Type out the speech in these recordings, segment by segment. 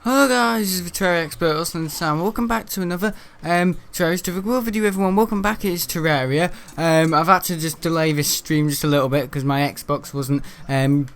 Hello guys, this is the Terraria Expert, Austin and Sam. Welcome back to another Terraria World video, everyone. Welcome back, it is Terraria. I've had to just delay this stream just a little bit because my Xbox wasn't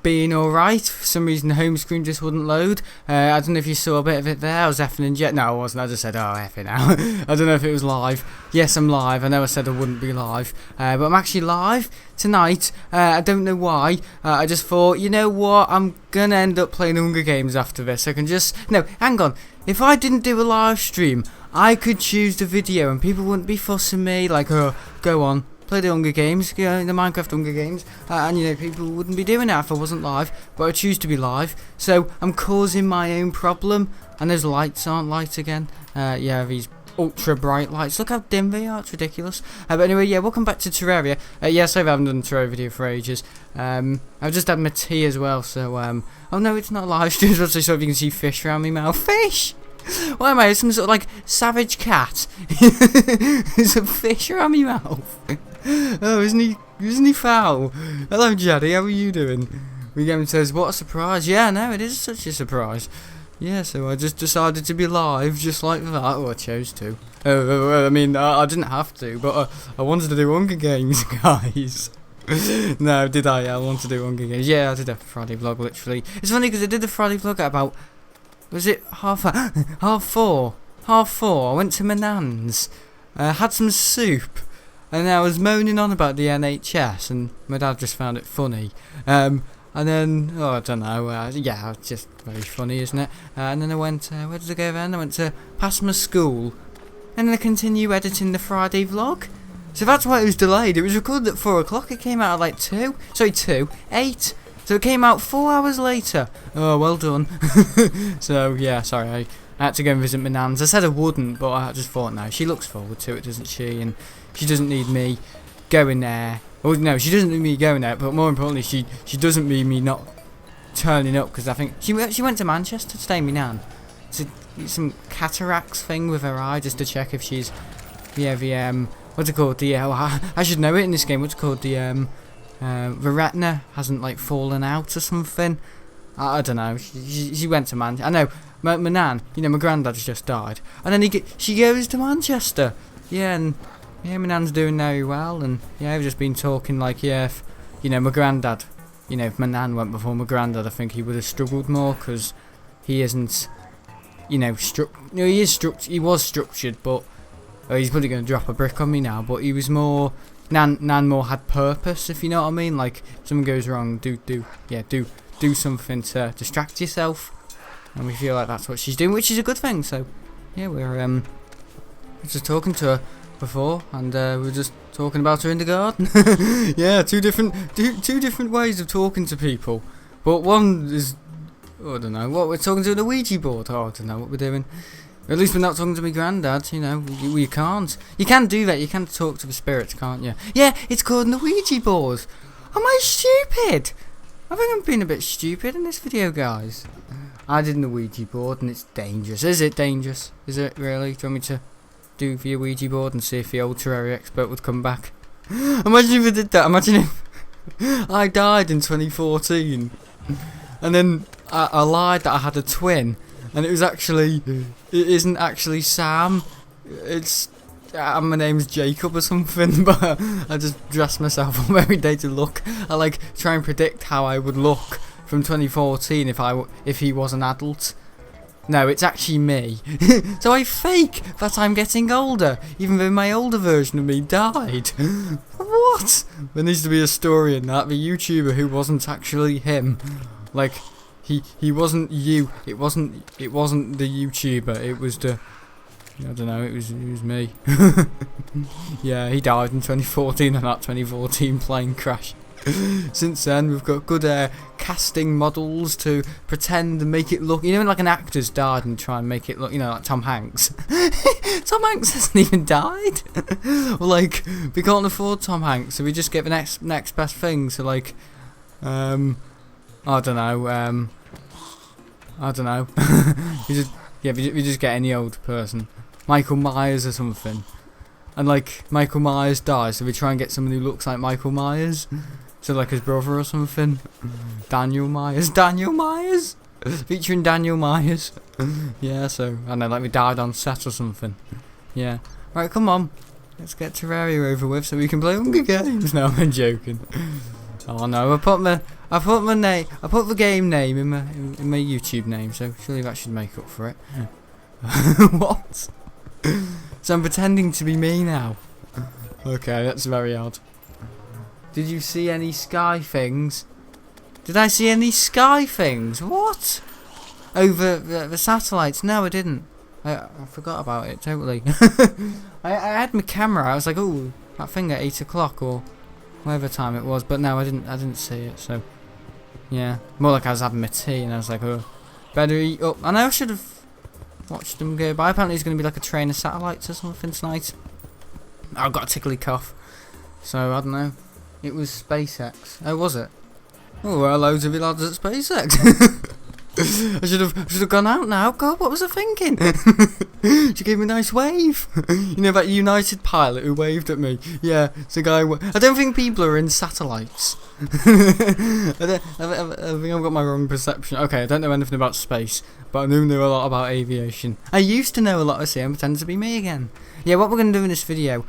being alright. For some reason the home screen just wouldn't load. I don't know if you saw a bit of it there. I was effing and jet. No, I wasn't. I just said, oh, F it now. I don't know if it was live. Yes, I'm live. I know I said I wouldn't be live. But I'm actually live tonight. I don't know why. I just thought, you know what, I'm gonna end up playing Hunger Games after this. I can just... No, hang on. If I didn't do a live stream, I could choose the video and people wouldn't be fussing me like, oh, go on, play the Hunger Games, you know, the Minecraft Hunger Games, and you know, people wouldn't be doing that if I wasn't live, but I choose to be live, so I'm causing my own problem, and those lights aren't light again. Yeah, these ultra bright lights, look how dim they are, it's ridiculous. But anyway, yeah, welcome back to Terraria. Yeah, sorry I haven't done a Terraria video for ages. I've just had my tea as well, so oh no, it's not a live stream, so if you can see fish around my mouth. Fish! Why am I some sort of like savage cat? There's a fish around my mouth. Oh, isn't he foul? Hello Jaddy, how are you doing? Weekend says, what a surprise. Yeah, no, it is such a surprise. Yeah, so I just decided to be live just like that. Oh, I chose to. I mean, I didn't have to, but I wanted to do Hunger Games, guys. No, did I? Yeah, I wanted to do Hunger Games. Yeah, I did a Friday vlog, literally. It's funny because I did the Friday vlog at about... Was it half four? I went to my nan's, had some soup, and I was moaning on about the NHS, and my dad just found it funny. And then, oh, I don't know, yeah, it's just very funny, isn't it? And then I went, where did I go then? I went to past my school, and then I continue editing the Friday vlog. So that's why it was delayed. It was recorded at 4 o'clock, it came out at like 8. So it came out 4 hours later. Oh, well done. So, yeah, sorry, I had to go and visit my nan's. I said I wouldn't, but I just thought, no, she looks forward to it, doesn't she? And she doesn't need me going there. Well, no, she doesn't need me going there, but more importantly, she doesn't need me not turning up, because I think she went to Manchester today, my nan, to do some cataracts thing with her eye, just to check if she's, yeah, the, what's it called? The, I should know it in this game, what's it called? The retina hasn't like fallen out or something. I don't know. She went to Manchester. I know my nan. You know, my granddad's just died, and then she goes to Manchester. Yeah, and yeah, my nan's doing very well, and yeah, I've just been talking like, yeah, if, you know, my granddad. You know, if my nan went before my granddad, I think he would have struggled more because he isn't. You know, he was structured, but he's probably going to drop a brick on me now. But he was more. Nan more had purpose, if you know what I mean. Like, if something goes wrong, do something to distract yourself, and we feel like that's what she's doing, which is a good thing. So, yeah, we're just talking to her before, and we're just talking about her in the garden. Yeah, two different ways of talking to people, but one is, oh, I don't know what we're talking to on a Ouija board. Oh, I don't know what we're doing. At least we're not talking to my granddad, you know, we can't. You can do that, you can talk to the spirits, can't you? Yeah, it's called an Ouija board. Am I stupid? I think I'm being a bit stupid in this video, guys. I did an Ouija board and it's dangerous. Is it dangerous? Is it really? Do you want me to do the Ouija board and see if the old Terraria expert would come back? Imagine if I did that, imagine if I died in 2014 and then I lied that I had a twin. And it isn't actually Sam, it's, my name's Jacob or something, but I just dress myself up every day to look, I like try and predict how I would look from 2014 if he was an adult. No, it's actually me. So I fake that I'm getting older, even though my older version of me died. What? There needs to be a story in that, the YouTuber who wasn't actually him. Like... He wasn't you. It wasn't the YouTuber. It was the, I don't know. It was me. Yeah, he died in 2014 on that 2014 plane crash. Since then, we've got good casting models to pretend and make it look. You know, when like an actor's died and try and make it look. You know, like Tom Hanks. Tom Hanks hasn't even died. Well, like we can't afford Tom Hanks, so we just get the next best thing. So like, I don't know. we just get any old person, Michael Myers or something, and like Michael Myers dies, so we try and get someone who looks like Michael Myers, so like his brother or something. Daniel Myers, featuring Daniel Myers. Yeah, so I don't know, like we died on set or something. Yeah. Right, come on. Let's get Terraria over with so we can play Hunger Games. No, I'm joking. Oh no, I put the game name in my YouTube name, so surely that should make up for it. What? So I'm pretending to be me now. Okay, that's very odd. Did you see any sky things? Did I see any sky things? What? Over the satellites? No, I didn't. I forgot about it totally. I had my camera. I was like, oh, that thing at 8 o'clock or whatever time it was. But no, I didn't see it. So yeah, more like I was having my tea and I was like, oh, better eat up. And I should have watched them go by. Apparently, it's going to be like a train of satellites or something tonight. I've got a tickly cough. So I don't know. It was SpaceX. Oh, was it? Oh, well, loads of you lads at SpaceX. I should have gone out now. God, what was I thinking? She gave me a nice wave. You know that United pilot who waved at me? Yeah, it's a guy. I don't think people are in satellites. I think I've got my wrong perception. Okay, I don't know anything about space, but I do know a lot about aviation. I used to know a lot of sea. I'm pretending to be me again. Yeah, what we're going to do in this video...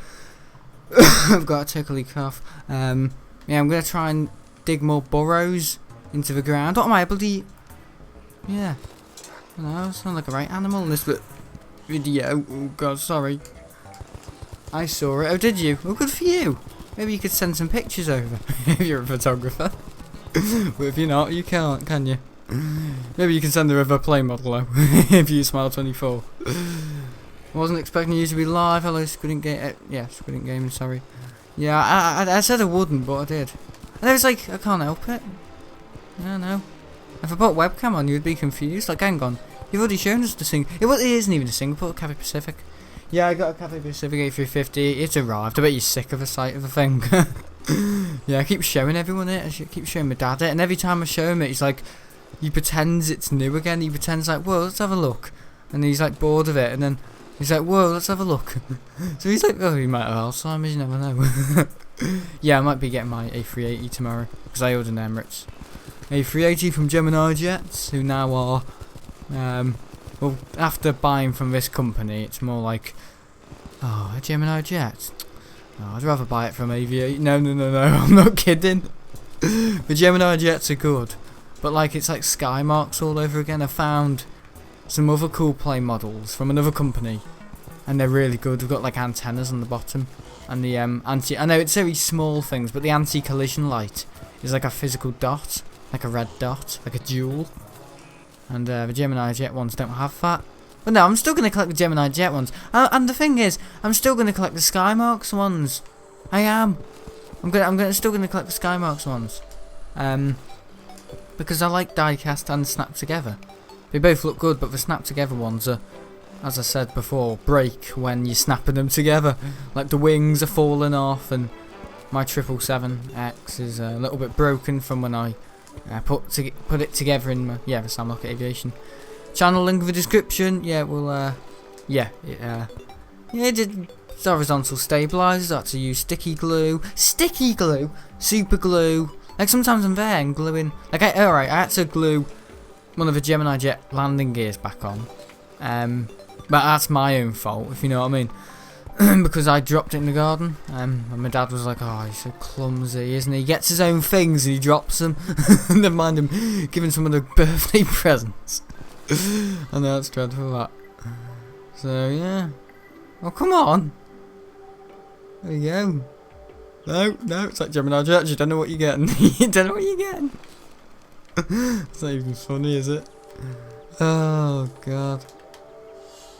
I've got a tickly cough. Yeah, I'm going to try and dig more burrows into the ground. What am I able to... Yeah. I don't know, I sound like a right animal in this video. Oh god, sorry. I saw it. Oh, did you? Oh, good for you. Maybe you could send some pictures over if you're a photographer. But if you're not, you can't, can you? Maybe you can send her a play model though, if you Smile24. I wasn't expecting you to be live. Hello, Squidint Game. Yeah, Squidint Gaming, sorry. Yeah, I said I wouldn't, but I did. And I was like, I can't help it. Yeah, no. If I put webcam on, you'd be confused. Like, hang on. You've already shown us the thing. It isn't even a Singapore, Cathay Pacific. Yeah, I got a Cathay Pacific A350. It's arrived. I bet you're sick of the sight of the thing. Yeah, I keep showing everyone it. I keep showing my dad it. And every time I show him it, he's like, he pretends it's new again. He pretends like, whoa, let's have a look. And he's like bored of it. And then he's like, whoa, let's have a look. So he's like, oh, he might have Alzheimer's, you never know. Yeah, I might be getting my A380 tomorrow. Because I ordered an Emirates A380 from Gemini Jets, who now are, well, after buying from this company, it's more like, oh, a Gemini Jet. Oh, I'd rather buy it from Aviation. No, I'm not kidding. The Gemini Jets are good, but like it's like Skymarks all over again. I found some other cool plane models from another company, and they're really good. We've got like antennas on the bottom, and the I know it's very small things, but the anti-collision light is like a physical dot. Like a red dot, like a jewel. And the Gemini Jet ones don't have that. But no, I'm still going to collect the Gemini Jet ones. And the thing is, I'm still going to collect the Skymarks ones. I am. Still going to collect the Skymarks ones. Because I like die-cast and snap together. They both look good, but the snap together ones are, as I said before, break when you're snapping them together. Like the wings are falling off, and my 777X is a little bit broken from when I put it together in my, the Sam Lockett Aviation channel, link in the description. Yeah, we'll it did horizontal stabilizers. I had to use sticky glue, super glue. Like sometimes I'm there and gluing. Like I had to glue one of the Gemini Jet landing gears back on. But that's my own fault, if you know what I mean. Because I dropped it in the garden, and my dad was like, oh, he's so clumsy, isn't he? He gets his own things and he drops them. Never mind him giving someone a birthday presents. I know, it's dreadful, that. So, yeah. Oh, come on. There you go. No, it's like Gemini Jets, you don't know what you're getting. You don't know what you're getting. It's not even funny, is it? Oh, God.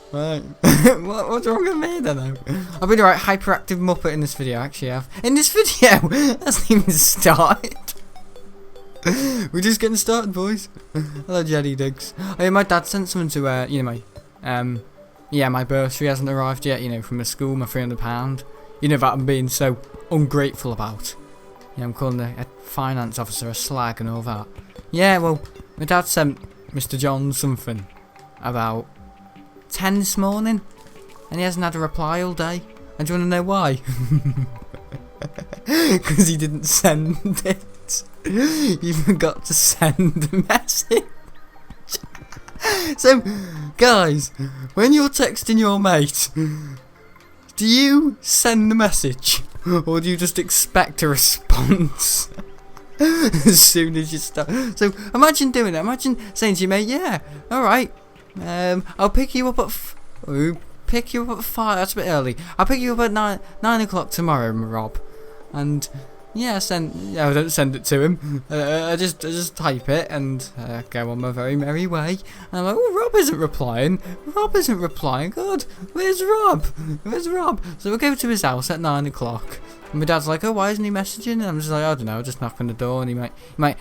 Right. What's wrong with me then? I've been a right hyperactive muppet in this video, actually. In this video! That's not even started. We're just getting started, boys. Hello, Jetty Diggs. Oh, yeah, my dad sent someone to, my bursary hasn't arrived yet, from the school, my £300. You know that I'm being so ungrateful about. Yeah, I'm calling a finance officer a slag and all that. Yeah, well, my dad sent Mr. John something about 10 this morning, and he hasn't had a reply all day. And do you want to know why? Because he didn't send it. He forgot to send a message. So, guys, when you're texting your mate, do you send the message, or do you just expect a response as soon as you start? So, imagine doing it. Imagine saying to your mate, yeah, alright, I'll pick you up at... pick you up at 5, that's a bit early. I'll pick you up at 9 o'clock tomorrow, Rob. And... yeah, I don't send it to him. I just type it and go on my very merry way. And I'm like, oh, Rob isn't replying. Rob isn't replying. God, where's Rob? Where's Rob? So we go to his house at 9 o'clock. And my dad's like, oh, why isn't he messaging? And I'm just like, I don't know, just knock on the door. And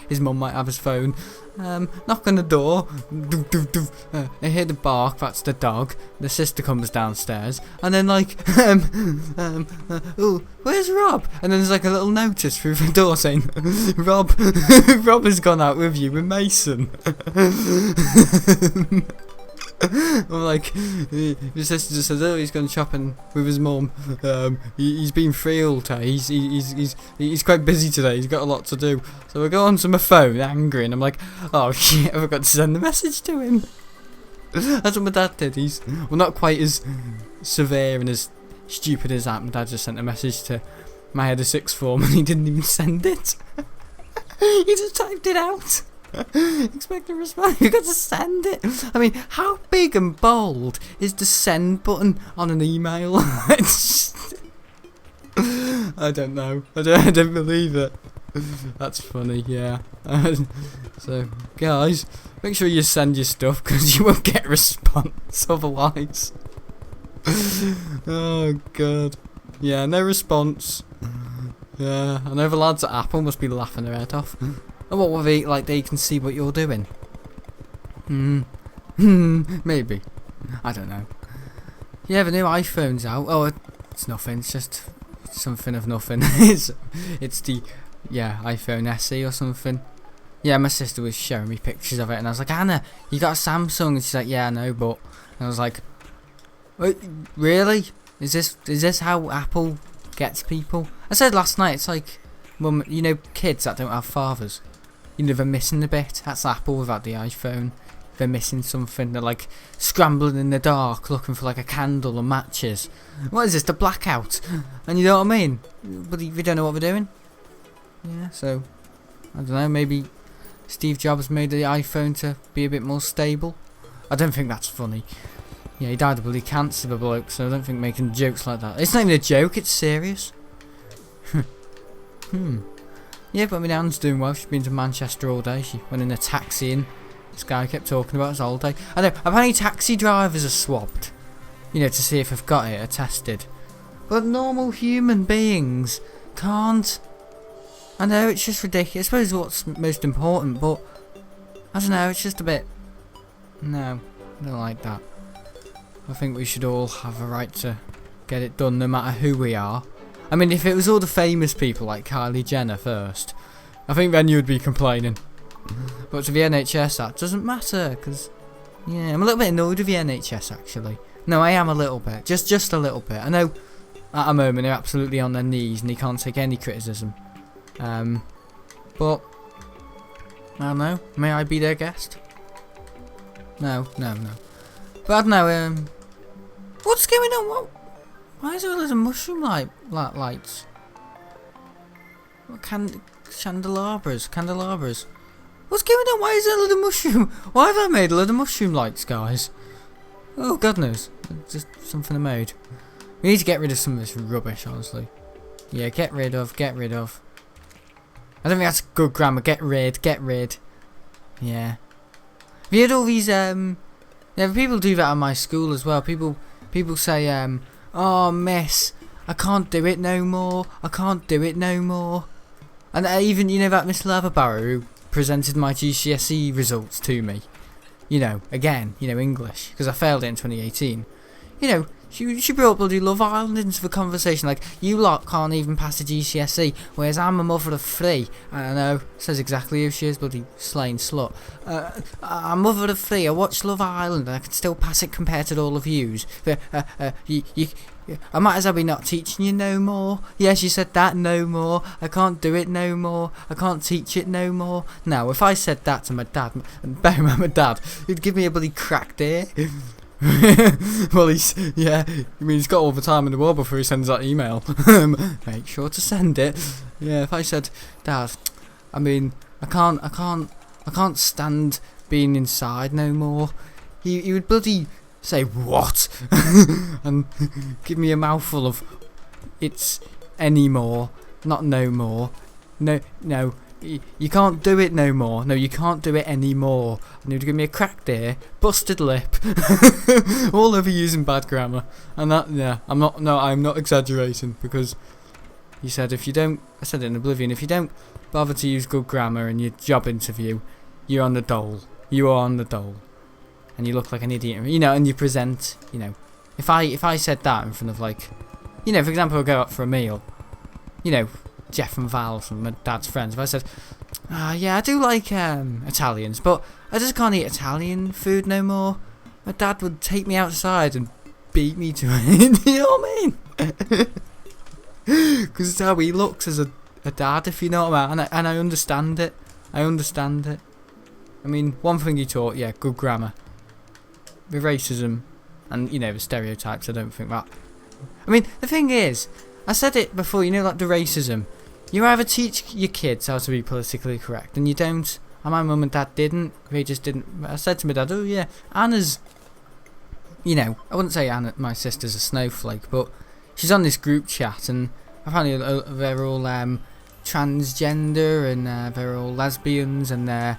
his mum might have his phone. Knock on the door. I hear the bark, that's the dog. The sister comes downstairs. And then like, oh, where's Rob? And then there's like a little notice through the door saying, Rob has gone out with you and Mason. I'm like, his sister just says, oh, he's gone shopping with his mum. He's been free all day. He's quite busy today. He's got a lot to do. So I go onto my phone, angry, and I'm like, oh shit, I forgot to send the message to him. That's what my dad did. He's not quite as severe and as stupid as that. My dad just sent a message to my head of sixth form, and he didn't even send it. He just typed it out. Expect a response. You got to send it. I mean, how big and bold is the send button on an email? I don't know. I don't believe it. That's funny, yeah. So, guys, make sure you send your stuff because you won't get a response otherwise. Oh god. Yeah, no response. Yeah, I know the lads at Apple must be laughing their head off. And what will they, like, they can see what you're doing? Maybe. I don't know. Yeah, the new iPhone's out. Oh, it's nothing. It's just something of nothing. it's the, yeah, iPhone SE or something. Yeah, my sister was showing me pictures of it, and I was like, Anna, you got a Samsung? And she's like, yeah, I know, but... And I was like, wait, really? Is this how Apple gets people? I said last night, it's like, well, you know, kids that don't have fathers. You know, they're missing a bit. That's Apple without the iPhone. They're missing something. They're like scrambling in the dark looking for like a candle or matches. What is this, the blackout? And you know what I mean? But we don't know what they're doing. Yeah, so I don't know, maybe Steve Jobs made the iPhone to be a bit more stable. I don't think that's funny. Yeah, he died of bloody cancer, the bloke, so I don't think making jokes like that. It's not even a joke, it's serious. Yeah, but my nan's doing well. She's been to Manchester all day. She went in a taxi and this guy kept talking about his holiday. I know, apparently taxi drivers are swabbed. You know, to see if they've got it, are tested. But normal human beings can't. I know, it's just ridiculous. I suppose what's most important, but I don't know, it's just a bit... No, I don't like that. I think we should all have a right to get it done no matter who we are. I mean, if it was all the famous people like Kylie Jenner first, I think then you'd be complaining. But to the NHS, that doesn't matter, because, yeah, I'm a little bit annoyed with the NHS, actually. No, I am a little bit, just a little bit. I know, at a moment, they're absolutely on their knees, and they can't take any criticism. But, I don't know, may I be their guest? No. But I don't know, what's going on? Why is there a lot of mushroom lights? What candelabras? What's going on? Why is there a lot of mushroom? Why have I made a lot of mushroom lights, guys? Oh, God knows. It's just something I made. We need to get rid of some of this rubbish, honestly. Yeah, get rid of. I don't think that's good grammar. Get rid. Yeah. Have you heard all these, yeah, people do that at my school as well. People say, oh, miss, I can't do it no more. And even, you know, that Miss Leatherbarrow who presented my GCSE results to me. You know, again, you know, English, because I failed it in 2018. you know, she brought bloody Love Island into the conversation. Like, you lot can't even pass a GCSE, whereas I'm a mother of 3. I know, says exactly who she is, bloody slain slut. I'm mother of 3. I watch Love Island, and I can still pass it compared to all of yous. I might as well be not teaching you no more. Yeah, she said that, no more. I can't do it no more. I can't teach it no more. Now, if I said that to my dad, and bear in mind my dad, he'd give me a bloody cracked ear. Well, he's got all the time in the world before he sends that email. Make sure to send it. Yeah, if I said, Dad, I mean, I can't stand being inside no more. He would bloody say what, and give me a mouthful of it's anymore, not no more. No. You can't do it no more. No, you can't do it anymore. And he would give me a cracked ear, busted lip, all over using bad grammar. And that, yeah, I'm not exaggerating, because he said I said it in Oblivion, if you don't bother to use good grammar in your job interview, you're on the dole. You are on the dole. And you look like an idiot, and you present, if I said that in front of, like, for example, I'll go out for a meal, Jeff and Val from my dad's friends. If I said, yeah, I do like Italians, but I just can't eat Italian food no more, my dad would take me outside and beat me to it. You know what I mean? Because it's how he looks as a dad, if you know what I mean. And I understand it. I mean, one thing he taught, yeah, good grammar. With racism and, the stereotypes, I don't think that... I mean, the thing is, I said it before, like the racism. You either teach your kids how to be politically correct, and you don't. And my mum and dad didn't. They just didn't. I said to my dad, oh yeah, Anna's... I wouldn't say Anna, my sister's a snowflake, but she's on this group chat, and apparently they're all transgender, and they're all lesbians, and they're...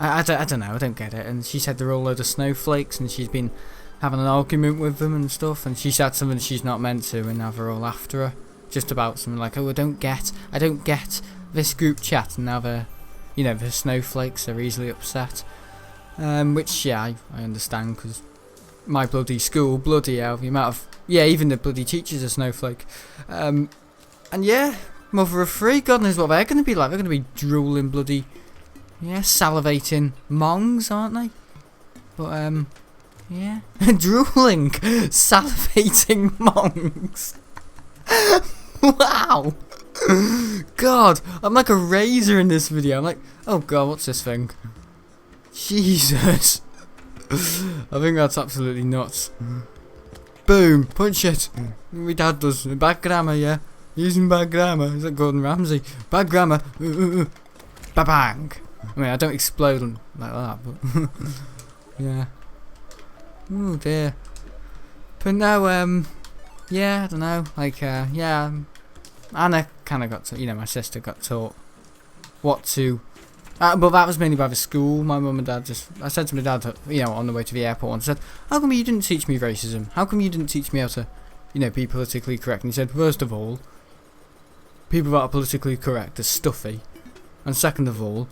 I don't know, I don't get it. And she said they're all a load of snowflakes, and she's been having an argument with them and stuff, and she said something she's not meant to, and now they're all after her, just about something like, oh, I don't get this group chat, and now they're, they're snowflakes, they're easily upset, which, yeah, I understand, because my bloody school, bloody hell, the amount of, even the bloody teachers are snowflake, and yeah, mother of 3, God knows what they're going to be like. They're going to be drooling bloody, salivating mongs, aren't they? But, yeah. Drooling, salivating mongs. Wow. God, I'm like a razor in this video. I'm like, oh God, what's this thing? Jesus. I think that's absolutely nuts. Boom, punch it. My dad does bad grammar, yeah. Using bad grammar. Is that Gordon Ramsay? Bad grammar. Ba-bang. I mean, I don't explode like that, but yeah. Oh dear. But no, yeah, I don't know. Like, yeah, Anna kind of got to, my sister got taught what to. But that was mainly by the school. My mum and dad I said to my dad, on the way to the airport, and said, how come you didn't teach me racism? How come you didn't teach me how to, be politically correct? And he said, first of all, people that are politically correct are stuffy. And second of all,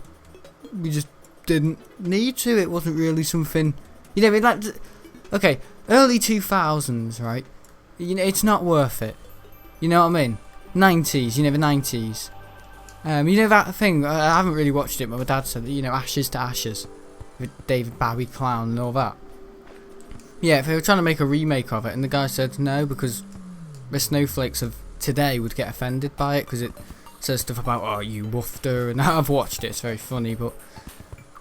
we just didn't need to. It wasn't really something, okay, early 2000s, right? It's not worth it. You know what I mean? 90s, the 90s. That thing, I haven't really watched it, but my dad said that, Ashes to Ashes, with David Bowie clown and all that. Yeah, if they were trying to make a remake of it, and the guy said no, because the snowflakes of today would get offended by it, because it says stuff about, oh, you woofter, and I've watched it, it's very funny, but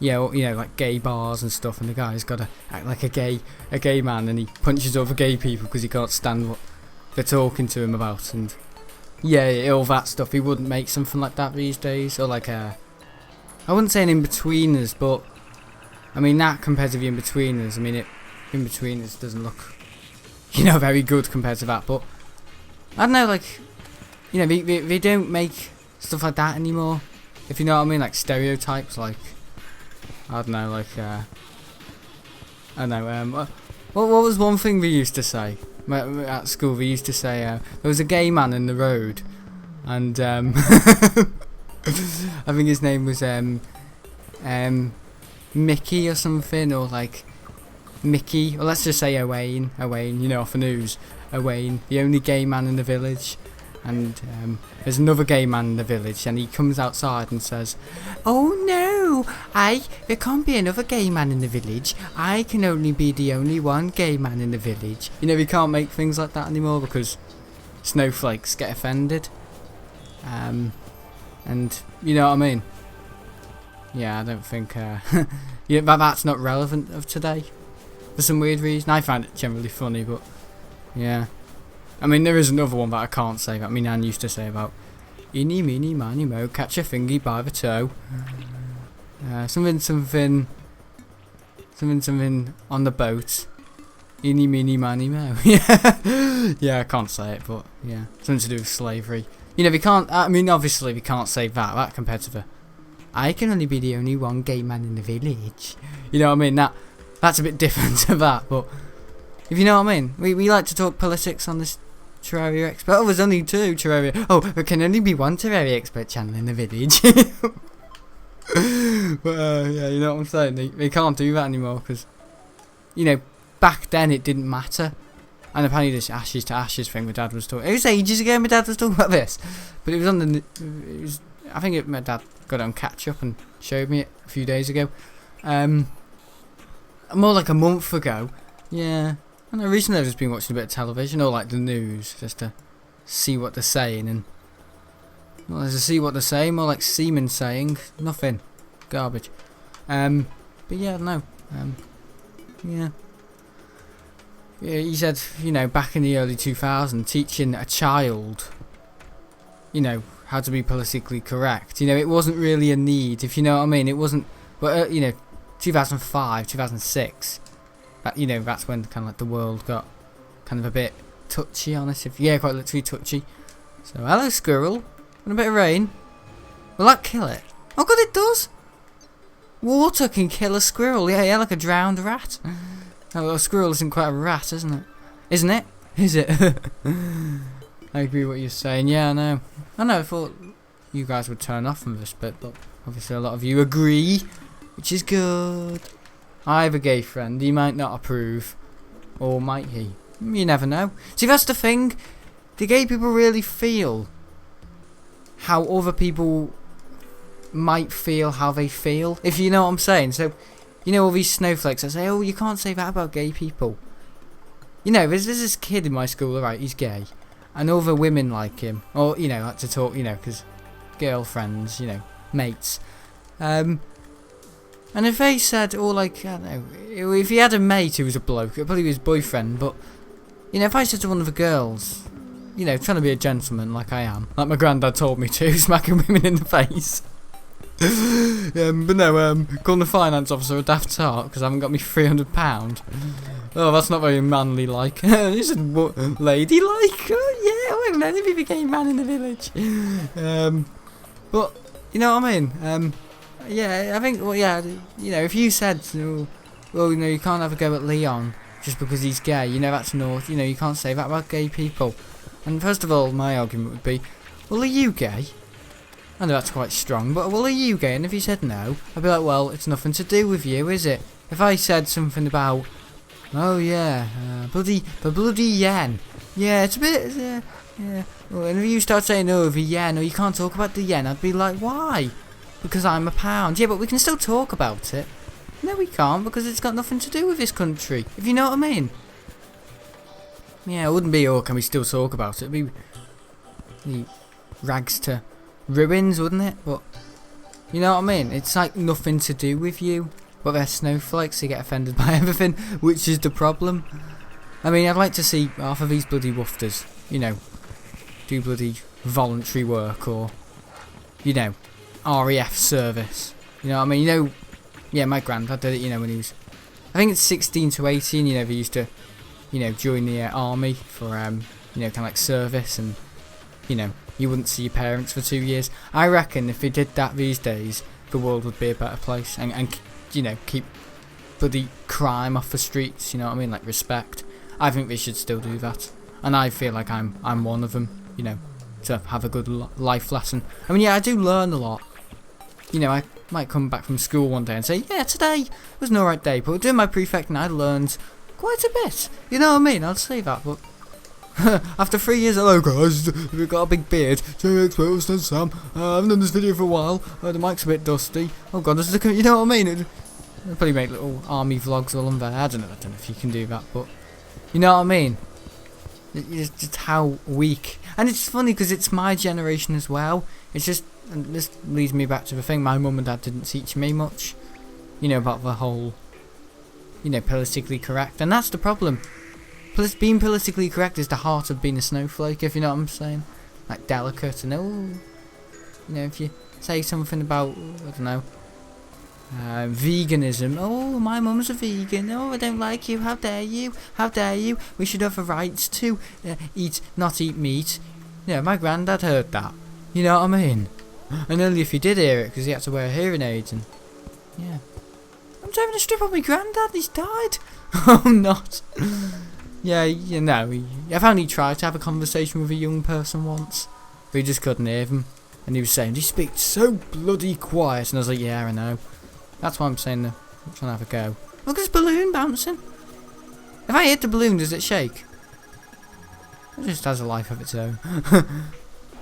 yeah, like gay bars and stuff, and the guy's got to act like a gay man, and he punches other gay people because he can't stand what they're talking to him about, and yeah, all that stuff. He wouldn't make something like that these days, or like I wouldn't say an in-betweeners, but I mean that compared to the in-betweeners, I mean in-betweeners doesn't look, very good compared to that, but I don't know, like, they don't make stuff like that anymore, if you know what I mean, like stereotypes, like, I don't know, like, I don't know, what was one thing we used to say at school? We used to say, there was a gay man in the road, and, I think his name was, Mickey or something, or like, Mickey, or let's just say Owain, you know, off the news, Owain, the only gay man in the village, and there's another gay man in the village, and he comes outside and says, "Oh no, there can't be another gay man in the village, I can only be the only one gay man in the village." You know, we can't make things like that anymore because snowflakes get offended, and you know what I mean. Yeah, I don't think yeah, that's not relevant of today for some weird reason. I find it generally funny, but yeah. I mean, there is another one that I can't say that my nan used to say about "Eeny, meeny, miny, mo, catch a thingy by the toe." Something on the boat. "Eeny, meeny, miny, mo." Yeah, yeah, I can't say it, but yeah, something to do with slavery. You know, we can't. I mean, obviously, we can't say that compared to the "I can only be the only one gay man in the village." You know what I mean? That's a bit different to that, but if you know what I mean. We like to talk politics on this Terraria expert. Oh, there's only 2 Terraria. Oh, there can only be 1 Terraria expert channel in the village. But yeah, you know what I'm saying. They can't do that anymore because, you know, back then it didn't matter. And apparently this ashes to ashes thing my dad was talking. It was ages ago my dad was talking about this, but it was on the. I think my dad got it on catch up and showed me it a few days ago. More like a month ago. Yeah. I know, recently I've just been watching a bit of television, or like the news, just to see what they're saying, and well, to see what they're saying, more like semen saying nothing, garbage. But yeah, no, yeah. Yeah, he said, you know, back in the early 2000s, teaching a child, you know, how to be politically correct. You know, it wasn't really a need, if you know what I mean. It wasn't, but you know, 2005, 2006. That, you know, that's when kind of like the world got kind of a bit touchy on us. Yeah, quite literally touchy. So, hello squirrel. And a bit of rain. Will that kill it? Oh god, it does! Water can kill a squirrel. Yeah, like a drowned rat. Oh, a squirrel isn't quite a rat, isn't it? Isn't it? Is it? I agree with what you're saying. Yeah, I know. I thought you guys would turn off from this bit, but obviously a lot of you agree, which is good. I have a gay friend, he might not approve. Or might he? You never know. See, that's the thing. Do gay people really feel how other people might feel how they feel? If you know what I'm saying. So, you know all these snowflakes that say, "Oh, you can't say that about gay people." You know, there's this kid in my school, alright, he's gay. And other women like him. Or, you know, like to talk, you know, because girlfriends, you know, mates. And if they said, or like, I don't know, if he had a mate who was a bloke, it would probably be his boyfriend, but, you know, if I said to one of the girls, you know, trying to be a gentleman like I am, like my granddad told me to, smacking women in the face. But no, calling the finance officer a daft tart because I haven't got me £300. Oh, that's not very manly like. You said, what, lady like? Oh, yeah, well, let me be a gay man in the village. But, you know what I mean? Yeah, I think, well, yeah, you know, if you said, well, you know, you can't have a go at Leon just because he's gay, you know, that's naughty, you know, you can't say that about gay people. And first of all, my argument would be, well, are you gay? I know that's quite strong, but well, are you gay? And if you said no, I'd be like, well, it's nothing to do with you, is it? If I said something about, oh yeah, bloody yen, yeah, it's a bit, yeah. Well, and if you start saying, oh, the yen, or you can't talk about the yen, I'd be like, why? Because I'm a pound. Yeah, but we can still talk about it. No, we can't, because it's got nothing to do with this country, if you know what I mean. Yeah, it wouldn't be, oh, can we still talk about it? It'd be rags to ruins, wouldn't it? But, you know what I mean? It's like nothing to do with you. But they're snowflakes, they get offended by everything, which is the problem. I mean, I'd like to see half of these bloody wofters, you know, do bloody voluntary work, or, you know, RAF service. You know what I mean? You know, yeah, my granddad did it, you know, when he was, I think it's 16 to 18, you know, they used to, you know, join the army for, you know, kind of like service, and, you know, you wouldn't see your parents for 2 years. I reckon if they did that these days, the world would be a better place, and you know, keep bloody crime off the streets, you know what I mean, like respect. I think they should still do that, and I feel like I'm one of them, you know, to have a good life lesson. I mean, yeah, I do learn a lot. You know, might come back from school one day and say, yeah, today was an alright day, but doing my prefect and I learned quite a bit. You know what I mean? I'd say that, but after 3 years, hello guys, we've got a big beard. Jerry Experts and Sam. I haven't done this video for a while. The mic's a bit dusty. Oh god, this is you know what I mean? I'll probably make little army vlogs all on there. I don't know if you can do that, but you know what I mean? It's just how weak. And it's funny because it's my generation as well. It's just, and this leads me back to the thing, my mum and dad didn't teach me much, you know, about the whole, you know, politically correct. And that's the problem. Being politically correct is the heart of being a snowflake, if you know what I'm saying. Like delicate and, you know, if you say something about, I don't know, veganism. Oh, my mum's a vegan. Oh, I don't like you. How dare you? How dare you? We should have the rights to not eat meat. Yeah, my granddad heard that. You know what I mean? And only if he did hear it, because he had to wear hearing aids. And yeah, I'm having a strip on my granddad. He's died. I'm not. Yeah, you know, I've only tried to have a conversation with a young person once, but he just couldn't hear him. And he was saying, he speaks so bloody quiet. And I was like, yeah, I know. That's why I'm saying I'm trying to have a go. Look, there's a balloon bouncing. If I hit the balloon, does it shake? It just has a life of its own.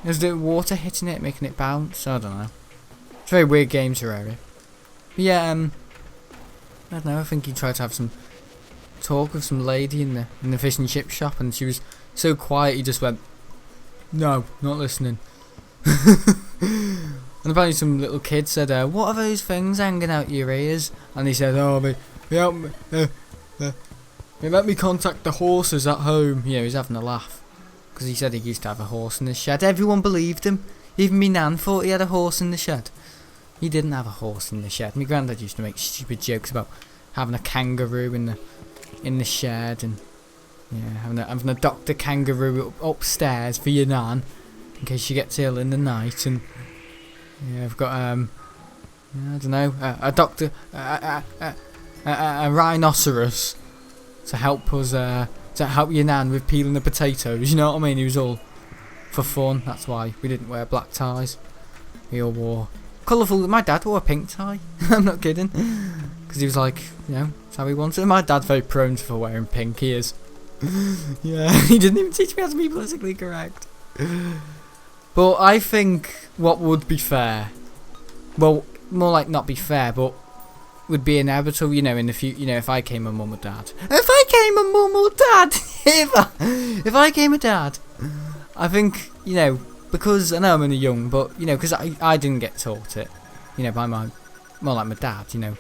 Is the water hitting it, making it bounce? I don't know. It's a very weird game, Terraria. But yeah, I don't know, I think he tried to have some talk with some lady in the fish and chip shop, and she was so quiet he just went, no, not listening. And apparently some little kid said, what are those things hanging out your ears? And he said, oh, they let me contact the horses at home. You know, he's having a laugh, because he said he used to have a horse in the shed. Everyone believed him. Even me nan thought he had a horse in the shed. He didn't have a horse in the shed. My granddad used to make stupid jokes about having a kangaroo in the shed, and yeah, having a Dr. Kangaroo upstairs for your nan in case she gets ill in the night. And yeah, I've got I don't know, a rhinoceros to help us to help your nan with peeling the potatoes. You know what I mean? He was all for fun. That's why we didn't wear black ties. We all wore colourful. My dad wore a pink tie. I'm not kidding, because he was like, you know, that's how he wanted it. My dad's very prone for wearing pink. He is. Yeah, he didn't even teach me how to be politically correct. But I think what would be fair, well, more like not be fair, but would be inevitable, you know, in the future, you know, if I came a mum or dad. If I came a mum or dad! if I came a dad, I think, you know, because I know I'm only young, but, you know, because I didn't get taught it, you know, by more like my dad, you know.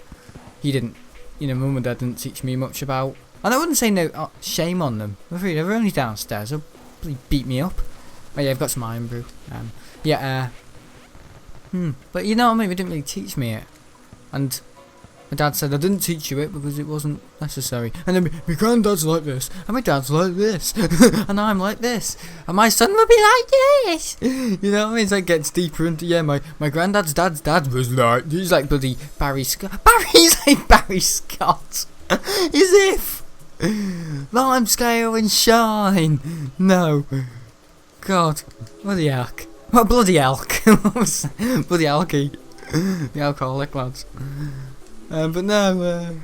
He didn't, you know, mum and dad didn't teach me much about, and I wouldn't say no, shame on them. They were only downstairs, they'll beat me up. Oh yeah, I've got some iron brew. But you know what I mean, they didn't really teach me it. And my dad said, I didn't teach you it because it wasn't necessary. And then my granddad's like this, and my dad's like this, and I'm like this, and my son will be like this. You know what I mean? It's like gets deeper into, yeah, my granddad's dad's dad was like, he's like bloody Barry Scott. Barry's like Barry Scott. As if. Lime scale and shine. No. God, bloody elk. What bloody elk? Bloody elky. The alcoholic lads. But no,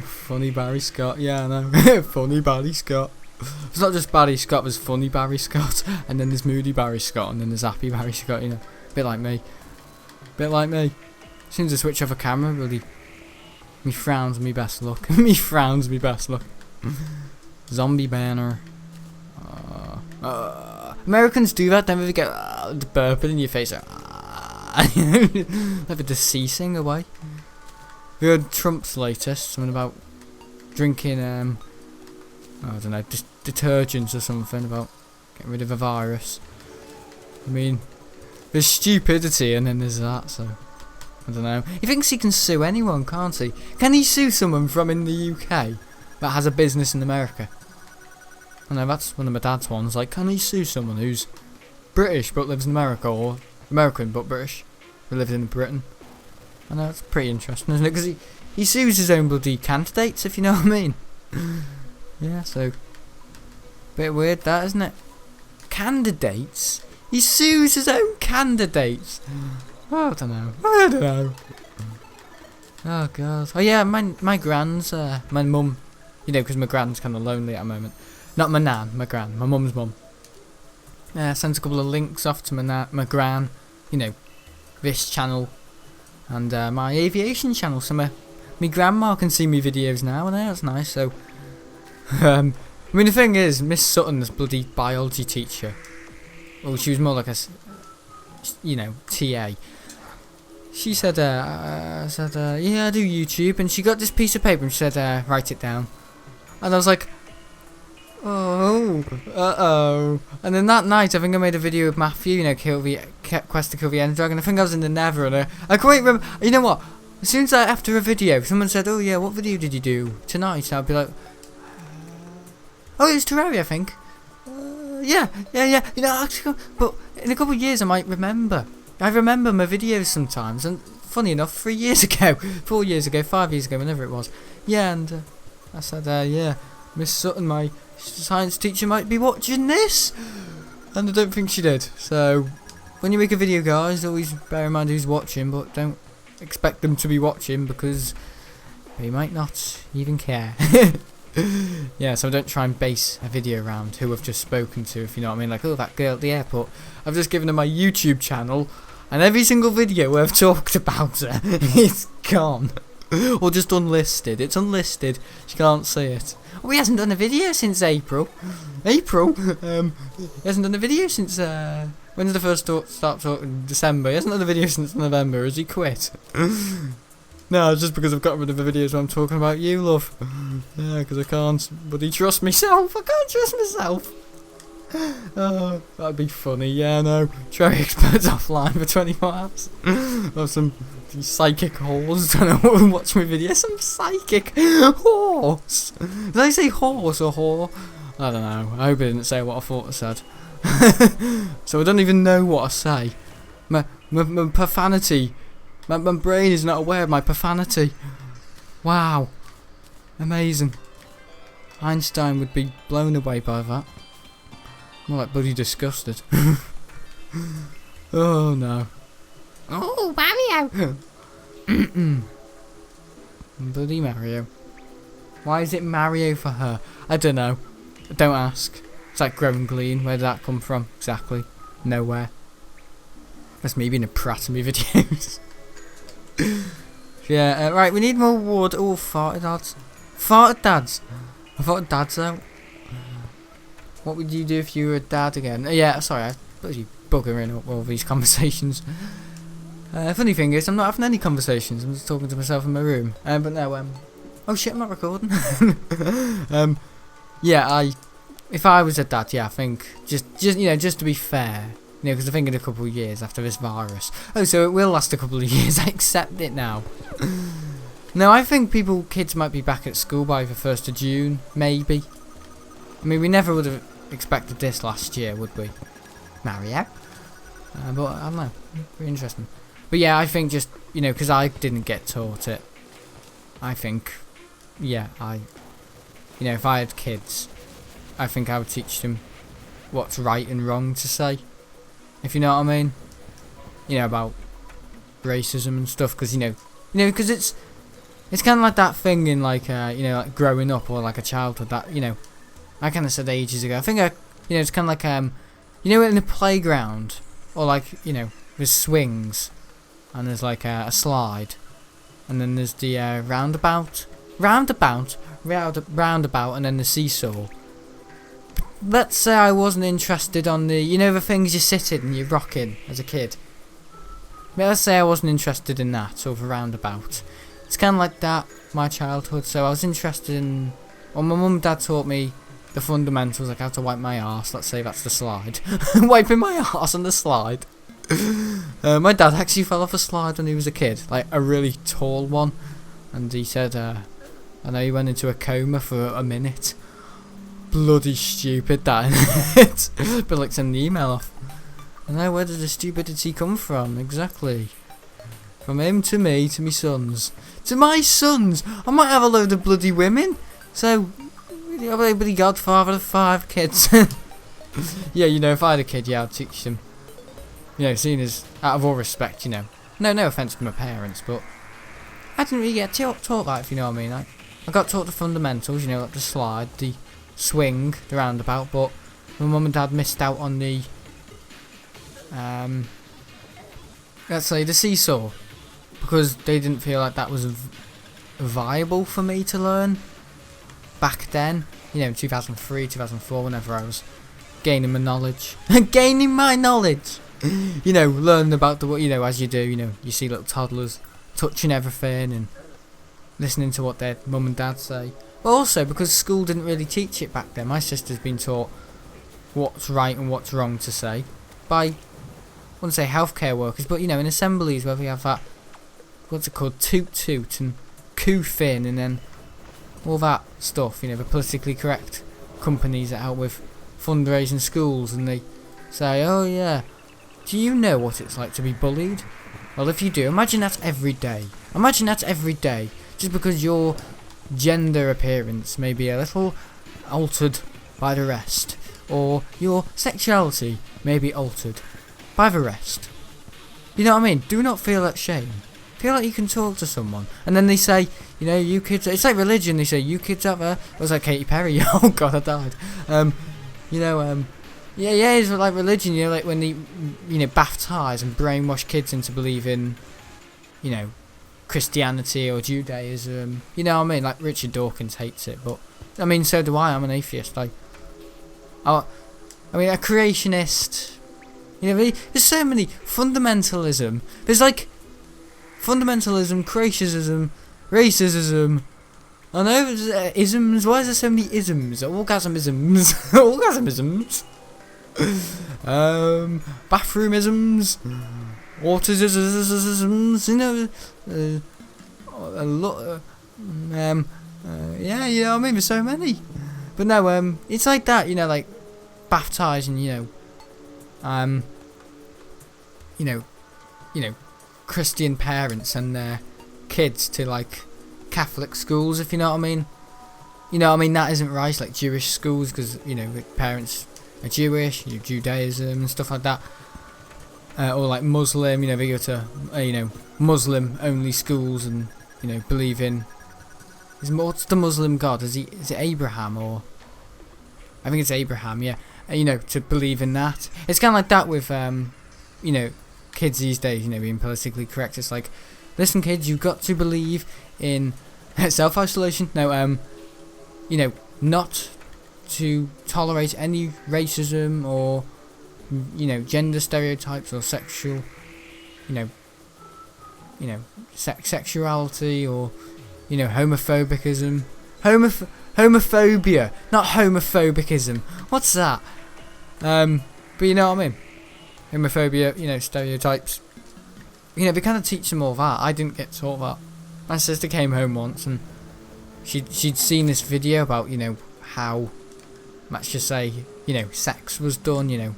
funny Barry Scott. Yeah, I know. Funny Barry Scott. It's not just Barry Scott, there's funny Barry Scott, and then there's moody Barry Scott, and then there's happy Barry Scott, you know. Bit like me. Bit like me. As soon as I switch off a camera, really, me frowns me best look. Me frowns me best look. Zombie banner. Americans do that, then they get the burping in your face, like the deceasing away. We heard Trump's latest, something about drinking, I don't know, detergents or something, about getting rid of a virus. I mean, there's stupidity and then there's that, so, I don't know. He thinks he can sue anyone, can't he? Can he sue someone from in the UK that has a business in America? I know, that's one of my dad's ones, like, can he sue someone who's British but lives in America, or American but British, who lives in Britain? I know, it's pretty interesting, isn't it? Because he sues his own bloody candidates, if you know what I mean. Yeah, so, bit weird that, isn't it? Candidates? He sues his own candidates? I don't know. Oh god. Oh yeah, my gran's, my mum, you know, because my gran's kind of lonely at the moment. Not my nan, my gran, my mum's mum. Sent a couple of links off to my gran, you know, this channel, and my aviation channel, so my grandma can see me videos now, and that's nice. So, I mean, the thing is, Miss Sutton, this bloody biology teacher, well, she was more like a, you know, TA. She said, yeah, I do YouTube, and she got this piece of paper and she said, write it down. And I was like, oh, and then that night, I think I made a video with Matthew, you know, quest to kill the End Dragon. I think I was in the Nether, and I can't remember. You know what? As soon as after a video, someone said, "Oh yeah, what video did you do tonight?" I'd be like, "Oh, it was Terraria, I think." Yeah. You know, actually, but in a couple of years, I might remember. I remember my videos sometimes, and funny enough, 3 years ago, 4 years ago, 5 years ago, whenever it was. Yeah, and I said, yeah, Miss Sutton, my science teacher, might be watching this, and I don't think she did. So, when you make a video, guys, always bear in mind who's watching, but don't expect them to be watching, because they might not even care. Yeah, so don't try and base a video around who I've just spoken to, if you know what I mean. Like, oh, that girl at the airport. I've just given her my YouTube channel, and every single video where I've talked about her is gone. Or just unlisted. It's unlisted. She can't see it. Oh, he hasn't done a video since April. He hasn't done a video since, when did the first start talking? December. He hasn't done a video since November. Has he quit? No, it's just because I've got rid of the videos where I'm talking about you, love. Yeah, because I can't bloody trust myself. I can't trust myself. Oh, that'd be funny. Yeah, no. Try experts offline for 24 hours. Or some psychic whores trying to watch my videos. Some psychic horse. Did I say horse or whore? I don't know. I hope I didn't say what I thought I said. So I don't even know what I say. My profanity. My brain is not aware of my profanity. Wow. Amazing. Einstein would be blown away by that. More like bloody disgusted. Oh no. Oh, Mario! Bloody Mario. Why is it Mario for her? I don't know. Don't ask. It's like growing glean. Where did that come from? Exactly. Nowhere. That's me being a prat in my videos. Yeah, right, we need more wood. Oh, farted dads. Farted dads. I thought dads out. What would you do if you were a dad again? Yeah, sorry, I suppose you buggering up all these conversations. Funny thing is, I'm not having any conversations. I'm just talking to myself in my room. But no, oh shit, I'm not recording. Yeah, if I was a dad, yeah, I think just you know, just to be fair. You know, because I think in a couple of years after this virus. Oh, so it will last a couple of years. I accept it now. No, I think kids might be back at school by the 1st of June, maybe. I mean, we never would have expected this last year, would we? Mario? But I don't know. Very interesting. But yeah, I think just, you know, because I didn't get taught it. I think, yeah, you know, if I had kids, I think I would teach them what's right and wrong to say. If you know what I mean, you know, about racism and stuff, because you know, because it's kind of like that thing in like you know, like growing up or like a childhood that, you know, I kind of said ages ago. I think you know, it's kind of like you know, in the playground or like, you know, there's swings and there's like a slide, and then there's the roundabout, and then the seesaw. Let's say I wasn't interested on the, you know, the things you sit in and you rock in as a kid. Let's say I wasn't interested in that, or the roundabout. It's kind of like that, my childhood. So I was interested in, well, my mum and dad taught me the fundamentals, like how to wipe my arse. Let's say that's the slide. Wiping my arse on the slide. My dad actually fell off a slide when he was a kid, like a really tall one. And he said, I know he went into a coma for a minute. Bloody stupid, that. But like, send the email off. And now, where does the stupidity come from? Exactly. From him to me to my sons. To my sons! I might have a load of bloody women. So, I'm a bloody godfather of 5 kids. Yeah, you know, if I had a kid, yeah, I'd teach them. You know, seeing as, out of all respect, you know. No offence to my parents, but I didn't really get taught that, if you know what I mean. I got taught the fundamentals, you know, like the slide, the swing, the roundabout, but my mum and dad missed out on the, let's say, the seesaw, because they didn't feel like that was viable for me to learn back then, you know, in 2003, 2004, whenever I was gaining my knowledge. Gaining my knowledge! You know, learning about the, you know, as you do, you know, you see little toddlers touching everything and listening to what their mum and dad say. But also, because school didn't really teach it back then, my sister's been taught what's right and what's wrong to say by, I wouldn't say healthcare workers, but, you know, in assemblies where we have that, what's it called, toot toot and coo fin and then all that stuff, you know, the politically correct companies that help with fundraising schools, and they say, oh yeah, do you know what it's like to be bullied? Well, if you do, imagine that every day. Imagine that every day, just because your gender appearance may be a little altered by the rest, or your sexuality may be altered by the rest. You know what I mean? Do not feel that shame. Feel like you can talk to someone, and then they say, you know, you kids. It's like religion. They say, you kids out there. It was like Katy Perry. Oh God, I died. You know, yeah, it's like religion. You know, like when they, you know, baptise and brainwash kids into believing, you know, Christianity or Judaism. You know what I mean? Like Richard Dawkins hates it, but I mean, so do I. I'm an atheist. I mean, a creationist. You know, there's so many fundamentalism. There's like fundamentalism, creationism, racism. I know isms. Why is there so many isms? Orgasmisms. Orgasmisms. Bathroomisms. Autisms. You know, a lot. Yeah, you know what I mean. There's so many. But no, it's like that. You know, like baptising. You know, Christian parents and their kids to like Catholic schools, if you know what I mean. You know what I mean, that isn't right, like Jewish schools, because, you know, parents are Jewish, you know, Judaism and stuff like that. Or like Muslim, you know, they go to, you know, Muslim only schools and, you know, believe in, what's the Muslim god? Is it Abraham, or, I think it's Abraham, yeah. You know, to believe in that. It's kind of like that with, you know, kids these days, you know, being politically correct. It's like, listen kids, you've got to believe in self-isolation. No, you know, not to tolerate any racism or, you know, gender stereotypes or sexual, you know, sexuality or, you know, homophobicism. Homophobia, not homophobicism. What's that? But you know what I mean? Homophobia, you know, stereotypes. You know, they kind of teach them all that. I didn't get taught that. My sister came home once and she'd seen this video about, you know, how, let's just say, you know, sex was done, you know,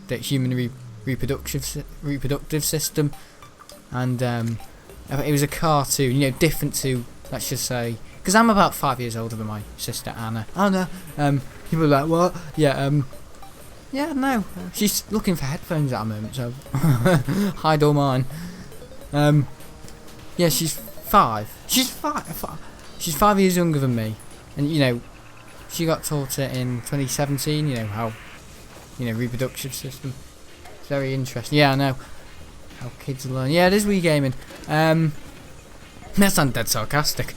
the human reproductive system, and it was a cartoon, you know, different to, let's just say, because I'm about 5 years older than my sister Anna. Oh no, people are like, what? Yeah, yeah, no, she's looking for headphones at the moment, so hide all mine. Yeah, she's 5. She's 5 years younger than me, and you know, she got taught it in 2017. You know how, you know, reproductive system. It's very interesting. Yeah, I know how kids learn. Yeah, it is Wii gaming. That sounds dead sarcastic.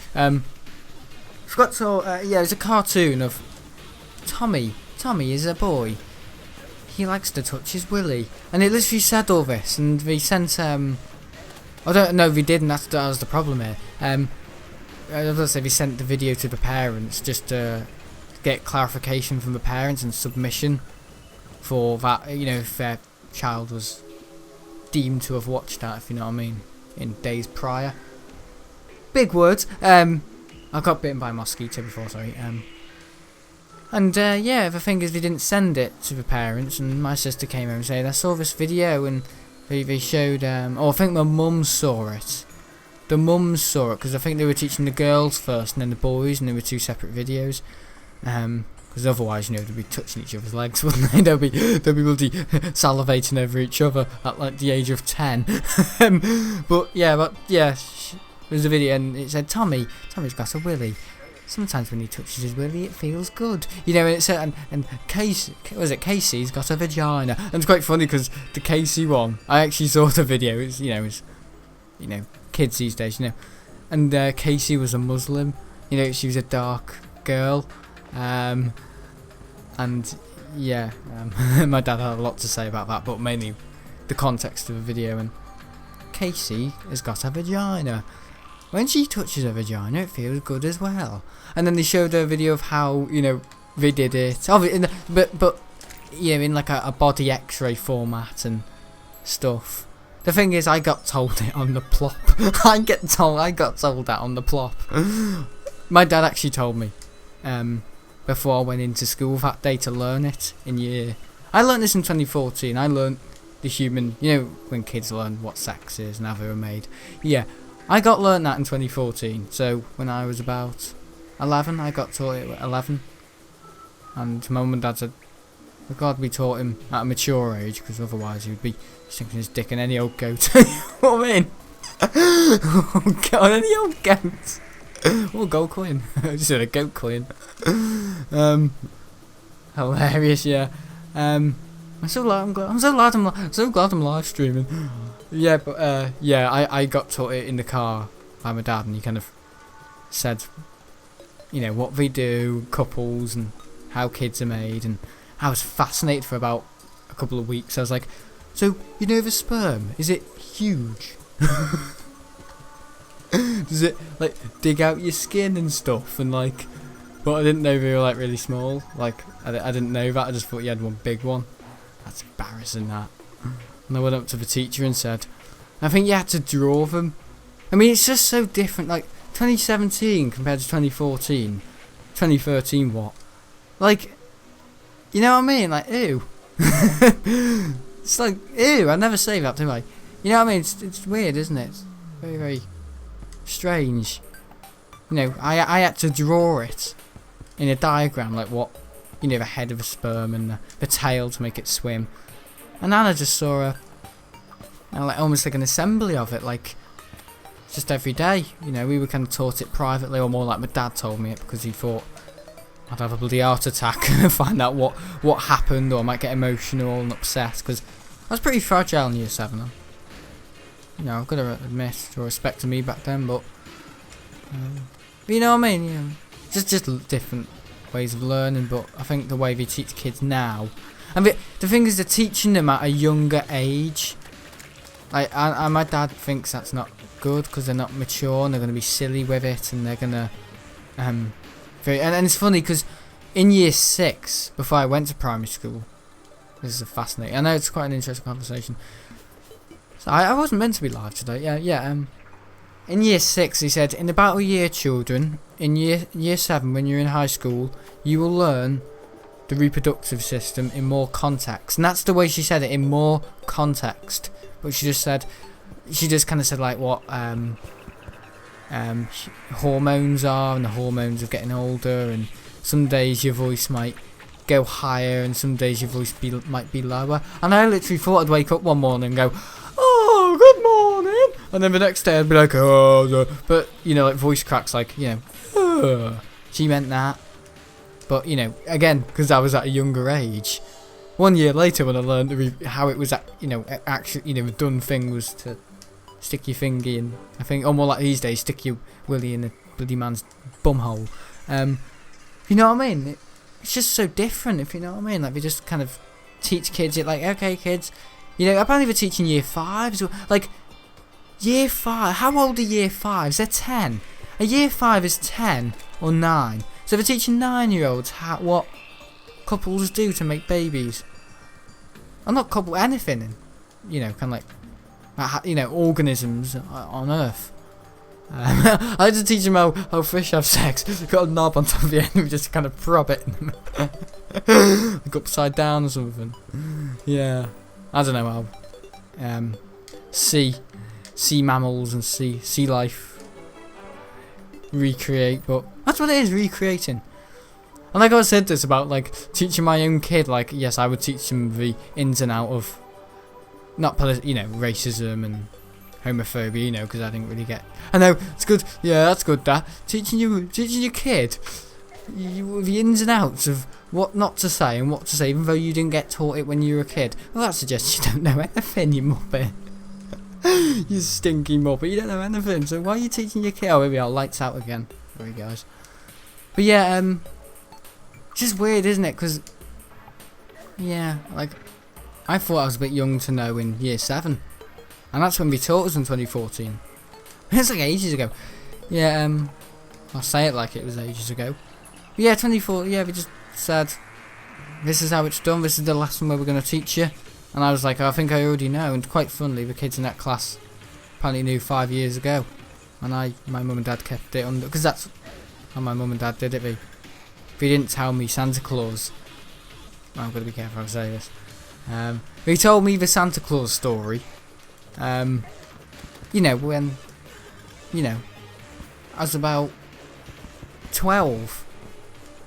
Forgot to. Yeah, it's a cartoon of Tommy. Tommy is a boy. He likes to touch his willy, and it literally said all this, and they sent I don't know if we did, and that was the problem here. I was gonna say they sent the video to the parents just to get clarification from the parents and submission for that, you know, if their child was deemed to have watched that, if you know what I mean, in days prior. Big words. I got bitten by a mosquito before, sorry. And yeah, the thing is, they didn't send it to the parents, and my sister came home saying, I saw this video, and they showed, I think the mum saw it. The mums saw it, because I think they were teaching the girls first, and then the boys, and they were 2 separate videos. Because otherwise, you know, they'd be touching each other's legs, wouldn't they? They'll be bloody salivating over each other at like the age of 10. But yeah, was a video and it said Tommy's got a willy. Sometimes when he touches his willy, it feels good. You know, and it said, and Casey's got a vagina. And it's quite funny because the Casey one, I actually saw the video. It's, kids these days, And Casey was a Muslim. She was a dark girl. And yeah, my dad had a lot to say about that, but mainly the context of the video. And Casey has got a vagina. When she touches her vagina, it feels good as well. And then they showed a video of how, they did it. But in like a body X-ray format and stuff. The thing is, I got told it on the plop. I got told that on the plop. My dad actually told me before I went into school that day to learn it in year. I learned this in 2014. I learned the human, when kids learn what sex is and how they were made. Yeah. I got learned that in 2014, so when I was about 11, I got taught it at 11, and my mum and dad said, we're glad we taught him at a mature age, because otherwise he would be sticking his dick in any old goat. You know what I mean? Oh god, any old goat. Or gold coin. I just said a goat coin. Hilarious, yeah. I'm so glad I'm live streaming. Yeah, but I got taught it in the car by my dad, and he kind of said, what they do, couples, and how kids are made, and I was fascinated for about a couple of weeks. I was like, so the sperm, is it huge? Does it like dig out your skin and stuff, and like? But I didn't know they were like really small. Like I didn't know that. I just thought you had one big one. That's embarrassing, that. And I went up to the teacher and said, I think you had to draw them. I mean, it's just so different. Like, 2017 compared to 2014. 2013, what? Like, you know what I mean? Like, ew. It's like, ew, I never say that, do I? You know what I mean? It's weird, isn't it? It's very, very strange. I had to draw it in a diagram, like what, the head of a sperm and the tail to make it swim. And Anna just saw almost like an assembly of it, like just every day. We were kind of taught it privately, or more like my dad told me it because he thought I'd have a bloody heart attack and find out what happened, or I might get emotional and upset because I was pretty fragile in year 7. I've got to admit, to respect to me back then, but you know what I mean? Just different ways of learning. But I think the way they teach kids now. And the thing is, they're teaching them at a younger age. Like, and my dad thinks that's not good because they're not mature and they're going to be silly with it, and they're going to and it's funny because in year 6, before I went to primary school, this is fascinating. I know it's quite an interesting conversation. So I wasn't meant to be live today. In year 6, he said, in about a year, children, in year 7, when you're in high school, you will learn the reproductive system in more context. And that's the way she said it, in more context. But she just kind of said like what hormones are, and the hormones of getting older, and some days your voice might go higher and some days your voice might be lower. And I literally thought I'd wake up one morning and go, oh, good morning, and then the next day I'd be like, oh, but like voice cracks, like, she meant that. But, again, because I was at a younger age. 1 year later, when I learned how it was, actually, the done thing was to stick your finger in, I think, or more like these days, stick your willy in a bloody man's bumhole. You know what I mean? It's just so different, if you know what I mean. Like, they just kind of teach kids it, like, okay, kids, apparently they're teaching year 5s, like, year 5, how old are year 5s? They're 10. A year 5 is 10 or 9. So they're teaching 9-year-olds what couples do to make babies. I'm not couple anything, kind of like, organisms on Earth. I had to teach them how fish have sex. Got a knob on top of the end, we just kind of prop it in them. Like upside down or something. Yeah, I don't know how sea mammals and sea life recreate, but that's what it is, recreating. And like I said this about like teaching my own kid, like, yes, I would teach them the ins and out of not racism and homophobia, you know, because I didn't really get. I know it's good. Yeah, that's good. That teaching your kid the ins and outs of what not to say and what to say, even though you didn't get taught it when you were a kid. Well, that suggests you don't know anything, you muppet. You stinky muppet. You don't know anything. So why are you teaching your kid? Oh, here we are. Lights out again. There he goes. But yeah, it's just weird, isn't it? Because yeah, like I thought I was a bit young to know in year 7. And that's when we taught us in 2014. It's like ages ago. Yeah, I'll say it like it was ages ago. But yeah, 24, yeah, we just said, this is how it's done, this is the lesson where we're going to teach you. And I was like, I think I already know. And quite funnily, the kids in that class apparently knew 5 years ago. And my mum and dad kept it under, because that's how my mum and dad did it. They didn't tell me Santa Claus. I'm going to be careful how I say this. They told me the Santa Claus story. You know, when, you know, I was about 12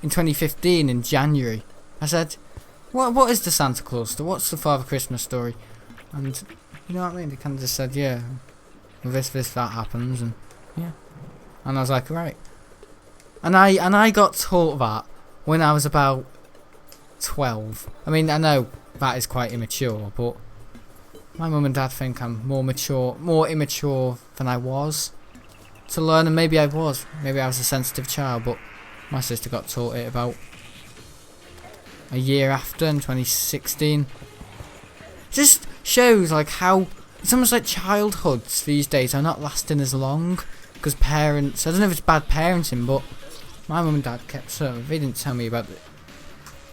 in 2015 in January. I said, what is the Santa Claus story? What's the Father Christmas story? And you know what I mean? They kind of just said, yeah, this, that happens, and yeah. And I was like, right. And I got taught that when I was about 12. I mean, I know that is quite immature, but my mum and dad think I'm more immature than I was to learn, and maybe I was. Maybe I was a sensitive child, but my sister got taught it about a year after, in 2016. Just shows like how it's almost like childhoods these days are not lasting as long because parents. I don't know if it's bad parenting, but my mum and dad kept certain. They didn't tell me about it.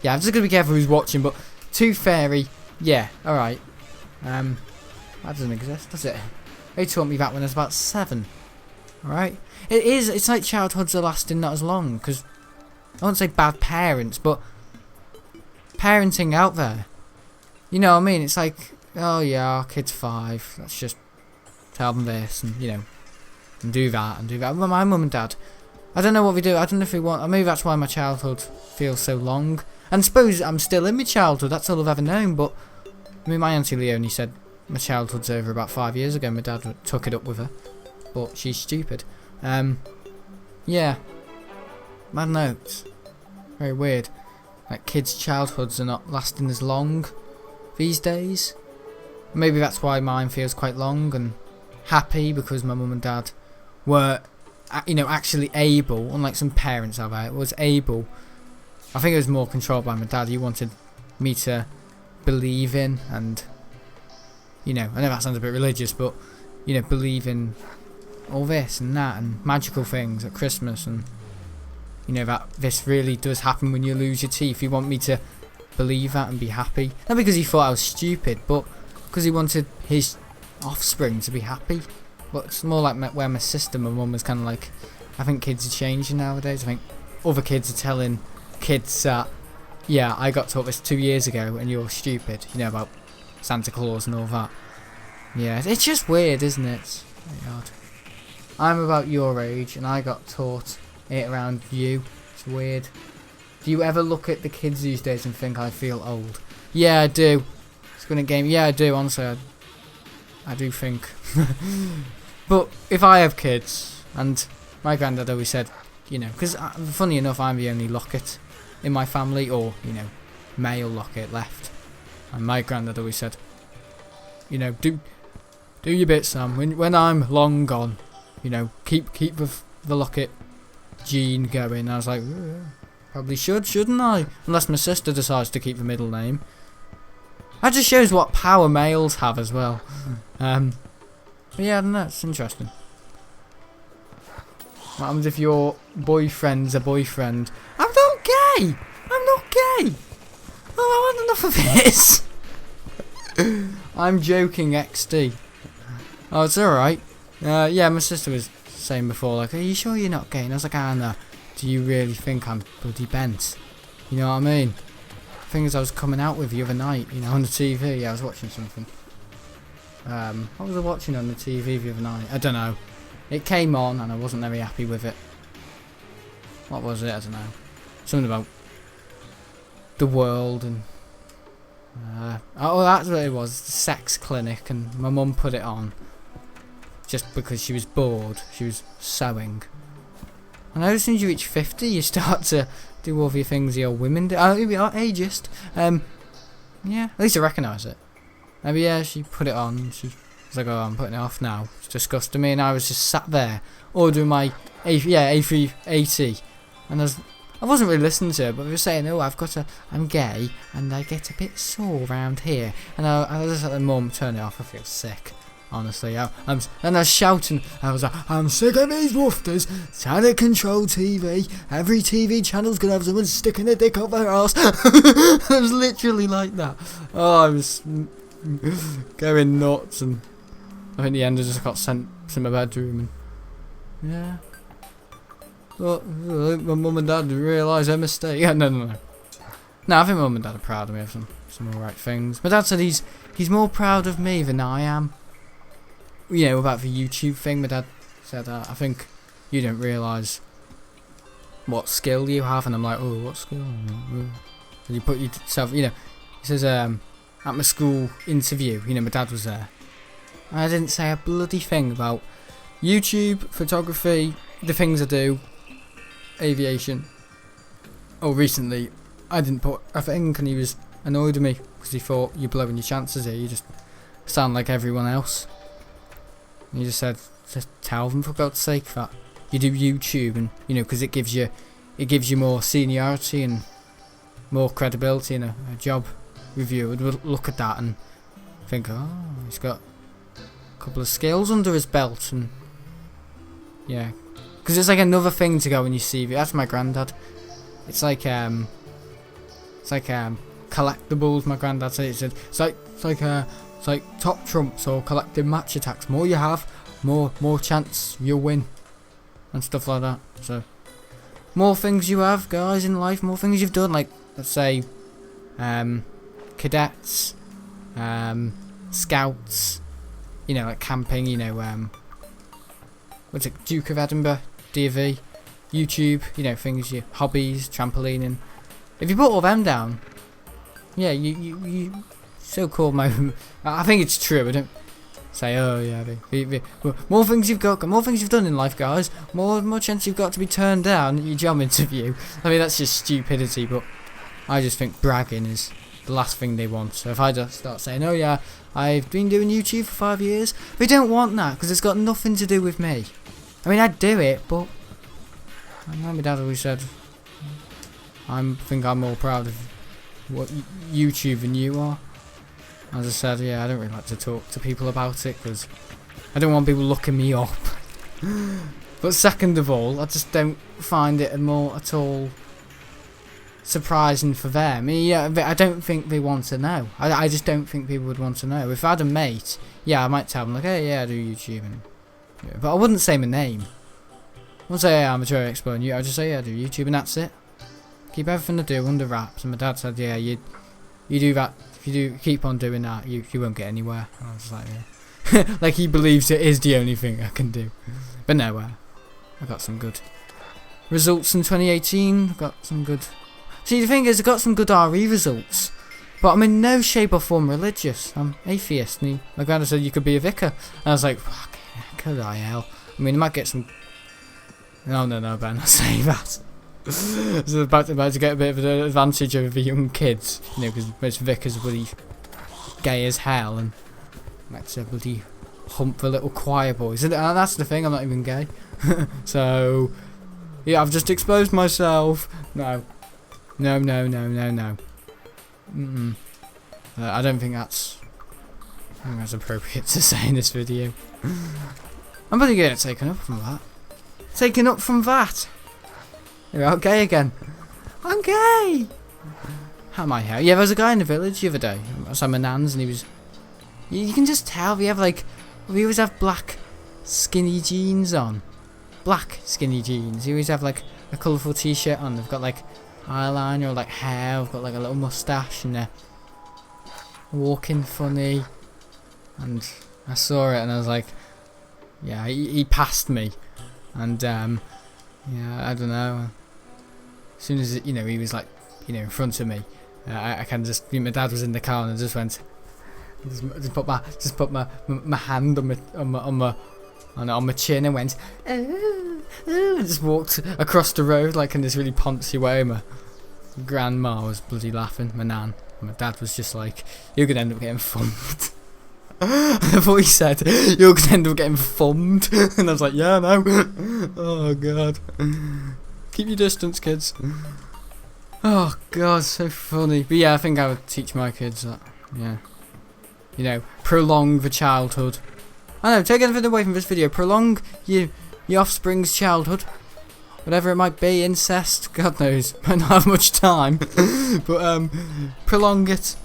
Yeah, I'm just gonna be careful who's watching. But Tooth Fairy, yeah, all right. That doesn't exist, does it? They taught me that when I was about 7. Alright? It is, it's like childhoods are lasting not as long, because I won't say bad parents, but parenting out there. You know what I mean? It's like, oh yeah, our kid's 5, let's just tell them this, and you know, and do that, and do that. But my mum and dad, I don't know what we do, I don't know if we want, maybe that's why my childhood feels so long. And suppose I'm still in my childhood, that's all I've ever known, but I mean, my Auntie Leonie said my childhood's over about 5 years ago. My dad took it up with her, but she's stupid. Yeah, mad notes. Very weird. Like kids' childhoods are not lasting as long these days. Maybe that's why mine feels quite long and happy, because my mum and dad were, you know, actually able, unlike some parents out there, was able. I think it was more controlled by my dad. He wanted me to believe in, and you know, I know that sounds a bit religious, but you know, believe in all this and that and magical things at Christmas, and you know that this really does happen when you lose your teeth. He wanted me to believe that and be happy, not because he thought I was stupid, but because he wanted his offspring to be happy. But it's more like where my sister, my mum, was kind of like, I think kids are changing nowadays. I think other kids are telling kids that, yeah, I got taught this 2 years ago and you're stupid, you know, about Santa Claus and all that. Yeah, it's just weird, isn't it? It's very odd. I'm about your age and I got taught it around you. It's weird. Do you ever look at the kids these days and think I feel old? Yeah, I do. It's been a game. Yeah, I do, honestly. I do think. But if I have kids, and my granddad always said, you know, because funny enough, I'm the only Locket in my family, or, you know, male Locket left. And my granddad always said, you know, do your bit, Sam. When I'm long gone, you know, keep the Locket gene going. I was like, probably shouldn't I? Unless my sister decides to keep the middle name. That just shows what power males have as well. But yeah, I don't know, it's interesting. What happens if your boyfriend's a boyfriend? I'm not gay! I'm not gay! Oh, I want enough of this! I'm joking, XD. Oh, it's alright. Yeah, my sister was saying before, like, are you sure you're not gay? And I was like, ah, no. Do you really think I'm bloody bent? You know what I mean? Things I was coming out with the other night, you know, on the TV. Yeah, I was watching something. What was I watching on the TV the other night? I don't know. It came on and I wasn't very happy with it. What was it? I don't know. Something about the world and... oh, that's what it was. The sex clinic, and my mum put it on. just because she was bored. She was sewing. And as soon as you reach 50, you start to do all the things the old women do. Maybe are ageist. Yeah, at least I recognise it. Maybe, yeah, she put it on. She was like, oh, I'm putting it off now. It's disgusting me. And I was just sat there ordering my A380. And I wasn't really listening to her, but we were saying, oh, I'm gay and I get a bit sore around here. And I was just at the mum, turn it off. I feel sick. Honestly, and I was shouting. I was like, I'm sick of these woofers trying to control TV. Every TV channel's gonna have someone sticking a dick up their arse. I was literally like that. Oh, I was going nuts, and I think in the end I just got sent to my bedroom. And yeah, but my mum and dad didn't realise their mistake. Yeah, no. No, I think my mum and dad are proud of me of some alright things. My dad said he's more proud of me than I am. You know, about the YouTube thing, my dad said, I think you don't realise what skill you have, and I'm like, oh, what skill? And you put yourself, you know, he says, at my school interview, you know, my dad was there, and I didn't say a bloody thing about YouTube, photography, the things I do, aviation. Oh, recently, I didn't put a thing, and he was annoyed with me, because he thought, you're blowing your chances here, you just sound like everyone else. And he just said, just tell them for God's sake that you do YouTube, and you know, because it gives you more seniority and more credibility, and a job reviewer would look at that and think, oh, he's got a couple of skills under his belt, and yeah, because it's like another thing to go in your CV. That's my granddad. It's like collectibles. My granddad said it's like top trumps or collective match attacks. More you have, more chance you'll win, and stuff like that. So, more things you have, guys, in life, more things you've done. Like, let's say, cadets, scouts. You know, like camping. You know, what's it? Duke of Edinburgh, DV, YouTube. You know, things, your hobbies, trampolining. If you put all them down, yeah, you so-called I think it's true. I don't say, oh yeah, more things you've got, more things you've done in life, guys. More chance you've got to be turned down at your job interview. I mean, that's just stupidity, but I just think bragging is the last thing they want. So if I just start saying, oh yeah, I've been doing YouTube for 5 years, they don't want that because it's got nothing to do with me. I mean, I'd do it, but my dad always said, I think I'm more proud of what YouTube than you are. As I said, yeah, I don't really like to talk to people about it because I don't want people looking me up. But second of all, I just don't find it at all surprising for them. I mean, yeah, I don't think they want to know. I just don't think people would want to know. If I had a mate, yeah, I might tell them like, hey, yeah, I do YouTube, but I wouldn't say my name. I wouldn't say, yeah, I'm a Terraria expert, and I'd just say, yeah, I do YouTube, and that's it. Keep everything I do under wraps. And my dad said, yeah, you do that. If you do keep on doing that, you won't get anywhere. And I was like, yeah. Like he believes it is the only thing I can do. But no, I got some good results in 2018. Got some good. See, the thing is, I got some good RE results, but I'm in no shape or form religious. I'm atheist. And my granddad said you could be a vicar, and I was like, fuck, could I hell? I mean, I might get some. No, better not say that. So about to get a bit of an advantage over the young kids, you know, because most vicars are bloody gay as hell, and that's a bloody hump the little choir boys. And that's the thing, I'm not even gay. So, yeah, I've just exposed myself. No. I don't think that's appropriate to say in this video. I'm probably getting taken up from that. You're out gay again. I'm gay! How am I here? Yeah, there was a guy in the village the other day. I was at my nan's and he was... You can just tell we always have black skinny jeans on. Black skinny jeans. You always have like a colourful t-shirt on. They've got like eyeliner or like hair. They've got like a little moustache and they're walking funny. And I saw it and I was like, yeah, he passed me. And yeah, I don't know. As soon as he was like, in front of me, I can just. My dad was in the car and I just went, just put my hand on on my chin and went, oh, oh, and just walked across the road like in this really poncy way. My grandma was bloody laughing, my nan. My dad was just like, you're going to end up getting thumped. I thought he said, you're going to end up getting thumped. And I was like, yeah, no. Oh, God. Keep your distance, kids. Oh, God, so funny. But yeah, I think I would teach my kids that. Yeah. You know, prolong the childhood. I know, take anything away from this video. Prolong your offspring's childhood. Whatever it might be, incest, God knows. Might not have much time. But prolong it.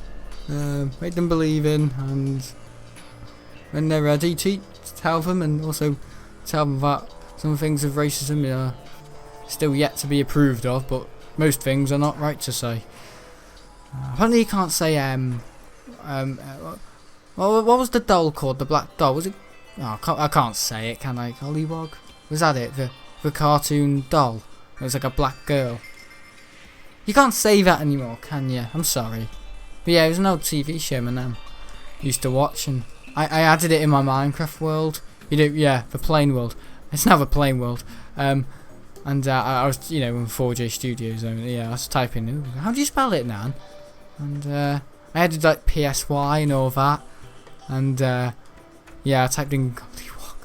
Make them believe in, and when they're ready, tell them, and also tell them that some things of racism are still yet to be approved of, but most things are not right to say. Apparently you can't say what was the doll called? The black doll, was it? Oh, I can't say it, can I? Gollywog? Was that it? The cartoon doll? It was like a black girl. You can't say that anymore, can you? I'm sorry. But yeah, it was an old TV show my nan used to watch, and I added it in my Minecraft world. You know, yeah, the plain world. It's now the plain world. And I was, you know, in 4J Studios, yeah, I was typing, ooh, how do you spell it, Nan? And I added like PSY and all that, and yeah, I typed in Gollywog,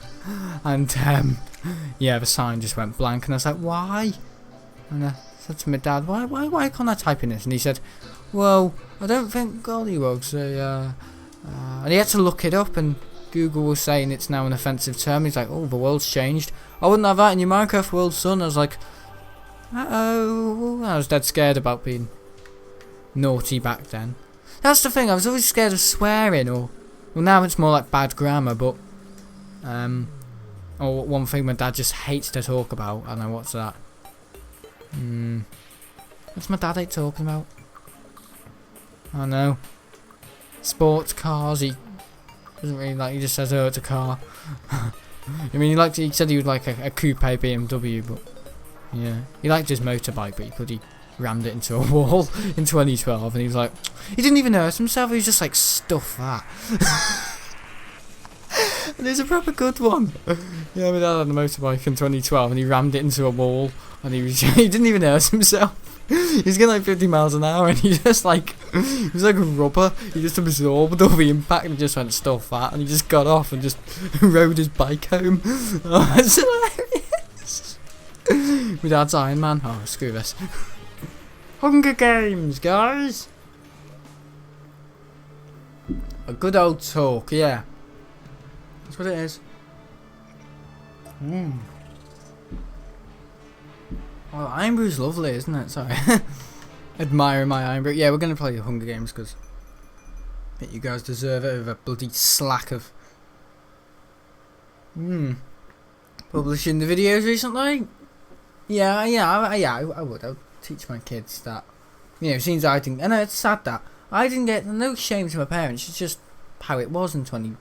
and yeah, the sign just went blank, and I was like, why? And I said to my dad, why can't I type in this? And he said, well, I don't think Gollywog's a, and he had to look it up, and Google was saying it's now an offensive term. He's like, oh, the world's changed. I wouldn't have that in your Minecraft world, son. I was like, uh-oh. I was dead scared about being naughty back then. That's the thing, I was always scared of swearing, or, well, now it's more like bad grammar, but, or one thing my dad just hates to talk about. I don't know, what's that? What's my dad hate talking about? I don't know. Sports cars, he doesn't really like, he just says, oh, it's a car. I mean, he said he would like a coupe BMW, but, yeah. He liked his motorbike, but he bloody rammed it into a wall in 2012, and he was like, he didn't even hurt himself, he was just like, stuff that. And it's a proper good one. Yeah, my dad had a motorbike in 2012, and he rammed it into a wall, and he didn't even hurt himself. He's getting like 50 miles an hour, and he just like, he was like a rubber. He just absorbed all the impact and just went stuff that, and he just got off and just rode his bike home. Oh, it's hilarious. My dad's Iron Man. Oh, screw this. Hunger Games, guys. A good old talk, yeah. That's what it is. Oh, Iron Brew's lovely, isn't it? Sorry. Admiring my Iron Brew. Yeah, we're going to play the Hunger Games because I think you guys deserve it over a bloody slack of publishing the videos recently. Yeah, I would. I would teach my kids that. You know, since I didn't. I know it's sad that I didn't get no shame to my parents. It's just how it was in 20.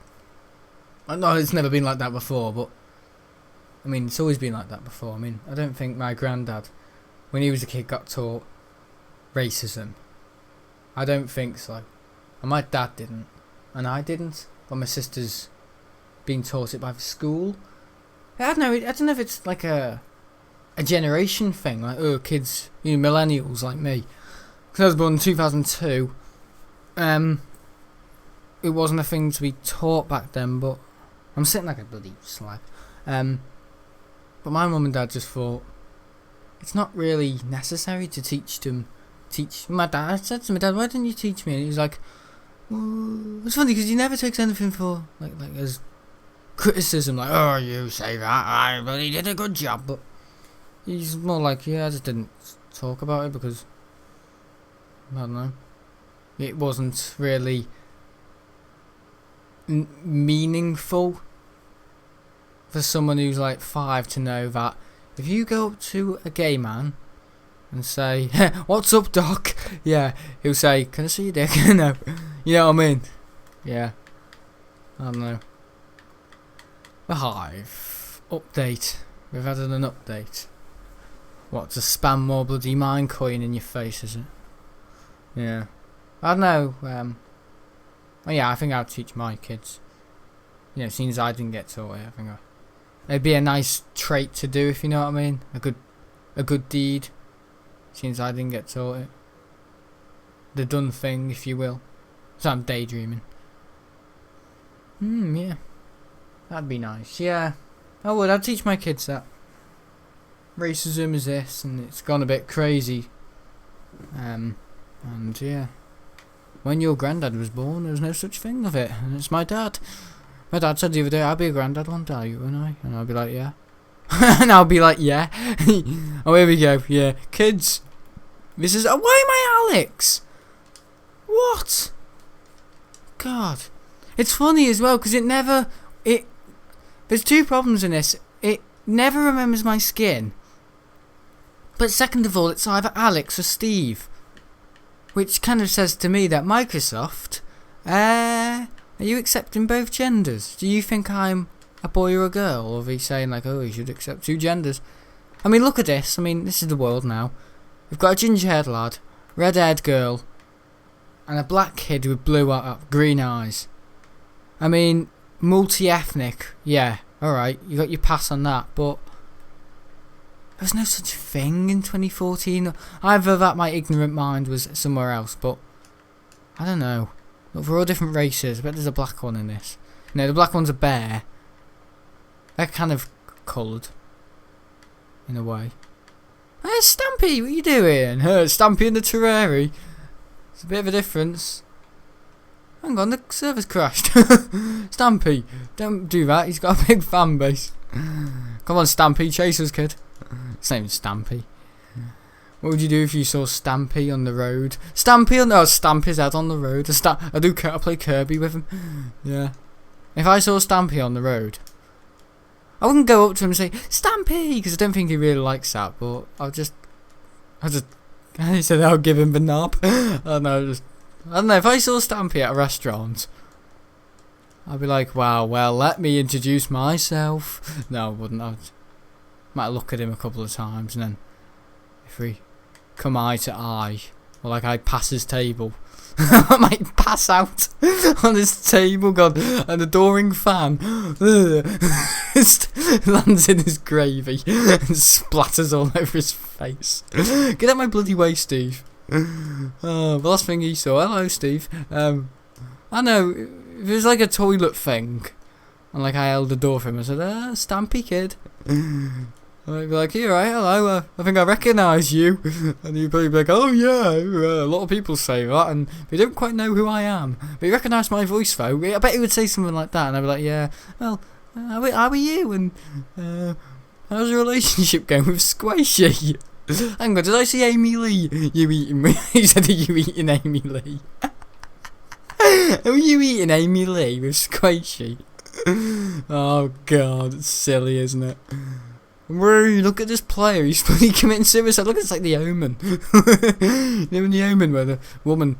I know it's never been like that before, but I mean, it's always been like that before. I mean, I don't think my granddad, when he was a kid, got taught racism. I don't think so. And my dad didn't. And I didn't. But my sister's been taught it by the school. I don't know if it's like a generation thing. Like, oh, kids, you know, millennials like me. Because I was born in 2002. It wasn't a thing to be taught back then, but I'm sitting like a bloody slag. But my mum and dad just thought it's not really necessary to teach my dad. I said to my dad, why didn't you teach me? And he was like, well, it's funny because he never takes anything for like as criticism, like, oh, you say that, I really did a good job. But he's more like, yeah, I just didn't talk about it because I don't know, it wasn't really meaningful for someone who's like 5 to know that if you go up to a gay man and say, what's up, doc? Yeah, he'll say, can I see your dick? No, you know what I mean? Yeah, I don't know. The Hive update. We've added an update. What, to spam more bloody Minecoin in your face, is it? Yeah, I don't know. Oh yeah, I think I'll teach my kids. You know, since I didn't get taught it, I think It'd be a nice trait to do, if you know what I mean. A good deed. Since I didn't get taught it. The done thing, if you will. So I'm daydreaming. Yeah. That'd be nice. Yeah. I would. I'd teach my kids that. Racism is this, and it's gone a bit crazy. And yeah. When your granddad was born, there was no such thing of it. And it's my dad. My dad said the other day, I'll be a granddad one day, won't I? And I'll be like, yeah. And I'll be like, yeah. Oh, here we go. Yeah. Kids. This is... Oh, why am I Alex? What? God. It's funny as well, because it never... There's two problems in this. It never remembers my skin. But second of all, it's either Alex or Steve. Which kind of says to me that Microsoft... are you accepting both genders? Do you think I'm a boy or a girl? Or are they saying like, oh, you should accept two genders? I mean, look at this. I mean, this is the world now. We've got a ginger-haired lad, red-haired girl, and a black kid with green eyes. I mean, multi-ethnic, yeah, alright, you got your pass on that, but there's no such thing in 2014. Either that my ignorant mind was somewhere else, but I don't know. Look, we're all different races. I bet there's a black one in this. No, the black one's a bear. They're kind of coloured, in a way. Hey, Stampy, what are you doing? Stampy in the Terraria. It's a bit of a difference. Hang on, the server's crashed. Stampy, don't do that. He's got a big fan base. Come on, Stampy, chase us, kid. His name's Stampy. What would you do if you saw Stampy on the road? Stampy on... Oh, stamp his head on the road. I play Kirby with him. Yeah. If I saw Stampy on the road, I wouldn't go up to him and say, Stampy! Because I don't think he really likes that, but he said I'll give him the knob. I don't know, if I saw Stampy at a restaurant, I'd be like, wow, well, let me introduce myself. No, I wouldn't. Might look at him a couple of times, and then if we come eye to eye, or like I pass his table, I might pass out on his table. God, an adoring fan lands in his gravy and splatters all over his face. Get out my bloody way, Steve. The last thing he saw. Hello, Steve. I know, if it was like a toilet thing, and like I held the door for him, I said, Stampy kid. I'd be like, here, right, hello, I think I recognise you. And you'd probably be like, oh yeah, a lot of people say that, and they don't quite know who I am. But you recognise my voice though. I bet he would say something like that, and I'd be like, yeah, well, how are you? And how's your relationship going with Squishy? Hang on, did I see Amy Lee? You eating me? He said, are you eating Amy Lee? Are you eating Amy Lee with Squishy? Oh god, it's silly, isn't it? Look at this player, he's bloody committing suicide. Look, it's like The Omen. You know in The Omen where the woman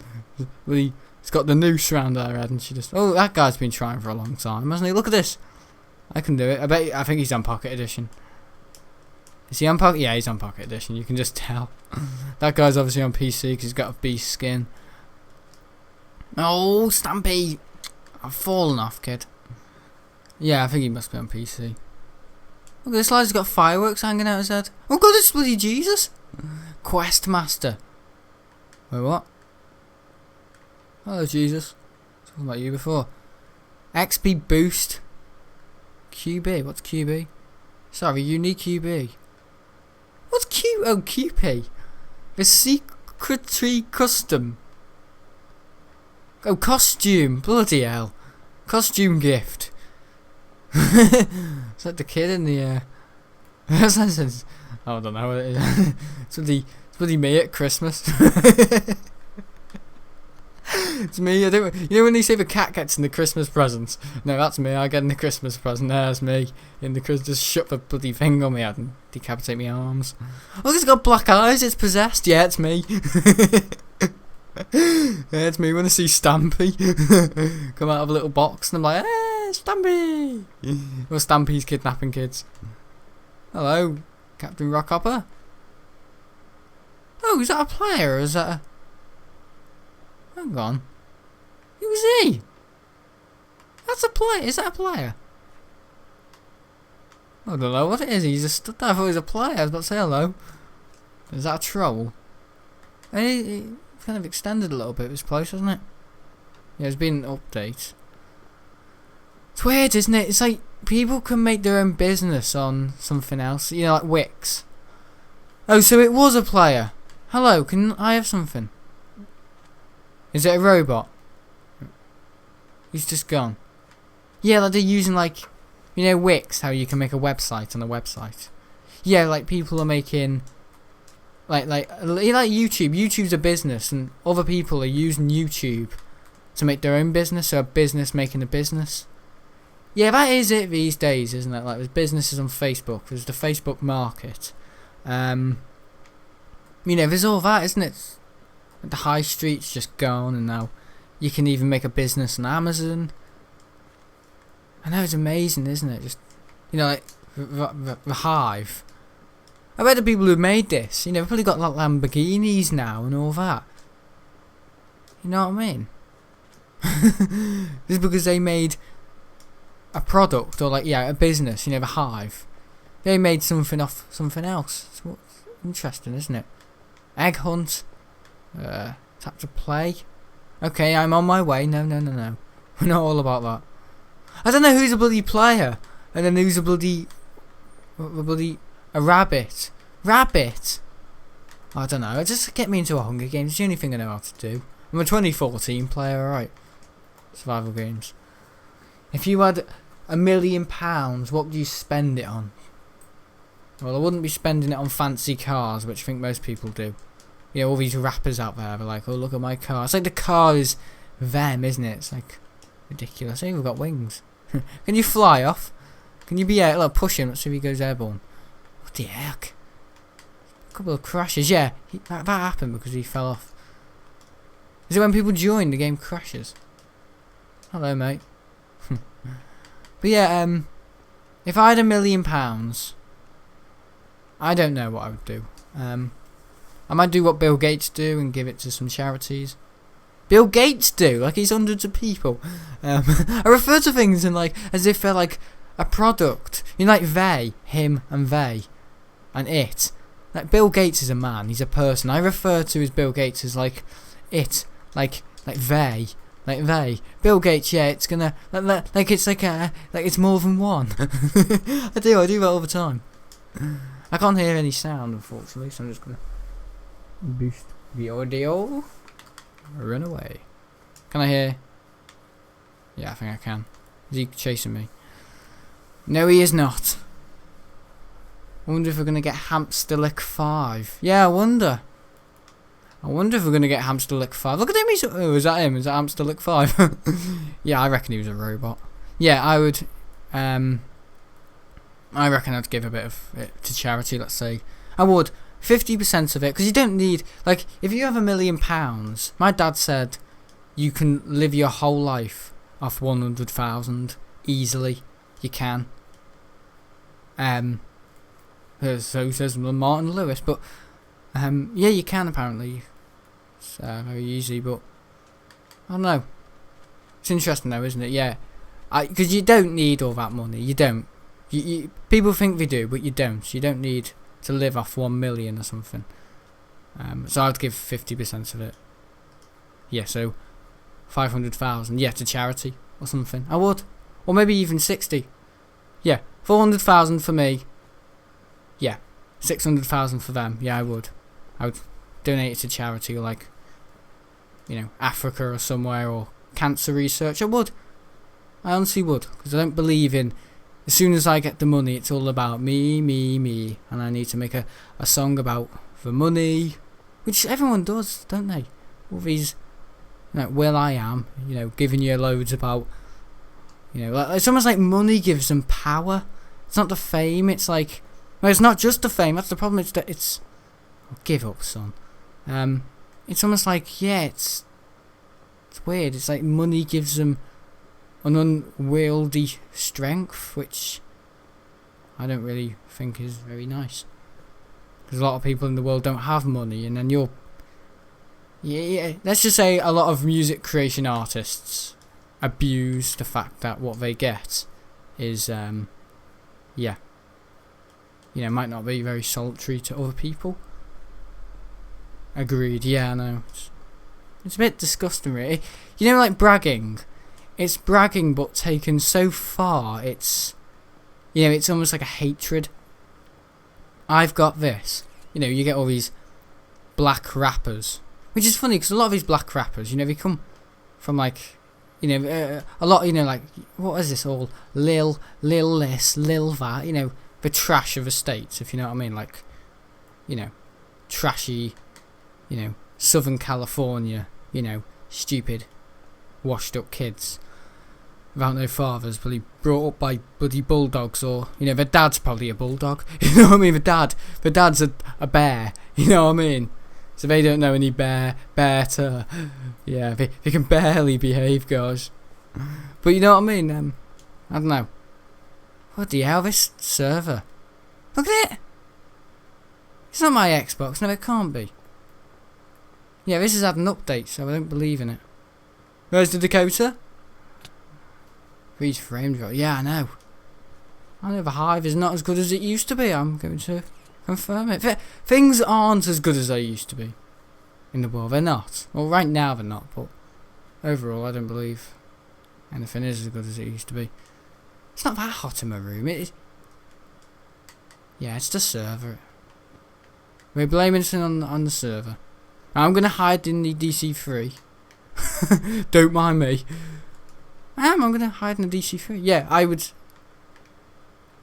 really has got the noose around her head and she just... Oh, that guy's been trying for a long time, hasn't he? Look at this. I can do it. I think he's on Pocket Edition. Is he on Pocket? Yeah, he's on Pocket Edition, you can just tell. That guy's obviously on PC because he's got a beast skin. Oh, Stampy. I've fallen off, kid. Yeah, I think he must be on PC. Look, this lad's got fireworks hanging out his head. Oh god, it's bloody Jesus! Questmaster. Wait, what? Hello, Jesus. I was talking about you before. XP boost. QB. What's QB? Sorry, unique QB. What's Q? Oh, QP. The secretary custom. Oh, costume. Bloody hell. Costume gift. It's like the kid in the I don't know what it is. It's bloody me at Christmas. It's me. You know when they say the cat gets in the Christmas presents? No, that's me. I get in the Christmas present. There's me in the Christmas. Just shut the bloody thing on me head and decapitate my arms. Oh, it's got black eyes. It's possessed. Yeah, it's me. Yeah, it's me when I see Stampy come out of a little box and I'm like, hey, Stampy! Well, Stampy's kidnapping kids. Hello, Captain Rockhopper. Oh, is that a player or is that a... Hang on. Who's he? That's a player. Is that a player? I don't know what it is. He's just stood there. I thought he was a player. I was about to say hello. Is that a troll? And he kind of extended a little bit his place, hasn't it? Yeah, there's been an update. It's weird, isn't it? It's like people can make their own business on something else. You know, like Wix. Oh, so it was a player. Hello, can I have something? Is it a robot? He's just gone. Yeah, like they're using like, you know, Wix, how you can make a website on a website. Yeah, like people are making, like YouTube. YouTube's a business, and other people are using YouTube to make their own business. So a business making a business. Yeah, that is it these days, isn't it? Like there's businesses on Facebook. There's the Facebook market. You know, there's all that, isn't it? The high street's just gone, and now you can even make a business on Amazon. I know, it's amazing, isn't it? Just, you know, like the Hive. I bet the people who made this, you know, probably got like Lamborghinis now and all that. You know what I mean? Just because they made a product, or like, yeah, a business, you know, the Hive. They made something off something else. It's interesting, isn't it? Egg hunt. Tap to play. Okay, I'm on my way. No. We're not all about that. I don't know who's a bloody player, and then who's a bloody a rabbit. Rabbit. I don't know. Just get me into a Hunger Games. It's the only thing I know how to do. I'm a 2014 player, alright. Survival games. If you had £1 million, what would you spend it on? Well, I wouldn't be spending it on fancy cars, which I think most people do. You know, all these rappers out there, they're like, oh, look at my car. It's like the car is them, isn't it? It's like ridiculous. Hey, we've got wings. Can you fly off? Can you be like, push him? Let's see if he goes airborne. What the heck? A couple of crashes. Yeah, that happened because he fell off. Is it when people join, the game crashes? Hello, mate. But yeah, if I had £1 million, I don't know what I would do. I might do what Bill Gates do and give it to some charities. Bill Gates do, like he's hundreds of people. I refer to things in like as if they're like a product. You know, like they, him, and they, and it. Like Bill Gates is a man. He's a person. I refer to as Bill Gates as like it, like they. Like they, Bill Gates, yeah, it's gonna like it's like it's more than one. I do that all the time. I can't hear any sound, unfortunately, so I'm just gonna boost the audio. Run away. Can I hear? Yeah, I think I can. Is he chasing me? No, he is not. I wonder if we're gonna get Hamster Lick 5. Yeah, I wonder if we're going to get Hamster Lick 5. Look at him, oh, is that him? Is that Hamster Lick 5? Yeah, I reckon he was a robot. Yeah, I would, I reckon I'd give a bit of it to charity, let's say. I would, 50% of it, because you don't need, like, if you have £1 million, my dad said you can live your whole life off 100,000 easily. You can. So says Martin Lewis, but, yeah, you can apparently. It's very easy, but I don't know. It's interesting though, isn't it? Yeah, because you don't need all that money. You don't. People think they do, but you don't. You don't need to live off 1 million or something. So I'd give 50% of it. Yeah, so 500,000. Yeah, to charity or something. I would, or maybe even 60. Yeah, 400,000 for me. Yeah, 600,000 for them. Yeah, I would donate it to charity, or like, you know, Africa or somewhere, or cancer research. I honestly would, because I don't believe in, as soon as I get the money, it's all about me, and I need to make a song about the money, which everyone does, don't they? All these, you know, will.i.am, you know, giving you loads about, you know, like, it's almost like money gives them power. It's not the fame, it's like, well, it's not just the fame, that's the problem, it's oh, give up, son. It's almost like, yeah, it's weird. It's like money gives them an unwieldy strength, which I don't really think is very nice. Because a lot of people in the world don't have money, and then yeah, let's just say a lot of music creation artists abuse the fact that what they get is, yeah, you know, might not be very solitary to other people. Agreed. Yeah, I know. It's a bit disgusting, really. You know, like bragging. It's bragging, but taken so far. It's, you know, it's almost like a hatred. I've got this. You know, you get all these black rappers, which is funny because a lot of these black rappers, you know, they come from like, you know, a lot, you know, like, what is this all? Lil this, Lil that, you know, the trash of the States, if you know what I mean, like, you know, trashy, you know, Southern California, you know, stupid, washed up kids without no fathers, bloody brought up by bloody bulldogs, or, you know, their dad's probably a bulldog, you know what I mean, the dad's a bear, you know what I mean, so they don't know any better, yeah, they can barely behave, guys, but you know what I mean, I don't know, what the hell, this server, look at it, it's not my Xbox, no it can't be, yeah, this has had an update, so I don't believe in it. Where's the Dakota? Freeze frames, yeah, I know. I know the Hive is not as good as it used to be. I'm going to confirm it. Things aren't as good as they used to be in the world. They're not. Well, right now they're not, but overall, I don't believe anything is as good as it used to be. It's not that hot in my room. It is. Yeah, it's the server. We're blaming it on the server. I'm going to hide in the DC3. Don't mind me. I'm going to hide in the DC3. Yeah, I would.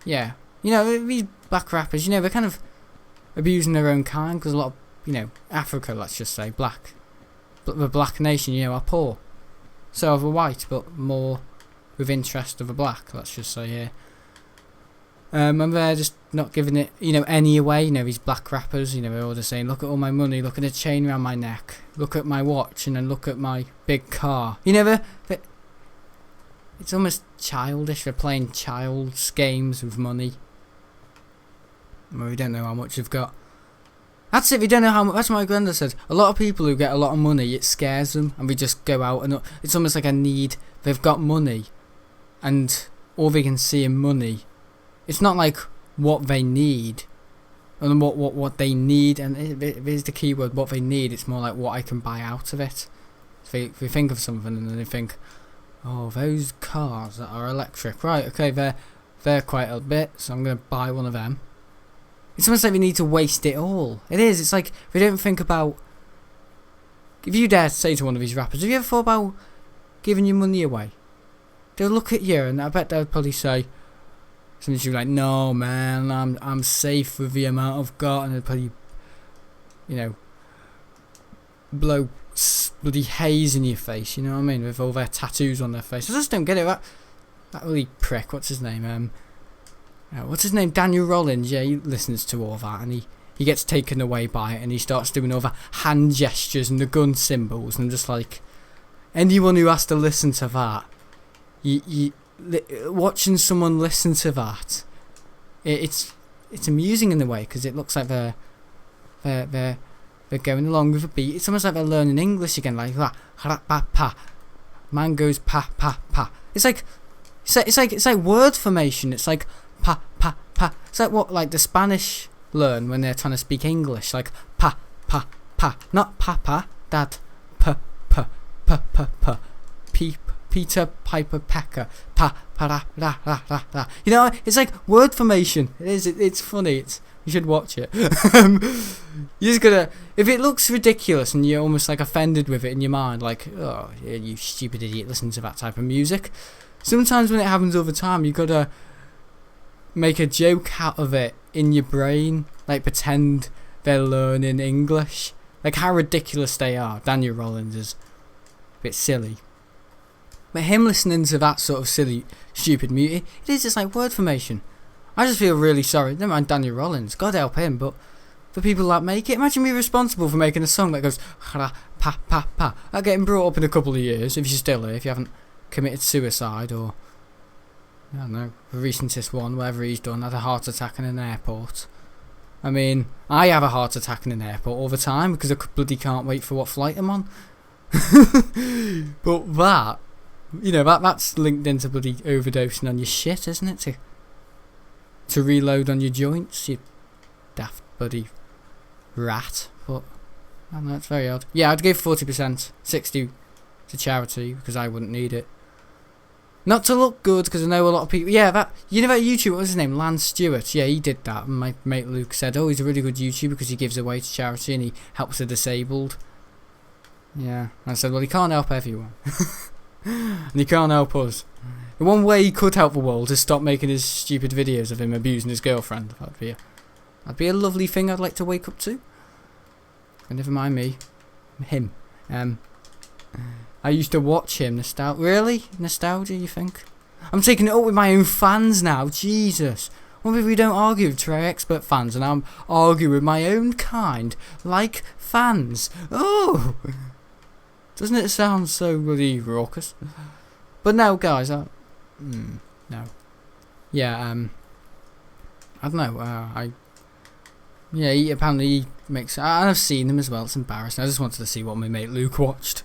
Yeah. You know, these black rappers, you know, they're kind of abusing their own kind because a lot of, you know, Africa, let's just say, the black nation, you know, are poor. So are the white, but more with interest of the black, let's just say here. And they're just not giving it, you know, any away. You know, these black rappers, you know, they're all just saying, look at all my money, look at the chain around my neck, look at my watch, and then look at my big car. You know, it's almost childish. They're playing child's games with money. Well, we don't know how much they've got. That's it, we don't know how much. That's what my granddad said. A lot of people who get a lot of money, it scares them, and they just go out, and it's almost like a need. They've got money, and all they can see in money. It's not like what they need, and what they need, and it is the key word, what they need. It's more like what I can buy out of it. So they think of something and then they think, oh, those cars that are electric, right? Okay, they're quite a bit, so I'm going to buy one of them. It's almost like we need to waste it all. It is. It's like we don't think about. If you dare to say to one of these rappers, have you ever thought about giving your money away? They'll look at you and I bet they'll probably say. Somebody's like, no man, I'm safe with the amount I've got, and they'll probably, you know, blow bloody haze in your face, you know what I mean, with all their tattoos on their face. I just don't get it. That really prick, what's his name? Daniel Rollins, yeah, he listens to all that, and he gets taken away by it, and he starts doing all the hand gestures and the gun symbols, and I'm just like, anyone who has to listen to that, watching someone listen to that, it's amusing in a way because it looks like they're going along with a beat. It's almost like they're learning English again, like that. Pa. Man goes pa pa pa. It's like word formation. It's like pa pa pa. It's like what like the Spanish learn when they're trying to speak English, like pa pa pa, not papa, dad, pa pa pa pa pa, peep. Peter Piper Pecker, pa pa ra ra ra ra. You know, it's like word formation. It is. It's funny. You should watch it. You just gotta. If it looks ridiculous and you're almost like offended with it in your mind, like, oh, yeah, you stupid idiot, listen to that type of music. Sometimes when it happens over time, you gotta make a joke out of it in your brain, like pretend they're learning English, like how ridiculous they are. Daniel Rollins is a bit silly. But him listening to that sort of silly, stupid music, it is just like word formation. I just feel really sorry. Never mind Daniel Rollins, God help him, but for people that make it, imagine me responsible for making a song that goes pa pa pa. I'll get him brought up in a couple of years, if you're still here, if you haven't committed suicide or, I don't know, the recentest one, whatever he's done, had a heart attack in an airport. I mean, I have a heart attack in an airport all the time because I bloody can't wait for what flight I'm on. But that, you know, that's linked into bloody overdosing on your shit, isn't it? to reload on your joints, you daft buddy rat. But I don't know, it's very odd. Yeah, I'd give 40%, 60 to charity because I wouldn't need it. Not to look good, because I know a lot of people. Yeah, that you know that YouTuber, what was his name? Lance Stewart. Yeah, he did that. And my mate Luke said, "Oh, he's a really good YouTuber because he gives away to charity and he helps the disabled." Yeah, I said, "Well, he can't help everyone, and he can't help us. The one way he could help the world is stop making his stupid videos of him abusing his girlfriend. That'd be a lovely thing I'd like to wake up to. And never mind me, him. I used to watch him. Really? Nostalgia, you think? I'm taking it up with my own fans now. Jesus. What if we don't argue with Terraria expert fans and I'm arguing with my own kind, like fans? Oh! Doesn't it sound so really raucous? But no, guys. No. Yeah, I don't know. Yeah, he makes. I've seen them as well. It's embarrassing. I just wanted to see what my mate Luke watched.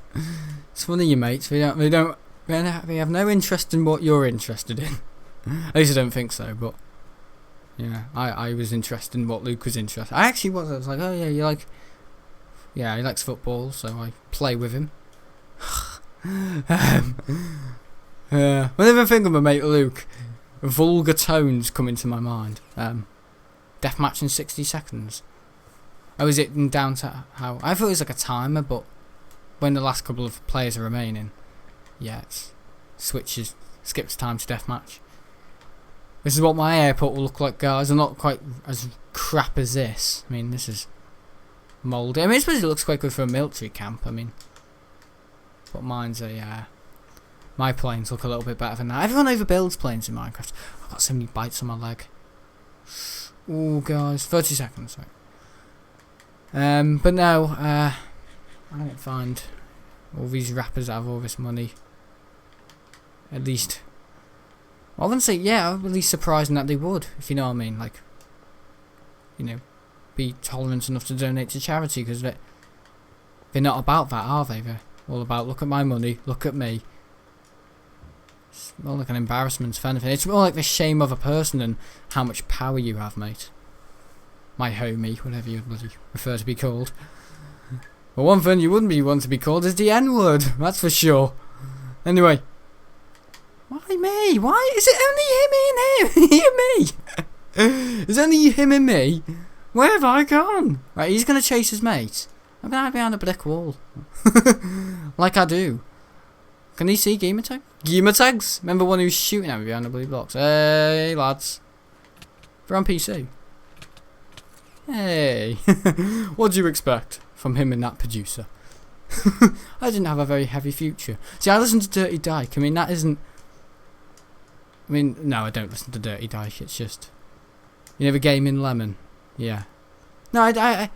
It's funny, your mates. They have no interest in what you're interested in. At least I don't think so. But yeah, I was interested in what Luke was interested. I actually was. I was like, oh yeah, you like. Yeah, he likes football, so I play with him. Whenever I think of my mate Luke, vulgar tones come into my mind. Deathmatch in 60 seconds. Oh, is it down to how? I thought it was like a timer, but when the last couple of players are remaining, yeah, it skips time to deathmatch. This is what my airport will look like, guys. I'm not quite as crap as this. I mean, this is mouldy. I mean, I suppose it looks quite good for a military camp. I mean, but mine's my planes look a little bit better than that. Everyone overbuilds planes in Minecraft. I've got so many bites on my leg. Oh, guys, 30 seconds. Right. But no, I don't find all these rappers that have all this money. At least, I wouldn't say, yeah, I'm really surprising that they would, if you know what I mean. Like, you know, be tolerant enough to donate to charity, because they're not about that, are they? They're all about, look at my money, look at me. It's more like an embarrassment if anything. It's more like the shame of a person than how much power you have, mate. My homie, whatever you'd bloody prefer to be called. But one thing you wouldn't want to be called is the N-word, that's for sure. Anyway. Why me? Why is it only him and me? It's only him and me? Where have I gone? Right, he's going to chase his mate. I'm going to hide behind a brick wall. Like I do. Can he see gamer tag? Gamer tags? Remember one who's shooting at me behind the blue blocks? Hey, lads. They're on PC. Hey. What do you expect from him and that producer? I didn't have a very heavy future. See, I listen to Dirty Dyke. I mean, that isn't... I mean, no, I don't listen to Dirty Dyke. It's just... You know, the Gaming Lemon? Yeah. No, the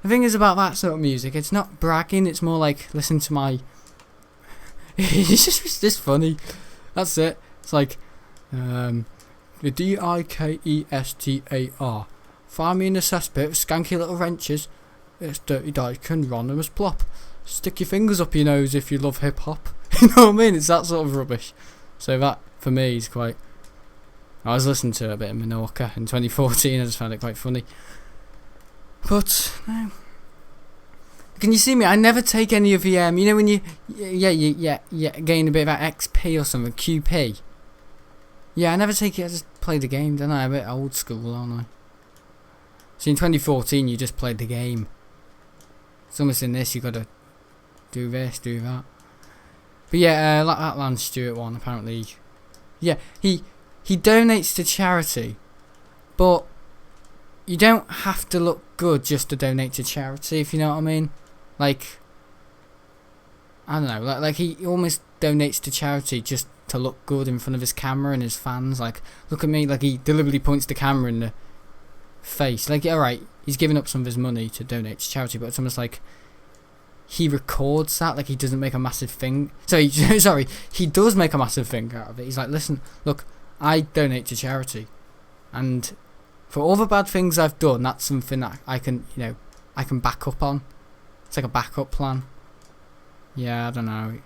thing is about that sort of music, it's not bragging, it's more like, listen to my... it's just funny. That's it. It's like, the DIKESTAR. Find me in the cesspit with skanky little wrenches. It's Dirty Dyke and Ronimus Plop. Stick your fingers up your nose if you love hip hop. You know what I mean? It's that sort of rubbish. So that, for me, is quite... I was listening to a bit of Menorca in 2014. I just found it quite funny. But, no. Can you see me? I never take any of the, you know when you gain a bit of that XP or something, QP. Yeah, I never take it, I just play the game, don't I? A bit old school, aren't I? So in 2014, you just played the game. It's almost in this, you gotta do this, do that. But yeah, like that Lance Stewart one, apparently. Yeah, he donates to charity, but you don't have to look good just to donate to charity, if you know what I mean. Like, I don't know, like he almost donates to charity just to look good in front of his camera and his fans. Like, look at me, like he deliberately points the camera in the face. Like, alright, he's giving up some of his money to donate to charity, but it's almost like he records that, like he doesn't make a massive thing. Sorry, he does make a massive thing out of it. He's like, listen, look, I donate to charity, and for all the bad things I've done, that's something that I can, you know, I can back up on. It's like a backup plan. Yeah, I don't know.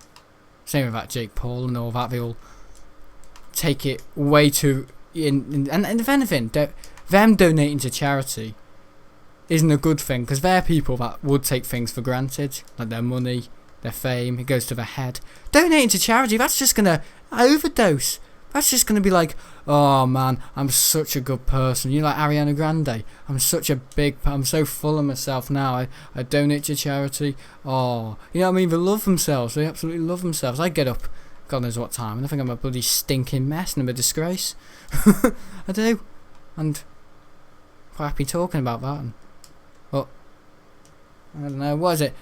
Same with that Jake Paul and all that. They all take it way too, and if anything, them donating to charity isn't a good thing, because they're people that would take things for granted, like their money, their fame. It goes to their head. Donating to charity, that's just gonna overdose. That's just gonna be like, oh man, I'm such a good person. You know, like Ariana Grande. I'm so full of myself now. I donate to charity. Oh, you know what I mean? They love themselves. They absolutely love themselves. I get up, God knows what time, and I think I'm a bloody stinking mess and I'm a disgrace. I do, and quite happy talking about that. But I don't know, what is it?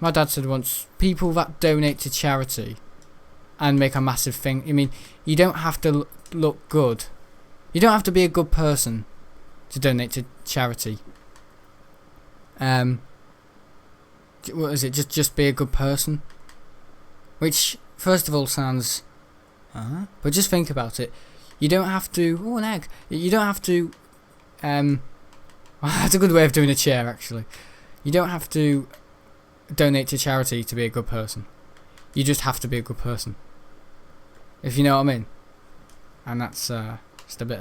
My dad said once, people that donate to charity and make a massive thing. I mean, you don't have to look good. You don't have to be a good person to donate to charity. What is it? Just be a good person. Which, first of all, sounds... but just think about it. You don't have to... Oh, an egg. You don't have to... that's a good way of doing a chair, actually. You don't have to donate to charity to be a good person. You just have to be a good person, if you know what I mean. And that's just a bit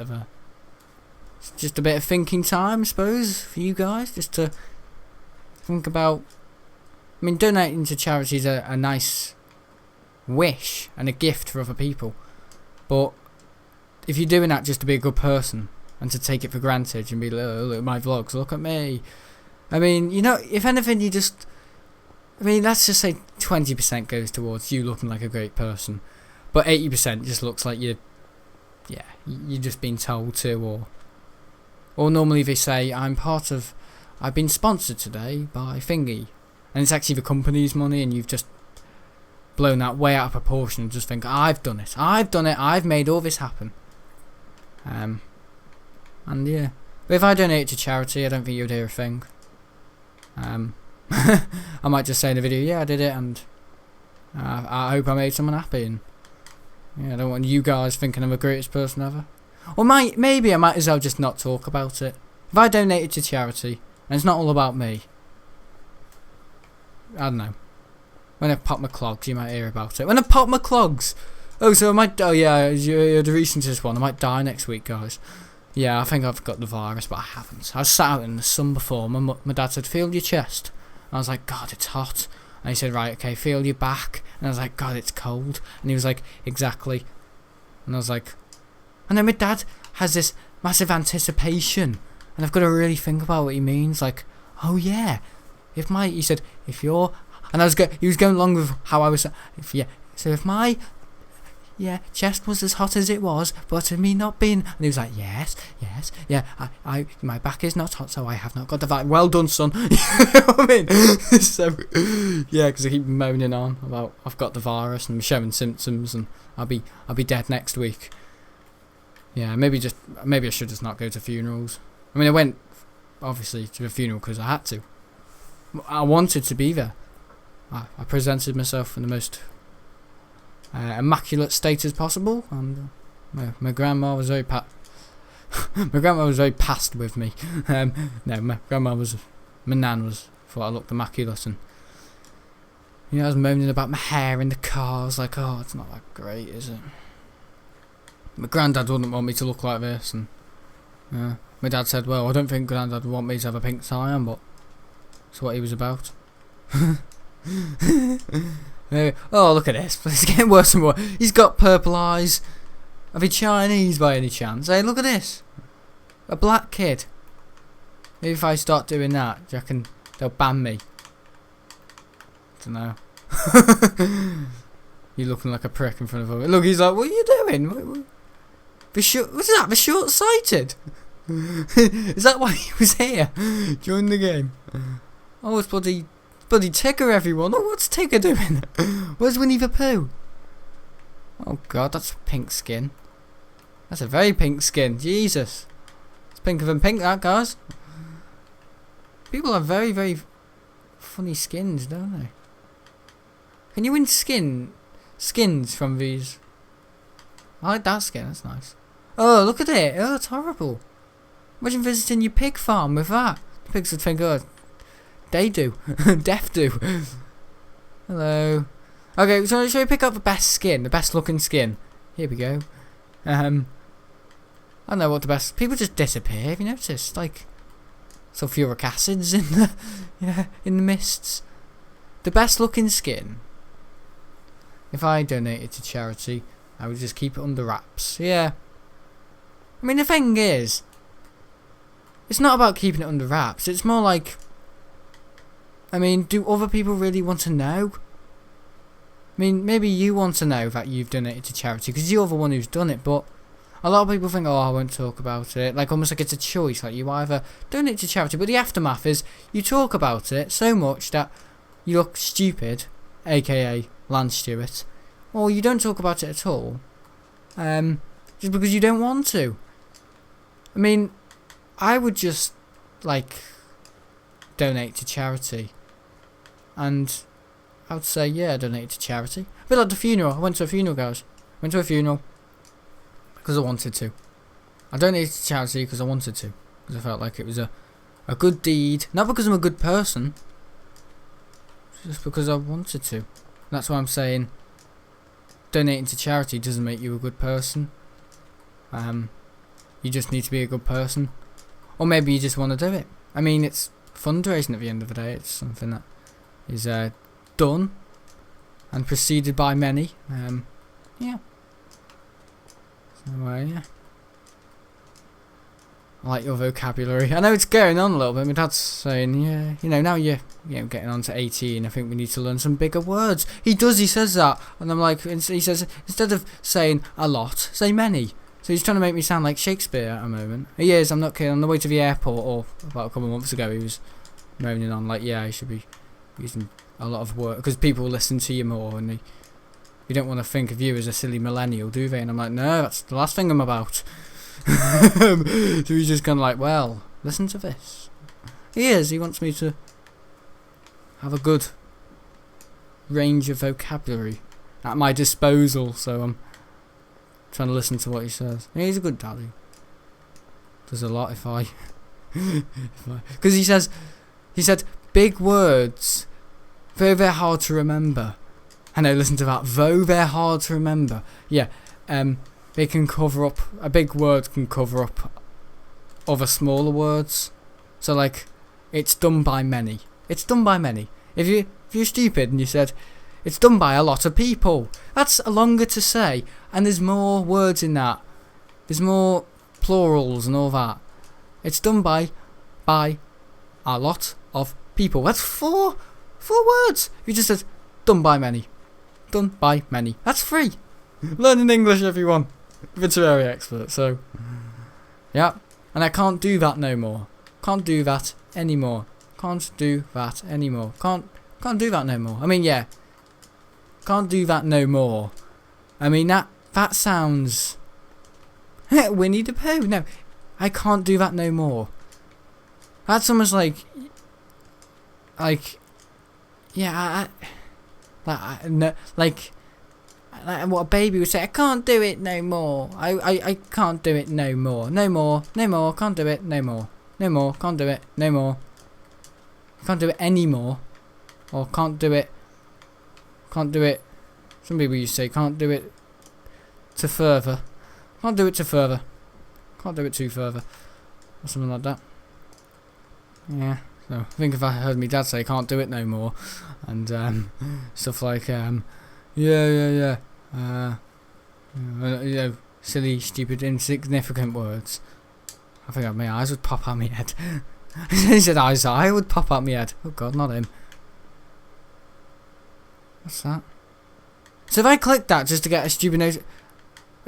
of thinking time, I suppose, for you guys, just to think about. I mean, donating to charity is a nice wish and a gift for other people, but if you're doing that just to be a good person and to take it for granted and be like, oh, look at my vlogs, look at me. I mean, you know, if anything, you just... I mean, let's just say 20% goes towards you looking like a great person, but 80% just looks like you're just being told to, or normally they say, I've been sponsored today by Thingy, and it's actually the company's money, and you've just blown that way out of proportion and just think, I've done it, I've made all this happen. And yeah, but if I donate to charity, I don't think you'd hear a thing. I might just say in the video, yeah, I did it, and I hope I made someone happy, and yeah, I don't want you guys thinking I'm the greatest person ever. Or maybe I might as well just not talk about it. If I donated to charity, and it's not all about me, I don't know. When I pop my clogs, you might hear about it. When I pop my clogs! Oh, so I might... Oh, yeah, you're the recentest one. I might die next week, guys. Yeah, I think I've got the virus, but I haven't. I was sat out in the sun before. My dad said, feel your chest. And I was like, God, it's hot. And he said, right, okay, feel your back. And I was like, God, it's cold. And he was like, exactly. And I was like... And then my dad has this massive anticipation. And I've got to really think about what he means. Like, oh, yeah. He said, if you're... And he was going along with how I was... So if my... chest was as hot as it was, but me not being... And he was like, yes, yeah, my back is not hot, so I have not got the virus. Well done, son. You know what I mean? So, yeah, because I keep moaning on about I've got the virus and I'm showing symptoms and I'll be dead next week. Yeah, maybe I should just not go to funerals. I mean, I went, obviously, to the funeral because I had to. I wanted to be there. I presented myself in the most... immaculate state as possible, and my grandma was very passed with me. No, my nan thought I looked immaculate, and I was moaning about my hair in the car. I was like, oh, it's not that great, is it? My granddad wouldn't want me to look like this, and my dad said, well, I don't think granddad would want me to have a pink tie on, but that's what he was about. Oh, look at this. It's getting worse and worse. He's got purple eyes. Are they Chinese by any chance? Hey, look at this. A black kid. Maybe if I start doing that, do you reckon they'll ban me? I don't know. You're looking like a prick in front of him. Look, he's like, what are you doing? What's that? The short-sighted? Is that why he was here? During the game? Oh, it's bloody Tigger, everyone. Oh, what's Tigger doing? Where's Winnie the Pooh? Oh god, that's pink skin. That's a very pink skin. Jesus. It's pinker than pink, that, guys. People have very, very funny skins, don't they? Can you win skins from these? I like that skin, that's nice. Oh, look at it. Oh, it's horrible. Imagine visiting your pig farm with that. The pigs would think, oh, they do. Death do. Hello. Okay, so shall we pick up the best skin? The best looking skin. Here we go. I don't know what the best. People just disappear. Have you noticed? Like sulfuric acids in the in the mists. The best looking skin. If I donated to charity, I would just keep it under wraps. Yeah. I mean, the thing is, it's not about keeping it under wraps. It's more like, I mean, do other people really want to know? I mean, maybe you want to know that you've donated to charity because you're the one who's done it, but a lot of people think, oh, I won't talk about it. Like, almost like it's a choice. Like, you either donate to charity, but the aftermath is you talk about it so much that you look stupid, aka Land Stewart, or you don't talk about it at all, just because you don't want to. I mean, I would just, like, donate to charity, and I would say, yeah, donate to charity. A bit like the funeral. I went to a funeral, guys. Went to a funeral because I wanted to. I donated to charity because I wanted to, because I felt like it was a good deed, not because I'm a good person, just because I wanted to. That's why I'm saying donating to charity doesn't make you a good person. You just need to be a good person, or maybe you just want to do it. I mean, it's fundraising at the end of the day. It's something that is done and preceded by many. Yeah. So yeah. I like your vocabulary. I know it's going on a little bit. My dad's saying, yeah, now you're getting on to 18. I think we need to learn some bigger words. He says that, and I'm like, he says instead of saying a lot, say many. So he's trying to make me sound like Shakespeare at a moment. He is. I'm not kidding. On the way to the airport, or about a couple of months ago, he was moaning on like, yeah, he should be using a lot of words because people listen to you more, and you don't want to think of you as a silly millennial, do they? And I'm like, no, that's the last thing I'm about. So he's just kind of like, well, listen to this. He is. He wants me to have a good range of vocabulary at my disposal, so I'm trying to listen to what he says. Yeah, he's a good daddy. Does a lot if I because he said big words, though they're hard to remember. I know, listen to that. Though they're hard to remember. Yeah. They can cover up, a big word can cover up other smaller words. So like, it's done by many. It's done by many. If you're stupid and you said, it's done by a lot of people, that's longer to say, and there's more words in that. There's more plurals and all that. It's done by a lot of people. That's four words. If you just said, done by many. Done by many. That's free. Learning English, everyone. With a Terraria expert, so yeah. And I can't do that no more. Can't do that anymore. Can't do that anymore. Can't do that no more. I mean, yeah. Can't do that no more. I mean, that sounds Winnie the Pooh. No, I can't do that no more. That's almost like yeah, like what a baby would say. I can't do it no more. I can't do it no more. No more. No more. Can't do it no more. No more. Can't do it no more. Can't do it anymore. Or can't do it. Can't do it. Some people used to say can't do it to further. Can't do it to further. Can't do it too further. Or something like that. Yeah. So I think if I heard my dad say can't do it no more, and stuff like yeah. Silly, stupid, insignificant words, I think my eyes would pop out my head. He said I would pop out my head. Oh God, not him. What's that? So if I click that just to get a stupid note,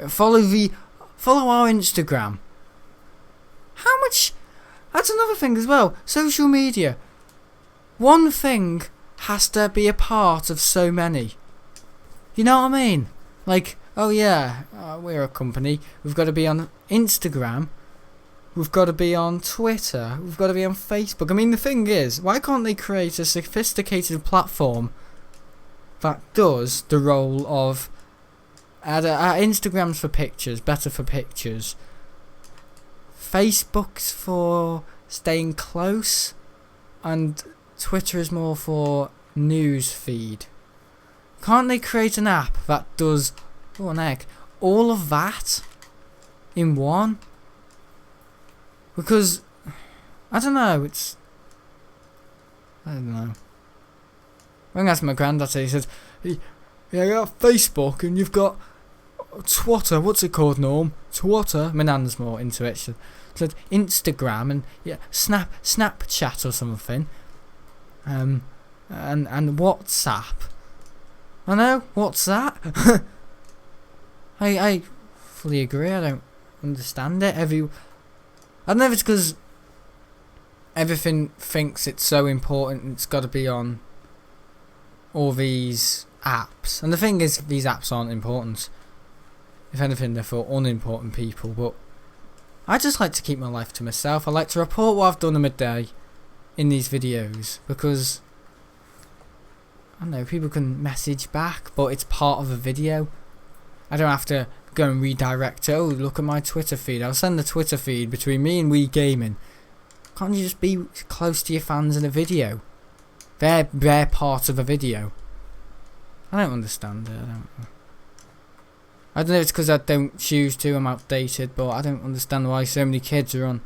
follow our Instagram. How much? That's another thing as well. Social media. One thing has to be a part of so many. You know what I mean? Like, oh yeah, we're a company. We've got to be on Instagram. We've got to be on Twitter. We've got to be on Facebook. I mean, the thing is, why can't they create a sophisticated platform that does the role of Instagram's for pictures, better for pictures. Facebook's for staying close, and Twitter is more for news feed. Can't they create an app that does, all of that in one? Because, I don't know, I don't know. When I asked my granddad, he said, yeah, you got Facebook and you've got Twitter, what's it called, Norm? Twitter? My nan's more into it. She said Instagram and yeah, Snapchat or something. And WhatsApp. I know, what's that? I fully agree, I don't understand it. I don't know if it's because everything thinks it's so important it's got to be on all these apps. And the thing is, these apps aren't important. If anything, they're for unimportant people. But I just like to keep my life to myself. I like to report what I've done in a day in these videos, because I don't know, people can message back, but it's part of a video. I don't have to go and redirect it. Oh, look at my Twitter feed. I'll send the Twitter feed between me and Wii Gaming. Can't you just be close to your fans in a video? They're part of a video. I don't understand it. I don't know if it's because I don't choose to, I'm outdated, but I don't understand why so many kids are on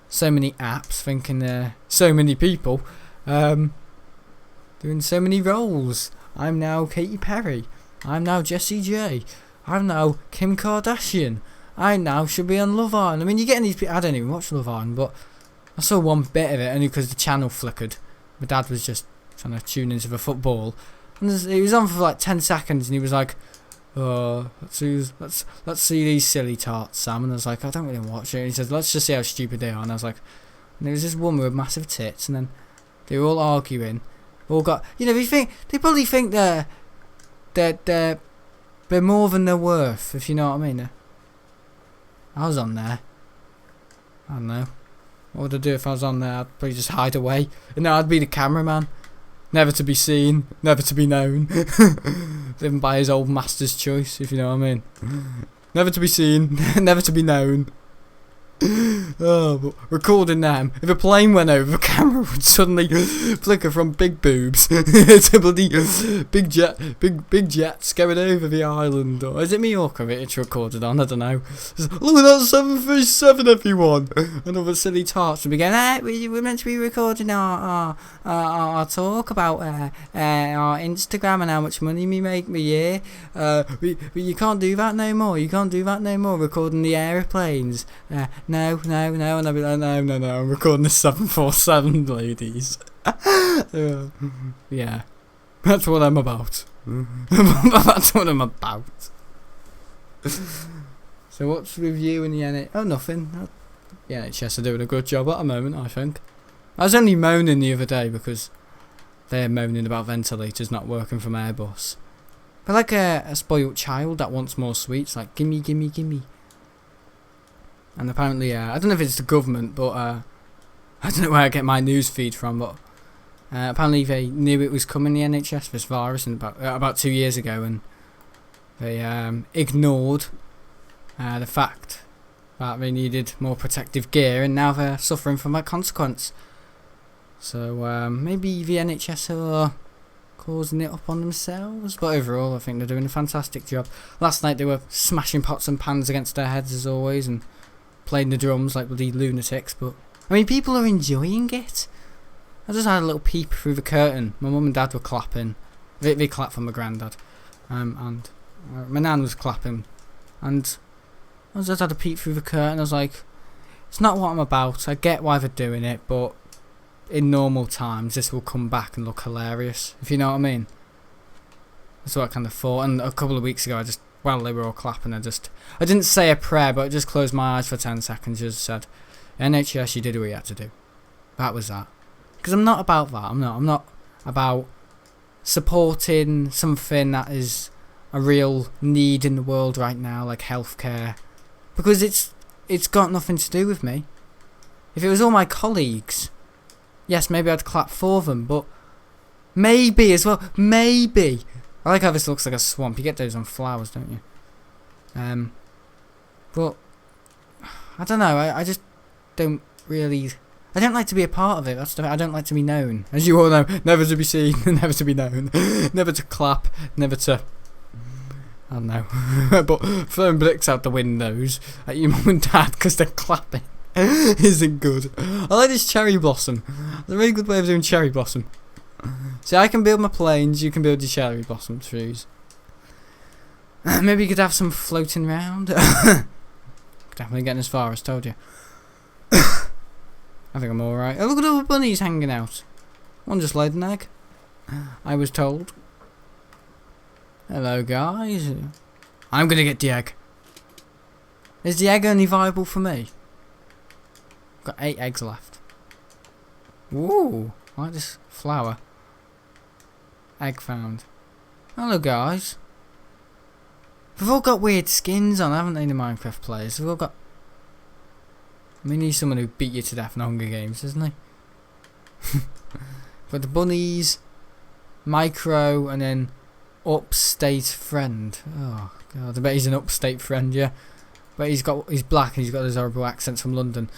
so many apps thinking they're so many people, doing so many roles. I'm now Katy Perry. I'm now Jessie J. I'm now Kim Kardashian. I now should be on Love Island. I mean, you're getting these people. I don't even watch Love Island, but I saw one bit of it only because the channel flickered. My dad was just trying to tune into the football, and it was on for like 10 seconds, and he was like, "Oh, let's see these silly tarts, Sam." And I was like, "I don't really watch it." And he said, "Let's just see how stupid they are." And I was like, and there was this woman with massive tits, and then they were all arguing. All got, you know, they probably think they're more than they're worth, if you know what I mean. I was on there. I don't know. What would I do if I was on there? I'd probably just hide away. And now I'd be the cameraman. Never to be seen, never to be known. Living by his old master's choice, if you know what I mean. Never to be seen, never to be known. Oh, but recording them. If a plane went over, the camera would suddenly flicker from big boobs to bloody big jets going over the island. Or is it Mallorca it's recorded on? I don't know. Look at that 737, everyone. And all the silly tarts would be going, we're meant to be recording our talk about our Instagram and how much money we make a year. You can't do that no more. You can't do that no more. Recording the aeroplanes. No, and I'll be like, no, I'm recording the 747, ladies. Yeah, that's what I'm about. That's what I'm about. So what's with you and the NHS? Oh, nothing. The NHS are doing a good job at the moment, I think. I was only moaning the other day because they're moaning about ventilators not working from Airbus. But like a spoilt child that wants more sweets, like gimme. And apparently, I don't know if it's the government, but I don't know where I get my news feed from, but apparently they knew it was coming, the NHS, this virus, about 2 years ago, and they ignored the fact that they needed more protective gear, and now they're suffering from that consequence. So maybe the NHS are causing it up on themselves, but overall I think they're doing a fantastic job. Last night they were smashing pots and pans against their heads as always, and playing the drums like bloody lunatics, but I mean, people are enjoying it. I just had a little peep through the curtain. My mum and dad were clapping. They clapped for my granddad, and my nan was clapping, and I just had a peep through the curtain. I was like, it's not what I'm about. I get why they're doing it, but in normal times this will come back and look hilarious, if you know what I mean. That's what I kind of thought. And a couple of weeks ago, while they were all clapping, I didn't say a prayer, but I just closed my eyes for 10 seconds, just said, NHS, you did what you had to do. That was that. Because I'm not about that. I'm not about supporting something that is a real need in the world right now, like healthcare. Because it's got nothing to do with me. If it was all my colleagues, yes, maybe I'd clap for them, but maybe as well, maybe. I like how this looks like a swamp. You get those on flowers, don't you? But I don't know. I just don't really. I don't like to be a part of it. I don't like to be known, as you all know. Never to be seen, never to be known, never to clap, never to. I don't know. But throwing bricks out the windows at your mum and dad because they're clapping. isn't good. I like this cherry blossom. It's a really good way of doing cherry blossom. See, I can build my planes, you can build your cherry blossom trees. Maybe you could have some floating round. Definitely getting as far as told you. I think I'm alright. Oh, look at all the bunnies hanging out. One just laid an egg, I was told. Hello guys. I'm gonna get the egg. Is the egg only viable for me? Got 8 eggs left. Ooh, I like this flower. Egg found. Hello guys. We've all got weird skins on, haven't they, the Minecraft players? We've all got... We need someone who beat you to death in Hunger Games, isn't he? But the bunnies, micro, and then upstate friend. Oh god, I bet he's an upstate friend, yeah. But he's black and he's got those horrible accents from London.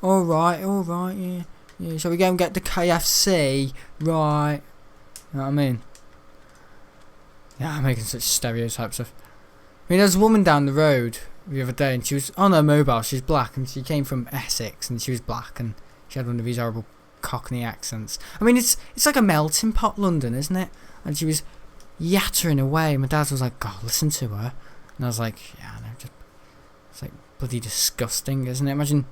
Alright, yeah. Yeah, shall we go and get the KFC? Right. You know what I mean? Yeah, I'm making such stereotypes of... I mean, there was a woman down the road the other day and she was on her mobile, she's black and she came from Essex and she was black and she had one of these horrible Cockney accents. I mean, it's like a melting pot, London, isn't it? And she was yattering away. My dad was like, God, listen to her. And I was like, yeah, I know, just... It's like bloody disgusting, isn't it? Imagine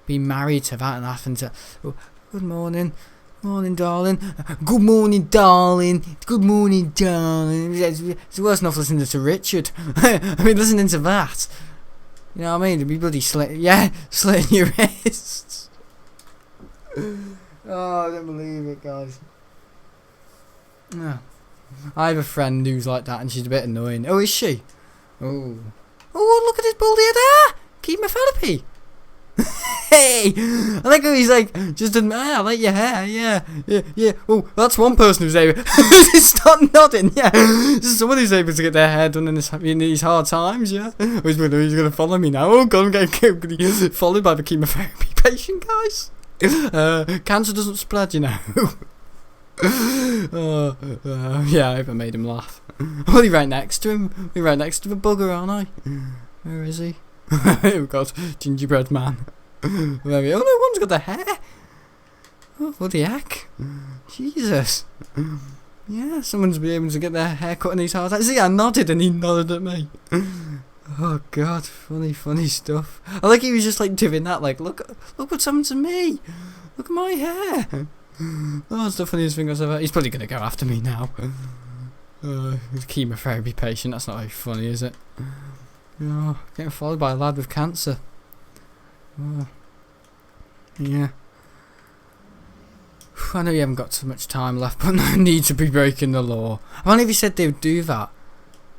being married to that and having to... Oh, good morning. Morning, darling. Good morning, darling. Good morning, darling. It's worse enough listening to Richard. I mean, listening to that. You know what I mean? To be bloody slitting your wrists. Oh, I don't believe it, guys. No. I have a friend who's like that and she's a bit annoying. Oh, is she? Oh. Oh, look at his baldy head. Ah! Chemotherapy. Hey! I like how he's like, just admire, I like your hair, yeah. Oh, that's one person who's able to start nodding, yeah. This is someone who's able to get their hair done in these hard times, yeah. Oh, he's gonna follow me now. Oh god, I'm getting followed by the chemotherapy patient, guys. Cancer doesn't spread, you know. Yeah, I hope I made him laugh. I'm only right next to him. We're right next to the bugger, aren't I? Where is he? Oh god, gingerbread man. Oh no, one's got the hair. Oh, what the heck? Jesus. Yeah, someone's be able to get their hair cut in these hard times. See, I nodded and he nodded at me. Oh god, funny stuff. I like he was just like doing that, like, look what's happened to me. Look at my hair. Oh, it's the funniest thing I've ever... He's probably going to go after me now. He's a chemotherapy patient, that's not very funny, is it? Oh, getting followed by a lad with cancer. Oh. Yeah. I know you haven't got so much time left, but no need to be breaking the law. Apparently if you said they would do that,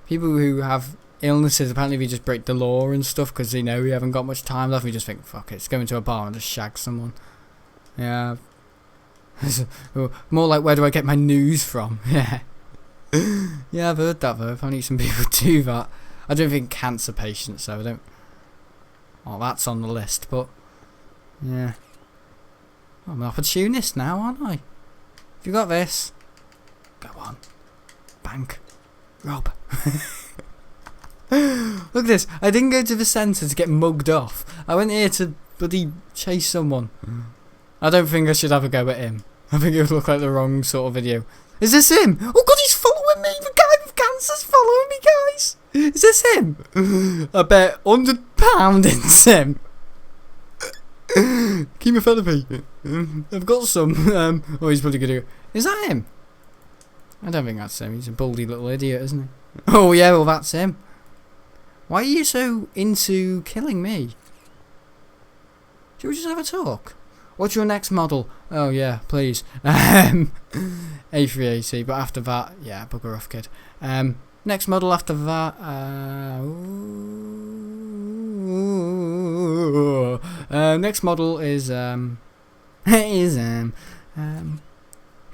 people who have illnesses, apparently if you just break the law and stuff because they know you haven't got much time left, we just think, fuck it, let's go into a bar and just shag someone. Yeah. More like, where do I get my news from? Yeah. Yeah, I've heard that though. Apparently some people do that. I don't think cancer patients though, I don't... Oh, that's on the list, but... Yeah. I'm an opportunist now, aren't I? If you got this, go on. Bank. Rob. Look at this. I didn't go to the centre to get mugged off. I went here to bloody chase someone. I don't think I should have a go at him. I think it would look like the wrong sort of video. Is this him? Oh god, he's following me! The guy with cancer's following me, guys! Is this him? I bet £100 it's him. Chemotherapy. I've got some. Oh, he's probably gonna go. Is that him? I don't think that's him. He's a baldy little idiot, isn't he? Oh yeah, well that's him. Why are you so into killing me? Should we just have a talk? What's your next model? Oh yeah, please. A380, but after that, yeah, bugger off, kid. Next model after that. Next model is I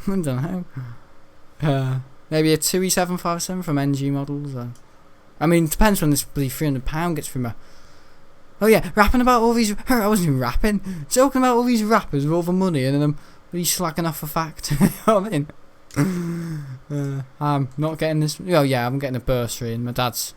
don't know. Maybe a 2E757 from NG Models. I mean, it depends when this bloody £300 gets from a... Oh yeah, rapping about all these... I wasn't even rapping. Joking about all these rappers with all the money and then I'm really slacking off a fact. You know what I mean? I'm not getting this... Oh yeah, I'm getting a bursary and my dad's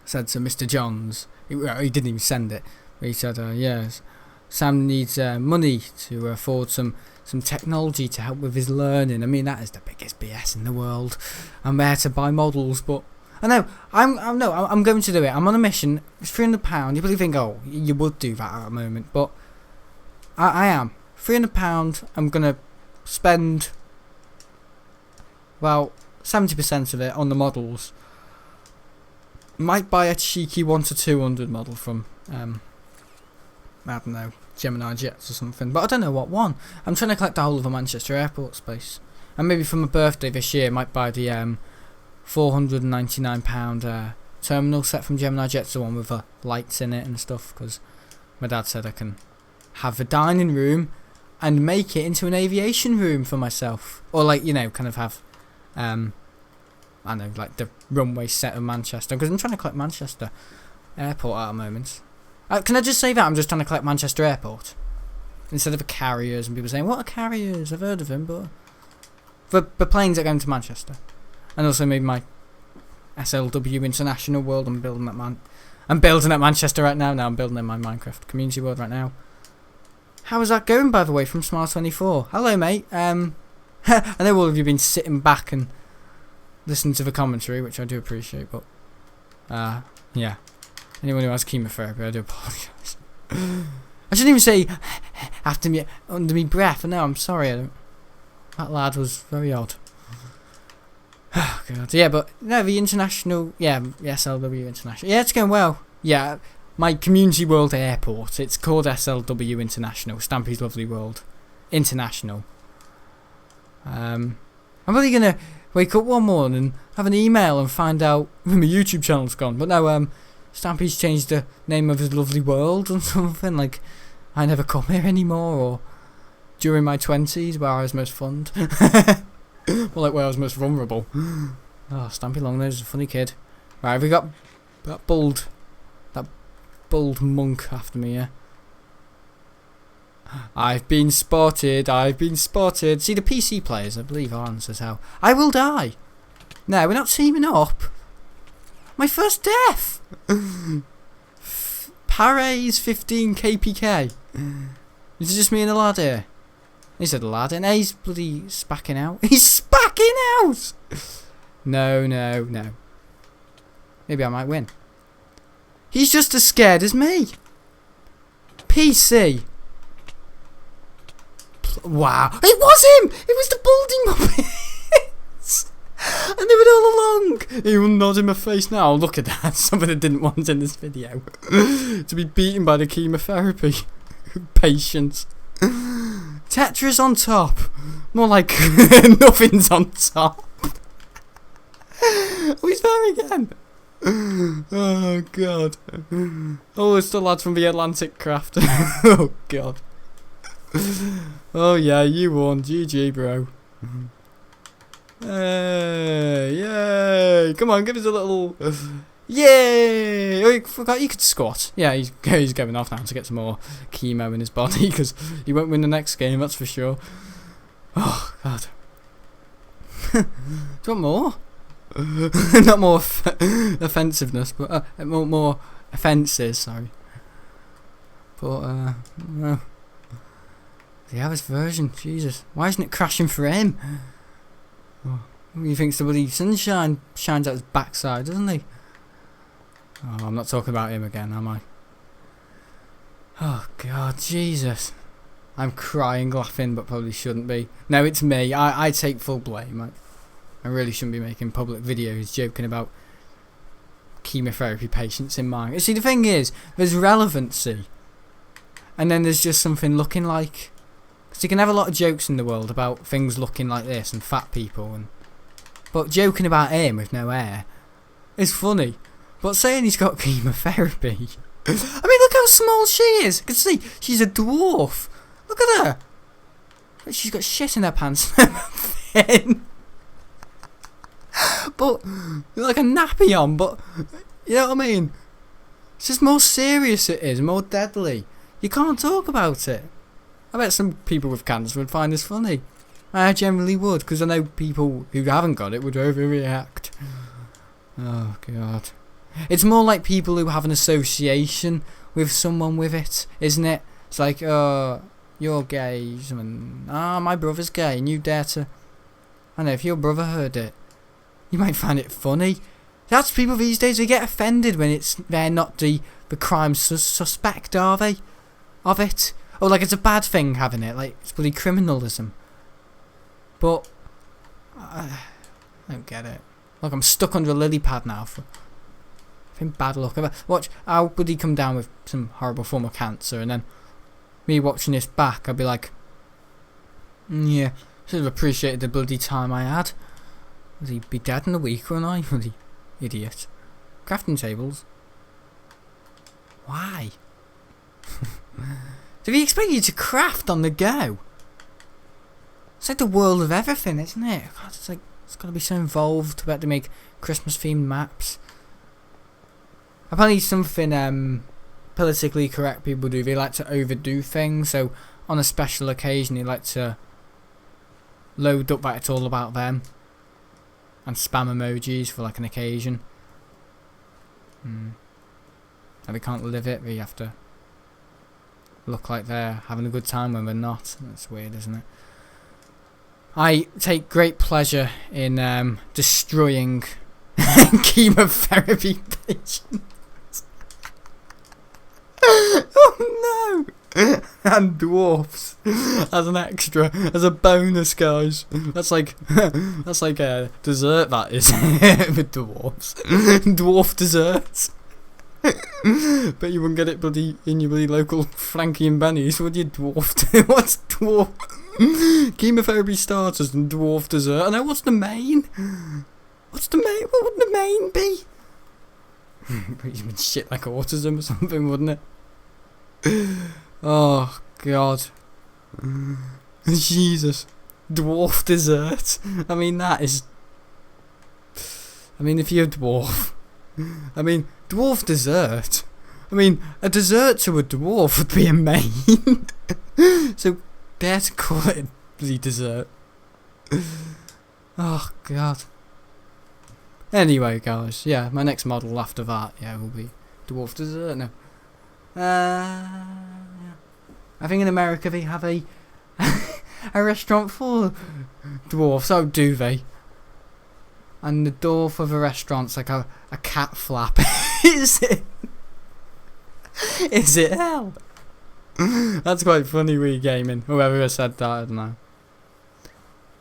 said to Mr. Johns, He didn't even send it. But he said, yes, Sam needs money to afford some technology to help with his learning. I mean, that is the biggest BS in the world. I'm there to buy models, but I know I'm going to do it. I'm on a mission. It's £300. You probably think, oh, you would do that at a moment, but I am. £300. I'm gonna spend, well, 70% of it on the models. Might buy a cheeky 1 to 200 model from I don't know, Gemini Jets or something, but I don't know what one. I'm trying to collect the whole of the Manchester airport space, and maybe for my birthday this year, might buy the £499 terminal set from Gemini Jets, the one with the lights in it and stuff, because my dad said I can have a dining room and make it into an aviation room for myself, or like, you know, kind of have I don't know, like the runway set of Manchester, because I'm trying to collect Manchester airport at the moment. Can I just say that I'm just trying to collect Manchester airport instead of the carriers, and people saying, what are carriers? I've heard of them, but the planes that are going to Manchester. And also maybe my SLW International World. I'm building at Manchester right now. Now I'm building in my Minecraft community world right now. How is that going, by the way, from Smile24? Hello, mate. I know all of you have been sitting back and listening to the commentary, which I do appreciate, but yeah. Anyone who has chemotherapy, I do apologise. I shouldn't even say after me under me breath. No, I'm sorry. That lad was very odd. Oh god. Yeah, but no, the international, the SLW International. Yeah, it's going well. Yeah, my community world airport. It's called SLW International, Stampy's Lovely World International. I'm probably gonna wake up one morning, have an email, and find out my YouTube channel's gone. But no, Stampy's changed the name of his lovely world or something, like I never come here anymore, or during my 20s where I was most fun. Well, like where I was most vulnerable. Oh, Stampy Longnose is a funny kid. Right, we got that bald monk after me, yeah? I've been spotted. See, the PC players, I believe, answers how I will die. No, we're not teaming up. My first death. Pares 15 KPK. Is it just me and the lad here? He said lad, and he's bloody spacking out. He's spacking out! No. Maybe I might win. He's just as scared as me. PC. Wow. It was him! It was the balding Muppets! I knew it all along! He will nod in my face now. Look at that. Something I didn't want in this video. To be beaten by the chemotherapy patients. Tetra's on top. More like nothing's on top. Oh, he's there again. Oh god. Oh, it's the lads from the Atlantic Craft. Oh god. Oh yeah, you won. GG, bro. Hey, yay! Come on, give us a little. Yay! Oh, you forgot you could squat. Yeah, he's going off now to get some more chemo in his body because he won't win the next game, that's for sure. Oh god. Do you want more? Not more offensiveness, but more offences. Sorry. But no. The average version, Jesus, why isn't it crashing for him? Oh, he thinks the bloody sunshine shines out his backside, doesn't he? Oh, I'm not talking about him again, am I? Oh god, Jesus. I'm crying, laughing, but probably shouldn't be. No, it's me. I take full blame. I really shouldn't be making public videos joking about chemotherapy patients in mind. See, the thing is, there's relevancy. And then there's just something looking like. Because you can have a lot of jokes in the world about things looking like this and fat people. But joking about him with no hair is funny. But saying he's got chemotherapy. I mean, look how small she is. You can see, she's a dwarf. Look at her. She's got shit in her pants. Thin. But, like a nappy on, but, you know what I mean? It's just more serious it is, more deadly. You can't talk about it. I bet some people with cancer would find this funny. I generally would, because I know people who haven't got it would overreact. Oh, God. It's more like people who have an association with someone with it, isn't it? It's like, oh, you're gay. Someone, my brother's gay, and you dare to... I know, if your brother heard it, you might find it funny. That's people these days, they get offended when they're not the crime suspect, are they? Of it. Or like it's a bad thing having it, like it's bloody criminalism. But I don't get it. Look, I'm stuck under a lily pad now for bad luck. Watch, I'll bloody come down with some horrible form of cancer, and then me watching this back, I'll be like, yeah, should have appreciated the bloody time I had. Would he be dead in a week, wouldn't I? Bloody idiot. Crafting tables. Why? Did he expect you to craft on the go? It's like the world of everything, isn't it? God, it's like, it's got to be so involved about to make Christmas themed maps. Apparently something politically correct people do, they like to overdo things, so on a special occasion they like to load up that it's all about them and spam emojis for like an occasion. And they can't live it, they have to look like they're having a good time when they're not. That's weird, isn't it? I take great pleasure in destroying chemotherapy patients. Oh no! And dwarfs as an extra, as a bonus, guys. That's like a dessert, that is. With dwarfs. Dwarf desserts. But you wouldn't get it bloody in your bloody local Frankie and Benny's, would you? Dwarf. What's dwarf? Chemotherapy starters and dwarf dessert. I know, what's the main? What's the main? What would the main be? Shit like autism or something, wouldn't it? Oh god. Jesus. Dwarf dessert. I mean, that is... I mean, if you're a dwarf... I mean, dwarf dessert. I mean, a dessert to a dwarf would be a main. So, dare to call it the dessert. Oh, God. Anyway, guys, yeah, my next model after that, yeah, will be dwarf dessert now. Yeah. I think in America they have a restaurant for dwarfs. Oh, do they? And the door for the restaurant's like a cat flap. Is it? Is it hell? That's quite funny, regaming. Whoever said that, I don't know.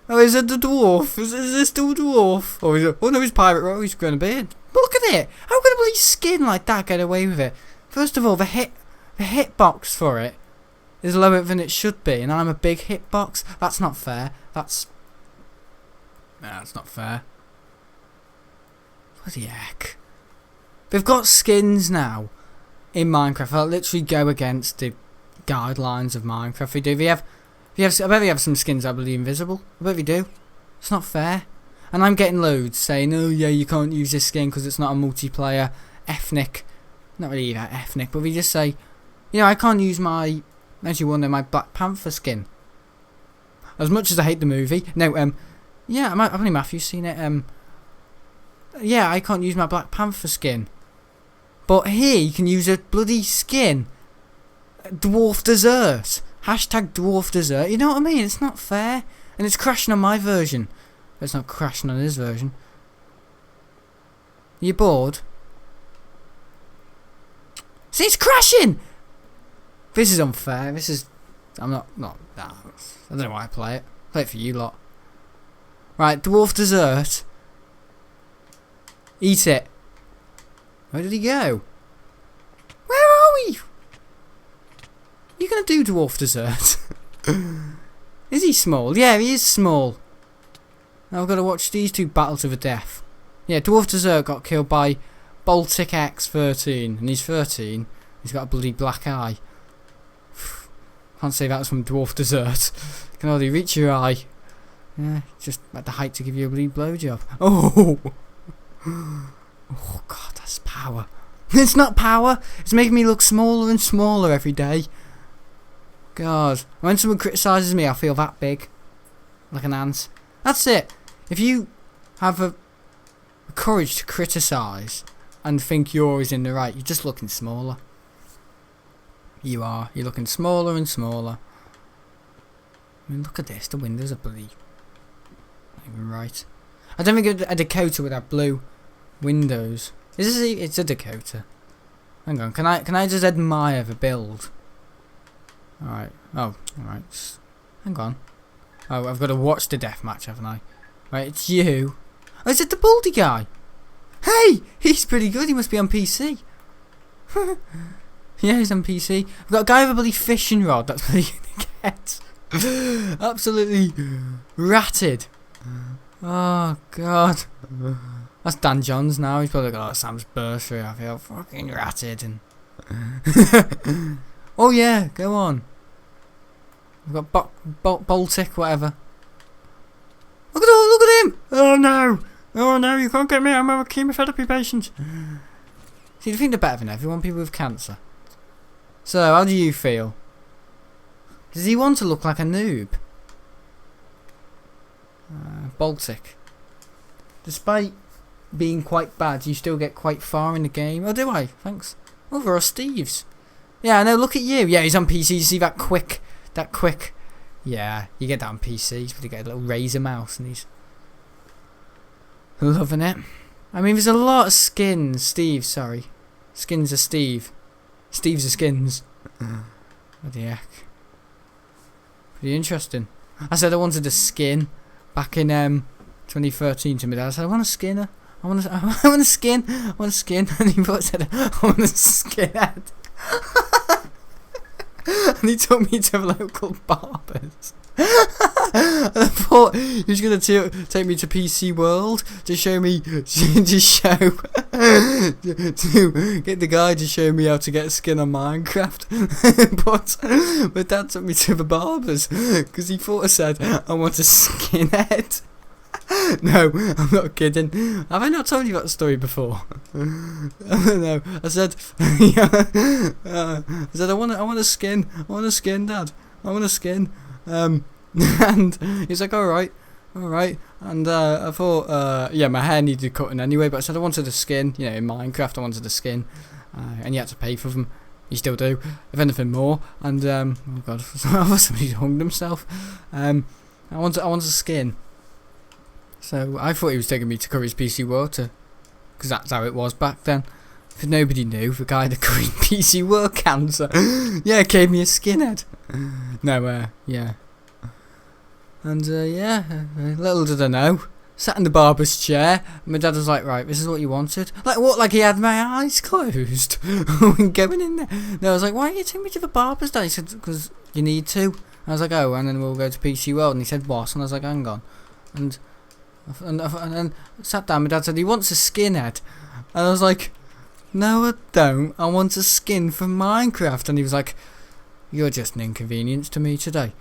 Oh, is it the dwarf? Is this still dwarf? Or is it? Oh no, he's pirate. Oh, he's growing a beard. But look at it. How can a bloody skin like that get away with it? First of all, the hitbox for it is lower than it should be, and I'm a big hitbox. That's not fair. That's not fair. Bloody heck. They've got skins now in Minecraft that literally go against the guidelines of Minecraft. I bet they have some skins that are bloody invisible. I bet they do. It's not fair. And I'm getting loads saying, oh yeah, you can't use this skin because it's not a multiplayer ethnic. Not really that ethnic, but we just say, you know, I can't use my, as you wonder, my Black Panther skin. As much as I hate the movie. No, yeah, I've only Matthew's seen it. Yeah, I can't use my Black Panther skin. But here, you can use a bloody skin. Dwarf dessert. Hashtag dwarf dessert. You know what I mean? It's not fair. And it's crashing on my version. But it's not crashing on his version. You bored? See, it's crashing! This is unfair. This is... I'm not... I don't know why I play it. Play it for you lot. Right, dwarf dessert. Eat it. Where did he go? Where are we? You gonna do dwarf dessert? Is he small? Yeah, he is small. Now I've got to watch these two battle to the death. Yeah, dwarf dessert got killed by Baltic X13, and he's 13. He's got a bloody black eye. Can't say that was from dwarf dessert. Can hardly reach your eye. Yeah, just at the height to give you a bloody blowjob. Oh. Oh god, that's power. It's not power. It's making me look smaller and smaller every day. God, when someone criticises me, I feel that big, like an ant. That's it. If you have the courage to criticise, and think you're always in the right. You're just looking smaller. You are. You're looking smaller and smaller. I mean, look at this. The windows are bloody not even right. I don't think a Dakota would have blue windows. Is this it's a Dakota. Hang on. Can I just admire the build? Alright. Oh, alright. Hang on. Oh, I've got to watch the deathmatch, haven't I? Right, it's you. Oh, is it the baldy guy? Hey! He's pretty good. He must be on PC. Yeah, he's on PC. I've got a guy with a bloody fishing rod. That's what you're gonna get. Absolutely ratted. Oh, God. That's Dan Johns now. He's probably got Sam's bursary. I feel fucking ratted. And oh, yeah. Go on. We've got Baltic, whatever. Look at him! Oh, no. Oh, no. You can't get me. I'm a chemotherapy patient. See, you think they're better than everyone? People with cancer. So, how do you feel? Does he want to look like a noob? Baltic. Despite being quite bad, you still get quite far in the game. Oh, do I? Thanks. Oh, there are Steves. Yeah, I know. Look at you. Yeah, he's on PC. You see that quick? Yeah, you get that on PC. But you get a little Razer mouse, and he's loving it. I mean, there's a lot of skins. Steve, sorry. Skins are Steve. Steve's are skins. What the heck? Pretty interesting. I said I wanted a skin back in 2013 to me. I said I want a skinner. I want a skin. I want a skin. And he said I want a skinhead. And he took me to local barbers. And I thought he was going to take me to PC World to show me, to get the guy to show me how to get a skin on Minecraft. but my dad took me to the barbers because he thought I said I want a skinhead. No, I'm not kidding. Have I not told you that story before? No, I said, I want a skin. I want a skin, Dad. I want a skin. And he's like, all right. And I thought, yeah, my hair needed cutting anyway. But I said I wanted a skin. You know, in Minecraft, I wanted a skin, and you had to pay for them. You still do, if anything more. And oh god, somebody hung themselves. I want a skin. So I thought he was taking me to Curry's PC World because that's how it was back then. Because nobody knew the guy that Curry PC World cancer. Yeah, gave me a skinhead. No, yeah. And yeah, little did I know. Sat in the barber's chair. And my dad was like, right, this is what you wanted. Like what? Like he had my eyes closed when going in there. No, I was like, why are you taking me to the barber's, Dad? He said, because you need to. I was like, oh, and then we'll go to PC World. And he said, what? And I was like, hang on. And then sat down. My dad said he wants a skinhead, and I was like, no, I don't. I want a skin from Minecraft. And he was like, you're just an inconvenience to me today,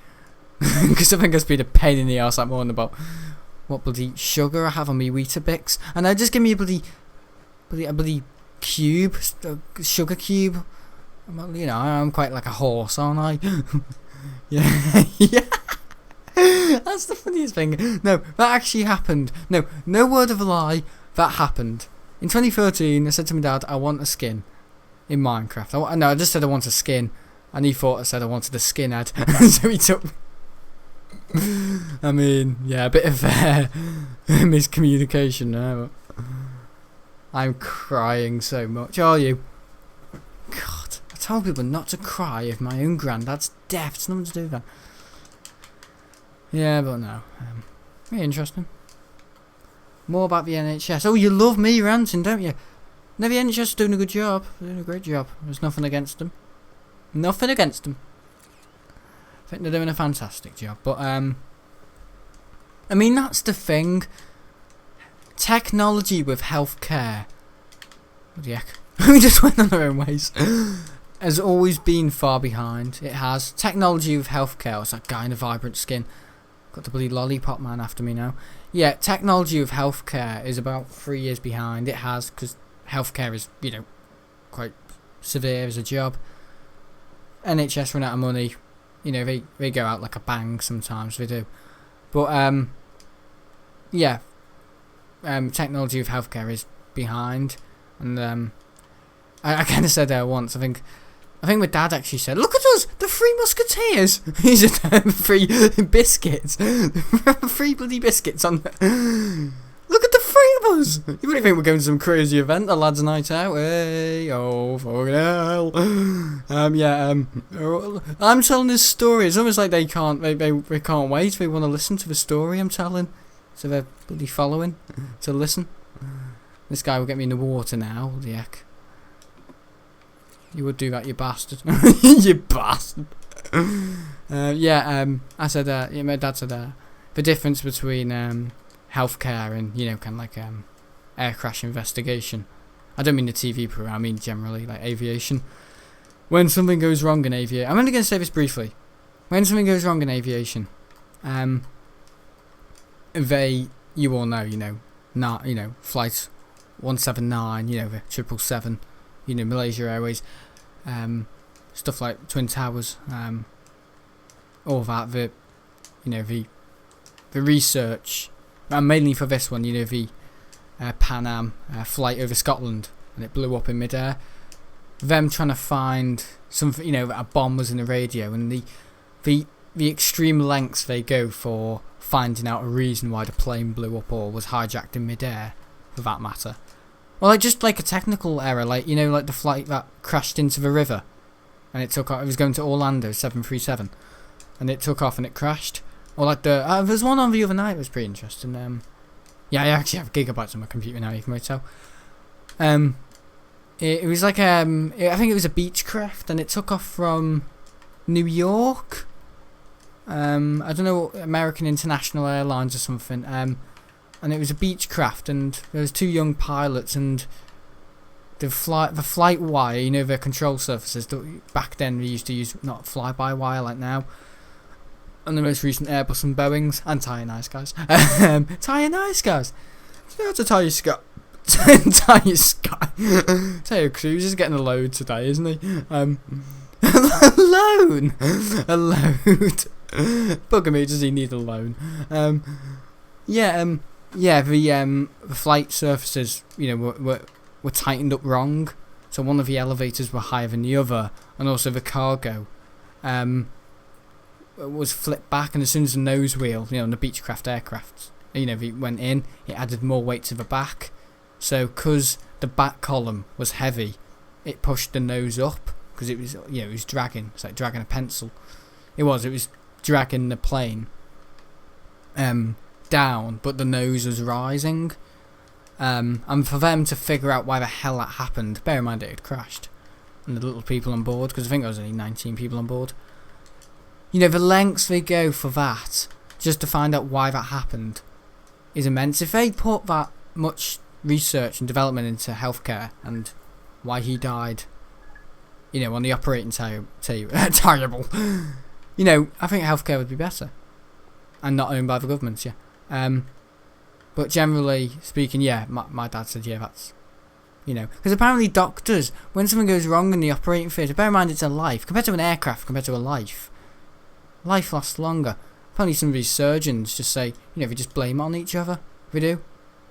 because I think it's been a pain in the ass. I'm on about what bloody sugar I have on me Weetabix, and I just give me a bloody cube, sugar cube. You know, I'm quite like a horse, aren't I? Yeah, yeah. That's the funniest thing. No, that actually happened. No word of a lie. That happened. In 2013, I said to my dad, I want a skin in Minecraft. No, I just said I want a skin. And he thought I said I wanted a skinhead. So he took me. I mean, yeah, a bit of miscommunication there. But I'm crying so much. Are you? God, I told people not to cry if my own granddad's deaf. It's nothing to do with that. Yeah, but no. Very interesting. More about the NHS. Oh, you love me ranting, don't you? No, the NHS is doing a good job. They're doing a great job. There's nothing against them. Nothing against them. I think they're doing a fantastic job. But, I mean, that's the thing. Technology with healthcare. What the heck? We just went on our own ways. Has always been far behind. It has. Technology with healthcare. It's that guy in a vibrant skin. Got the bloody lollipop man after me now. Yeah, technology with healthcare is about 3 years behind. It has, because healthcare is, you know, quite severe as a job. NHS run out of money. You know, they go out like a bang sometimes, they do. But, yeah. Technology with healthcare is behind. And I kind of said there once. I think my dad actually said, "Look at us, the Three Musketeers." He said, "Free biscuits, free bloody biscuits on." Look at the three of us. You wouldn't think we're going to some crazy event, a lads' night out. Hey, oh fucking hell. I'm telling this story. It's almost like they can't wait. They want to listen to the story I'm telling, so they're bloody following to listen. This guy will get me in the water now. What the heck? You would do that, you bastard. You bastard. I said, my dad said, the difference between healthcare and, kind of like air crash investigation. I don't mean the TV program, I mean generally like aviation. When something goes wrong in aviation, I'm only going to say this briefly. When something goes wrong in aviation, you all know, flight 179, the 777, Malaysia Airways, stuff like Twin Towers, all that, the research, and mainly for this one, the Pan Am flight over Scotland, and it blew up in midair. Them trying to find something, that a bomb was in the radio, and the extreme lengths they go for finding out a reason why the plane blew up or was hijacked in midair, for that matter. Well, just like a technical error, like the flight that crashed into the river, and it took off. It was going to Orlando, 737, and it took off and it crashed. Or like there's one on the other night that was pretty interesting. I actually have gigabytes on my computer now. You can probably tell. It was like I think it was a Beechcraft, and it took off from New York. I don't know, American International Airlines or something. And it was a Beechcraft, and there was two young pilots, and the flight wire, their control surfaces. Back then they used to use not fly-by-wire like now. And the most recent Airbus and Boeings, and Tyre Nice Guys. Tyre Nice Guys. That's a Tyre Scott. Tyre Scott. Tyre Cruz is getting a load today, isn't he? A loan. A load. Bugger me, does he need a loan? The flight surfaces, were tightened up wrong. So one of the elevators were higher than the other, and also the cargo was flipped back. And as soon as the nose wheel, in the Beechcraft aircraft, it went in, it added more weight to the back. So because the back column was heavy, it pushed the nose up because it was dragging. It's like dragging a pencil. It was dragging the plane down, but the nose was rising. And for them to figure out why the hell that happened, bear in mind it had crashed, and the little people on board, because I think there was only 19 people on board. The lengths they go for that, just to find out why that happened, is immense. If they put that much research and development into healthcare and why he died, on the operating table, I think healthcare would be better, and not owned by the government. But generally speaking, my dad said, that's, because apparently doctors, when something goes wrong in the operating theatre, bear in mind it's a life, compared to an aircraft, compared to a life lasts longer. Apparently some of these surgeons just say, if you just blame it on each other, we do.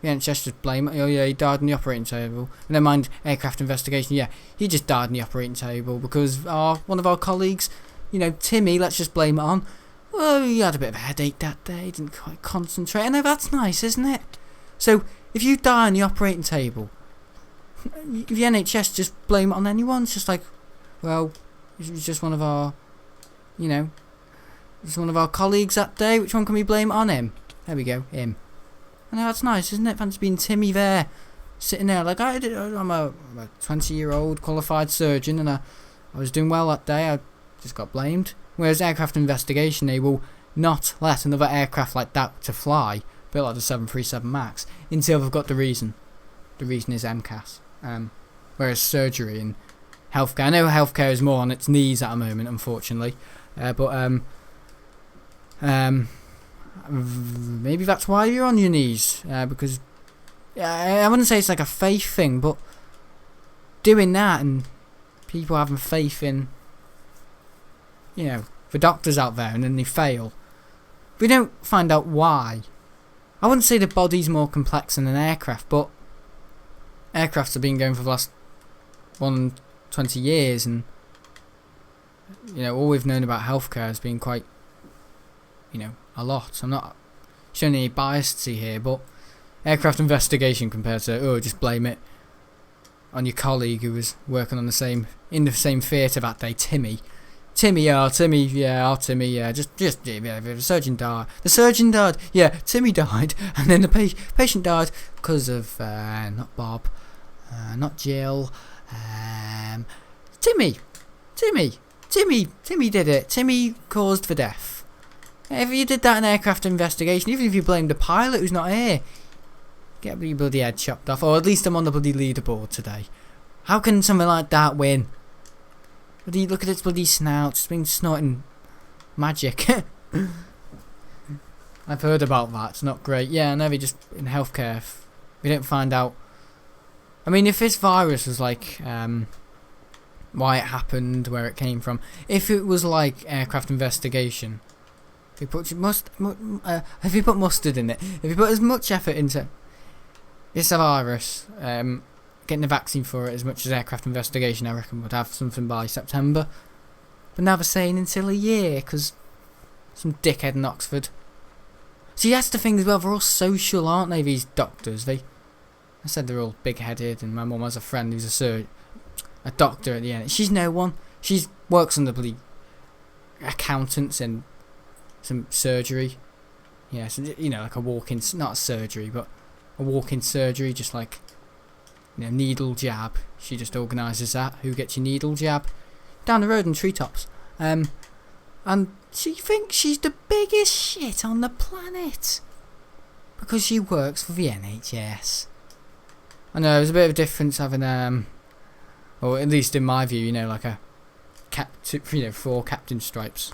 The NHS just blame it, he died on the operating table. And then mind aircraft investigation, he just died on the operating table because one of our colleagues, Timmy, let's just blame it on. Well, he had a bit of a headache that day, didn't quite concentrate. I know, that's nice, isn't it? So, if you die on the operating table, the NHS just blame it on anyone. It's just like, well, it was just one of our, it's one of our colleagues that day. Which one can we blame it on? Him. There we go, him. I know, that's nice, isn't it? Fancy being Timmy there, sitting there like, I'm a 20-year-old qualified surgeon, and I was doing well that day. I just got blamed. Whereas aircraft investigation, they will not let another aircraft like that to fly, built like the 737 MAX, until they've got the reason. The reason is MCAS. Whereas surgery and healthcare, I know healthcare is more on its knees at the moment, unfortunately. But maybe that's why you're on your knees. Because I wouldn't say it's like a faith thing, but doing that and people having faith in, the doctors out there, and then they fail. We don't find out why. I wouldn't say the body's more complex than an aircraft, but aircrafts have been going for the last 120 years, and all we've known about healthcare has been quite, a lot. I'm not showing any bias here, but aircraft investigation compared to just blame it on your colleague who was working on in the same theatre that day, Timmy, the surgeon died, Timmy died, and then the patient died because of, not Bob, not Jill, Timmy did it, Timmy caused the death. If you did that in aircraft investigation, even if you blamed the pilot who's not here, get your bloody head chopped off, or at least I'm on the bloody leaderboard today. How can something like that win? Bloody, look at its bloody snout, it's been snorting magic. I've heard about that, it's not great. Yeah, I know, just in healthcare, if we don't find out. I mean, if this virus was like, why it happened, where it came from, if it was like aircraft investigation, if you put mustard in it, if you put as much effort into this virus, getting the vaccine for it as much as aircraft investigation, I reckon would have something by September. But now they're saying until a year, because some dickhead in Oxford. See, that's the thing as well, they're all social, aren't they, these doctors? I said they're all big-headed, and my mum has a friend who's a doctor at the end. She's no one. She works on the bloody accountants and some surgery. Yeah, so, like a walk-in, not a surgery, but a walk-in surgery, just like, needle jab. She just organises that. Who gets your needle jab? Down the road in treetops. And she thinks she's the biggest shit on the planet because she works for the NHS. I know there's a bit of a difference having or at least in my view, like a 4 captain stripes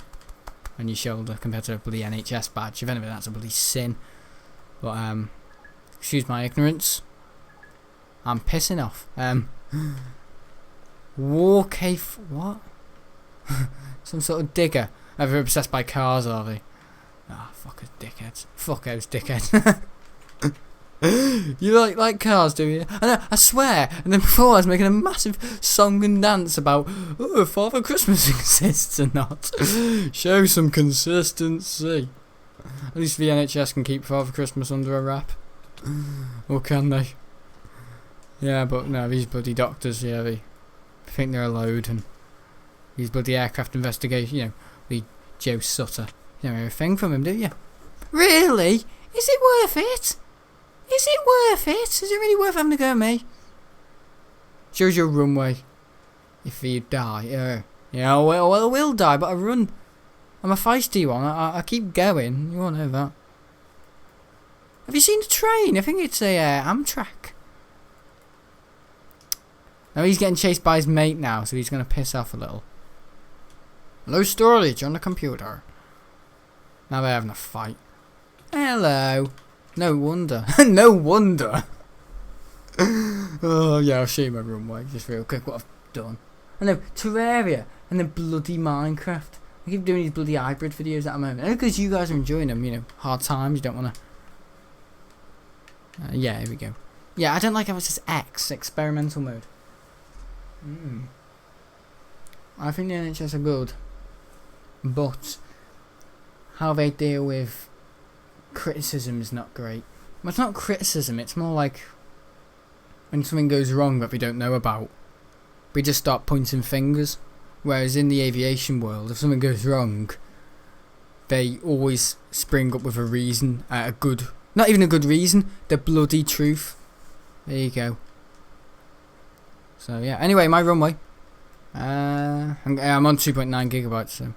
on your shoulder compared to a bloody NHS badge. If anything, that's a bloody sin. But excuse my ignorance. I'm pissing off. What? Some sort of digger. They're obsessed by cars, are they? Fuckers, dickheads. Fuckos, dickheads. You like cars, do you? I swear. And then before I was making a massive song and dance about if Father Christmas exists or not. Show some consistency. At least the NHS can keep Father Christmas under a wrap. Or can they? Yeah, but no, these bloody doctors, they think they're a load, and these bloody aircraft investigation, the Joe Sutter. You don't hear a thing from him, do you? Really? Is it worth it? Is it worth it? Is it really worth having to go at me? Shows your runway. If you die, well, I will die, but I run. I'm a feisty one. I keep going. You won't know that. Have you seen the train? I think it's a Amtrak. Now he's getting chased by his mate now, so he's going to piss off a little. Low storage on the computer. Now they're having a fight. Hello. No wonder. No wonder. Oh yeah, I'll show you my runway just real quick what I've done. I know, Terraria and then bloody Minecraft. I keep doing these bloody hybrid videos at the moment. Because you guys are enjoying them, hard times, you don't want to... yeah, here we go. Yeah, I don't like how it says X, experimental mode. I think the NHS are good, but how they deal with criticism is not great. Well, it's not criticism, it's more like when something goes wrong that we don't know about, we just start pointing fingers. Whereas in the aviation world, if something goes wrong, they always spring up with a reason, not even a good reason, the bloody truth. There you go. So yeah, anyway, my runway. I'm on 2.9 gigabytes, so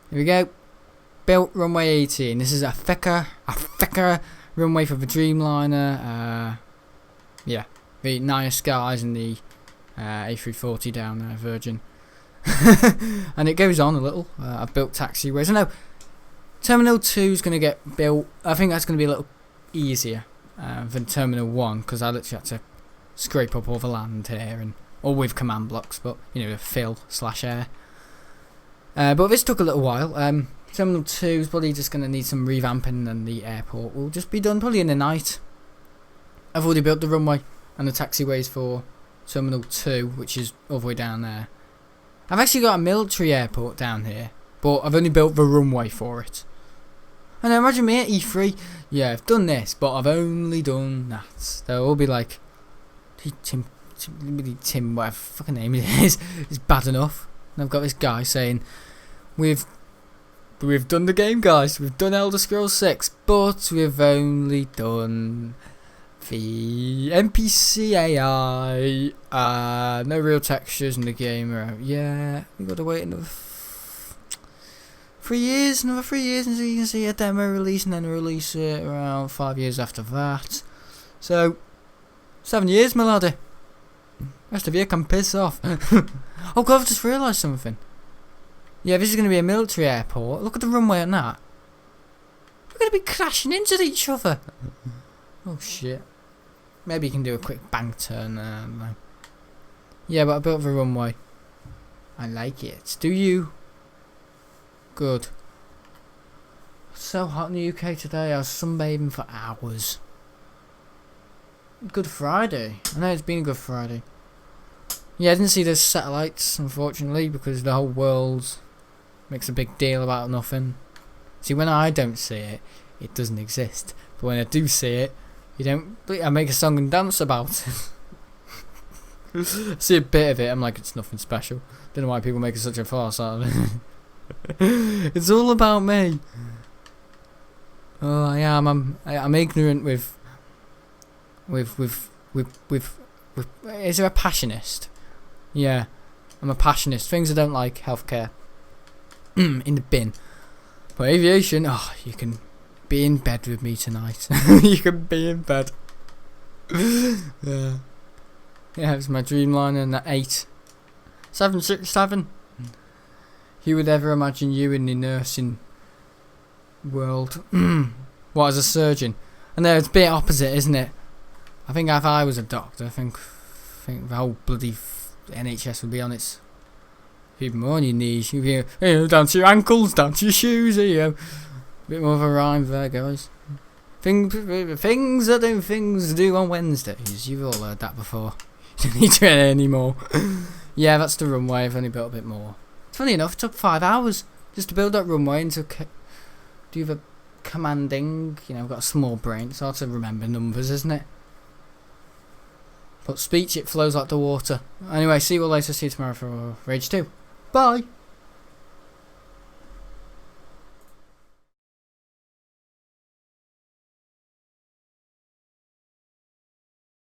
here we go. Built runway 18. This is a thicker runway for the Dreamliner. Yeah, the Naya Skies and the A340 down there, Virgin. And it goes on a little. I've built taxiways. I know Terminal 2 is going to get built. I think that's going to be a little easier than Terminal 1 because I literally had to scrape up all the land here and all with command blocks, but the fill/air. But this took a little while. Terminal 2 is probably just going to need some revamping, and the airport will just be done probably in the night. I've already built the runway. and the taxiways for Terminal 2, which is all the way down there. I've actually got a military airport down here, but I've only built the runway for it. And imagine me at E3, yeah, I've done this, but I've only done that. They'll all be like, Tim, whatever fucking name it is bad enough. And I've got this guy saying, we've done the game, guys. We've done Elder Scrolls 6, but we've only done the NPC AI. No real textures in the game. Yeah, we got to wait another 3 years, another 3 years until you can see a demo release, and then release it around 5 years after that. So 7 years, my laddie. Rest of you can piss off. Oh god, I've just realised something. Yeah, this is going to be a military airport. Look at the runway on that. We're going to be crashing into each other. Oh shit. Maybe you can do a quick bank turn there. I don't know. Yeah, but I built the runway. I like it. Do you? Good. It's so hot in the UK today. I was sunbathing for hours. Good Friday. I know it's been a Good Friday. Yeah, I didn't see those satellites, unfortunately, because the whole world makes a big deal about nothing. See, when I don't see it, it doesn't exist. But when I do see it, you don't. I make a song and dance about it. I see a bit of it, I'm like, it's nothing special. Don't know why people make such a farce out of it. It's all about me. Oh, I am. I'm ignorant with. Is there a passionist? Yeah, I'm a passionist. Things I don't like, healthcare. In the bin. But aviation, oh, you can be in bed with me tonight. You can be in bed. Yeah. Yeah, it's my Dreamliner and that 767. Who would ever imagine you in the nursing world? What, as a surgeon? And there, it's a bit opposite, isn't it? I think if I was a doctor, I think the whole bloody NHS would be on its feet more on your knees. You'd be, down to your ankles, down to your shoes. A bit more of a rhyme there, guys. Things to do on Wednesdays. You've all heard that before. You don't need to hear it anymore. Yeah, that's the runway. I've only built a bit more. Funny enough, it took 5 hours just to build that runway and to do the commanding. You know, I've got a small brain. It's hard to remember numbers, isn't it? But speech, it flows like the water. Anyway, see you all later. See you tomorrow for Rage 2. Bye!